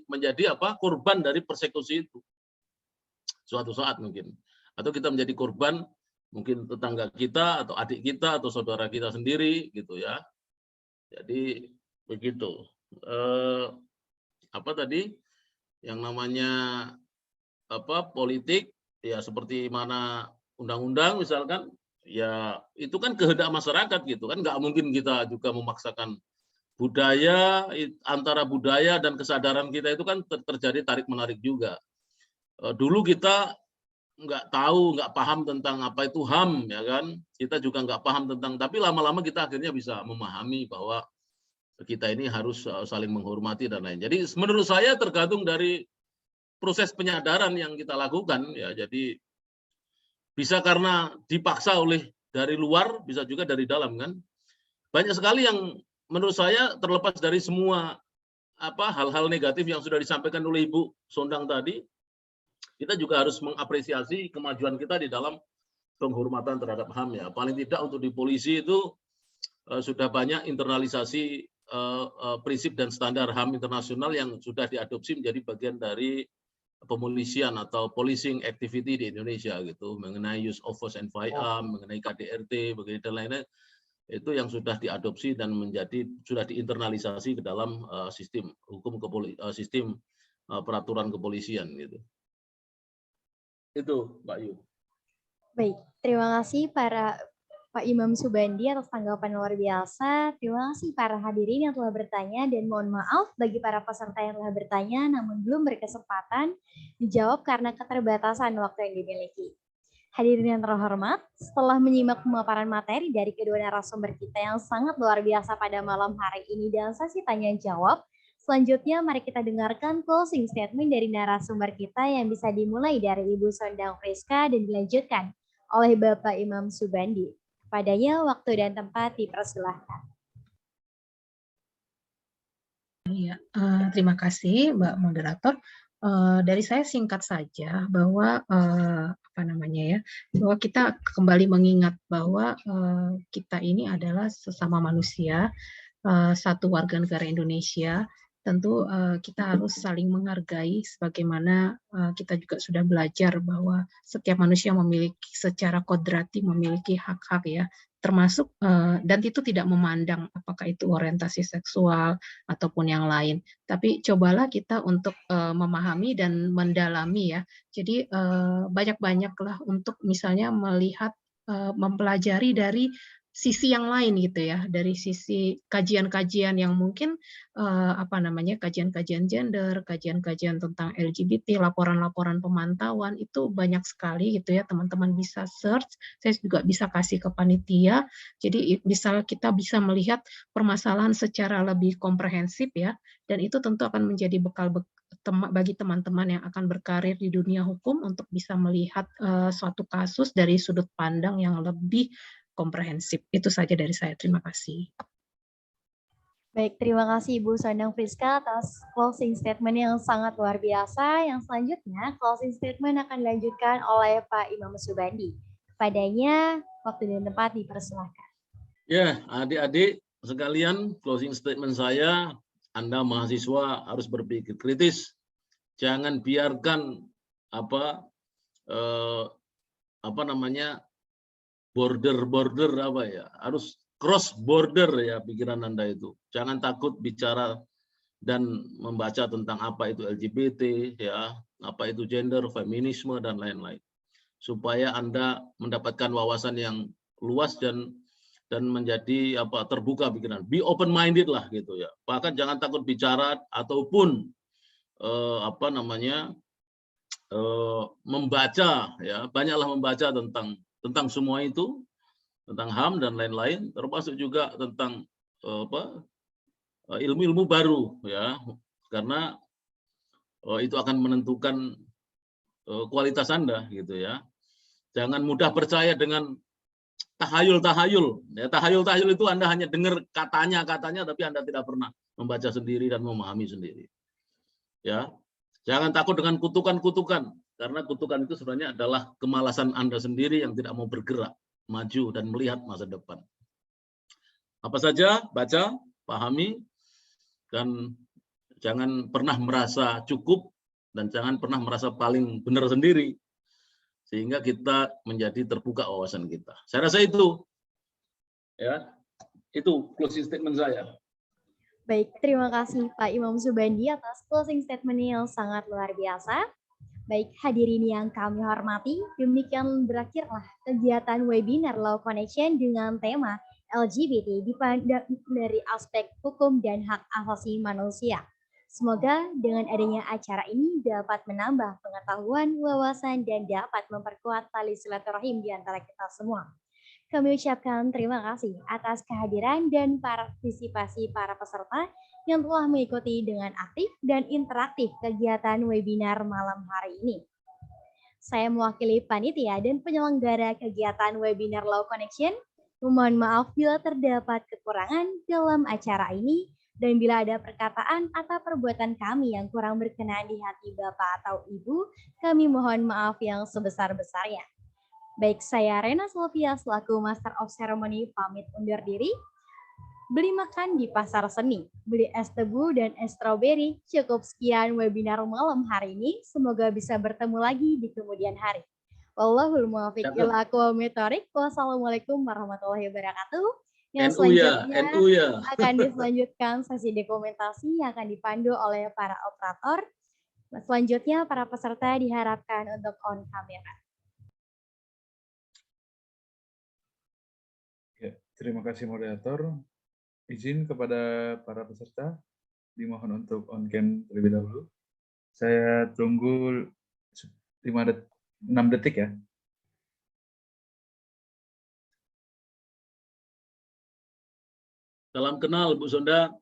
menjadi apa? Korban dari persekusi itu. Suatu saat mungkin. Atau kita menjadi korban mungkin tetangga kita atau adik kita atau saudara kita sendiri gitu ya. Jadi begitu. Apa tadi yang namanya apa politik ya seperti mana undang-undang misalkan ya itu kan kehendak masyarakat gitu kan, nggak mungkin kita juga memaksakan budaya, antara budaya dan kesadaran kita itu kan terjadi tarik menarik juga. Dulu kita nggak tahu, nggak paham tentang apa itu HAM ya kan, kita juga nggak paham tentang, tapi lama-lama kita akhirnya bisa memahami bahwa kita ini harus saling menghormati dan lain. Jadi menurut saya tergantung dari proses penyadaran yang kita lakukan ya. Jadi bisa karena dipaksa oleh dari luar, bisa juga dari dalam kan. Banyak sekali yang menurut saya terlepas dari semua hal-hal negatif yang sudah disampaikan oleh Ibu Sondang tadi, kita juga harus mengapresiasi kemajuan kita di dalam penghormatan terhadap HAM ya. Paling tidak untuk di polisi itu sudah banyak internalisasi prinsip dan standar HAM internasional yang sudah diadopsi menjadi bagian dari pemolisian atau policing activity di Indonesia gitu, mengenai use of force and firearm, mengenai KDRT, begitu dan lainnya, itu yang sudah diadopsi dan sudah diinternalisasi ke dalam sistem hukum sistem peraturan kepolisian gitu. Itu Mbak Yu. Baik, terima kasih Pak Imam Subandi atas tanggapan luar biasa. Terima kasih para hadirin yang telah bertanya dan mohon maaf bagi para peserta yang telah bertanya namun belum berkesempatan dijawab karena keterbatasan waktu yang dimiliki. Hadirin yang terhormat, setelah menyimak pemaparan materi dari kedua narasumber kita yang sangat luar biasa pada malam hari ini dan sesi tanya jawab, selanjutnya mari kita dengarkan closing statement dari narasumber kita yang bisa dimulai dari Ibu Sondang Friska dan dilanjutkan oleh Bapak Imam Subandi. Padanya waktu dan tempat dipersilahkan. Ya, terima kasih Mbak Moderator. Dari saya singkat saja bahwa bahwa kita kembali mengingat bahwa kita ini adalah sesama manusia, satu warga negara Indonesia. Tentu kita harus saling menghargai sebagaimana kita juga sudah belajar bahwa setiap manusia memiliki secara kodrati memiliki hak-hak ya, termasuk dan itu tidak memandang apakah itu orientasi seksual ataupun yang lain. Tapi cobalah kita untuk memahami dan mendalami ya. Jadi banyak-banyaklah untuk misalnya melihat mempelajari dari sisi yang lain gitu ya, dari sisi kajian-kajian yang mungkin kajian-kajian gender, kajian-kajian tentang LGBT, laporan-laporan pemantauan itu banyak sekali gitu ya, teman-teman bisa search, saya juga bisa kasih ke panitia, jadi kita bisa melihat permasalahan secara lebih komprehensif ya, dan itu tentu akan menjadi bekal bagi teman-teman yang akan berkarir di dunia hukum untuk bisa melihat suatu kasus dari sudut pandang yang lebih komprehensif. Itu saja dari saya. Terima kasih. Baik, terima kasih Ibu Sondang Friska atas closing statement yang sangat luar biasa. Yang selanjutnya, closing statement akan dilanjutkan oleh Pak Imam Subandi. Kepadanya, waktu dan tempat dipersilahkan. Ya, adik-adik sekalian, closing statement saya, Anda mahasiswa harus berpikir kritis. Jangan biarkan apa namanya border apa ya, harus cross border ya pikiran Anda itu. Jangan takut bicara dan membaca tentang apa itu LGBT ya, apa itu gender, feminisme dan lain-lain. Supaya Anda mendapatkan wawasan yang luas dan menjadi terbuka pikiran. Be open minded lah gitu ya. Bahkan jangan takut bicara ataupun membaca ya. Banyaklah membaca tentang semua itu, tentang HAM dan lain-lain, termasuk juga tentang ilmu-ilmu baru ya. Karena itu akan menentukan kualitas Anda gitu ya. Jangan mudah percaya dengan tahayul-tahayul. Ya, tahayul-tahayul itu Anda hanya dengar katanya, tapi Anda tidak pernah membaca sendiri dan memahami sendiri. Ya, jangan takut dengan kutukan-kutukan, karena kutukan itu sebenarnya adalah kemalasan Anda sendiri yang tidak mau bergerak, maju dan melihat masa depan. Apa saja, baca, pahami, dan jangan pernah merasa cukup dan jangan pernah merasa paling benar sendiri. Sehingga kita menjadi terbuka wawasan kita. Saya rasa itu, ya, itu closing statement saya. Baik, terima kasih Pak Imam Subandi atas closing statement yang sangat luar biasa. Baik, hadirin yang kami hormati, demikian berakhirlah kegiatan webinar Law Connection dengan tema LGBT dipandang dari aspek hukum dan hak asasi manusia. Semoga dengan adanya acara ini dapat menambah pengetahuan, wawasan, dan dapat memperkuat tali silaturahim di antara kita semua. Kami ucapkan terima kasih atas kehadiran dan partisipasi para peserta yang telah mengikuti dengan aktif dan interaktif kegiatan webinar malam hari ini. Saya mewakili panitia dan penyelenggara kegiatan webinar Law Connection. Mohon maaf bila terdapat kekurangan dalam acara ini dan bila ada perkataan atau perbuatan kami yang kurang berkenan di hati Bapak atau Ibu, kami mohon maaf yang sebesar-besarnya. Baik, saya Rena Sylvia selaku Master of Ceremony pamit undur diri. Beli makan di pasar seni, beli es tebu dan es stroberi. Cukup sekian webinar malam hari ini. Semoga bisa bertemu lagi di kemudian hari. Wallahul muwaffiq ila aqwamit thoriq. Wassalamualaikum warahmatullahi wabarakatuh. Yang selanjutnya akan diselanjutkan sesi dokumentasi yang akan dipandu oleh para operator. Selanjutnya para peserta diharapkan untuk on kamera. Ya, terima kasih moderator. Izin kepada para peserta, dimohon untuk on cam terlebih dahulu. Saya tunggu 6 detik ya. Salam kenal Bu Sonda.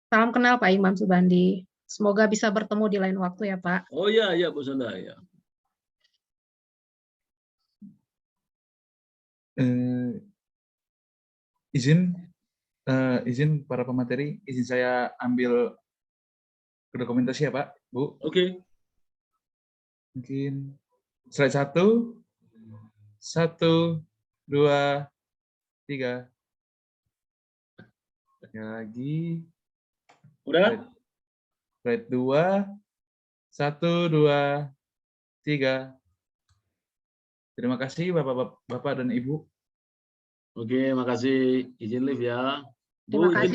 Salam kenal Pak Imam Subandi. Semoga bisa bertemu di lain waktu ya Pak. Oh iya, iya Bu Sonda ya. Izin para pemateri, izin saya ambil dokumentasi ya Pak, Bu. Oke. Mungkin slide 1, 1, 2, 3. Ya lagi. Udah? Slide 2, 1, 2, 3. Terima kasih Bapak dan Ibu. Oke, makasih. Izin live ya. Terima Bu, kasih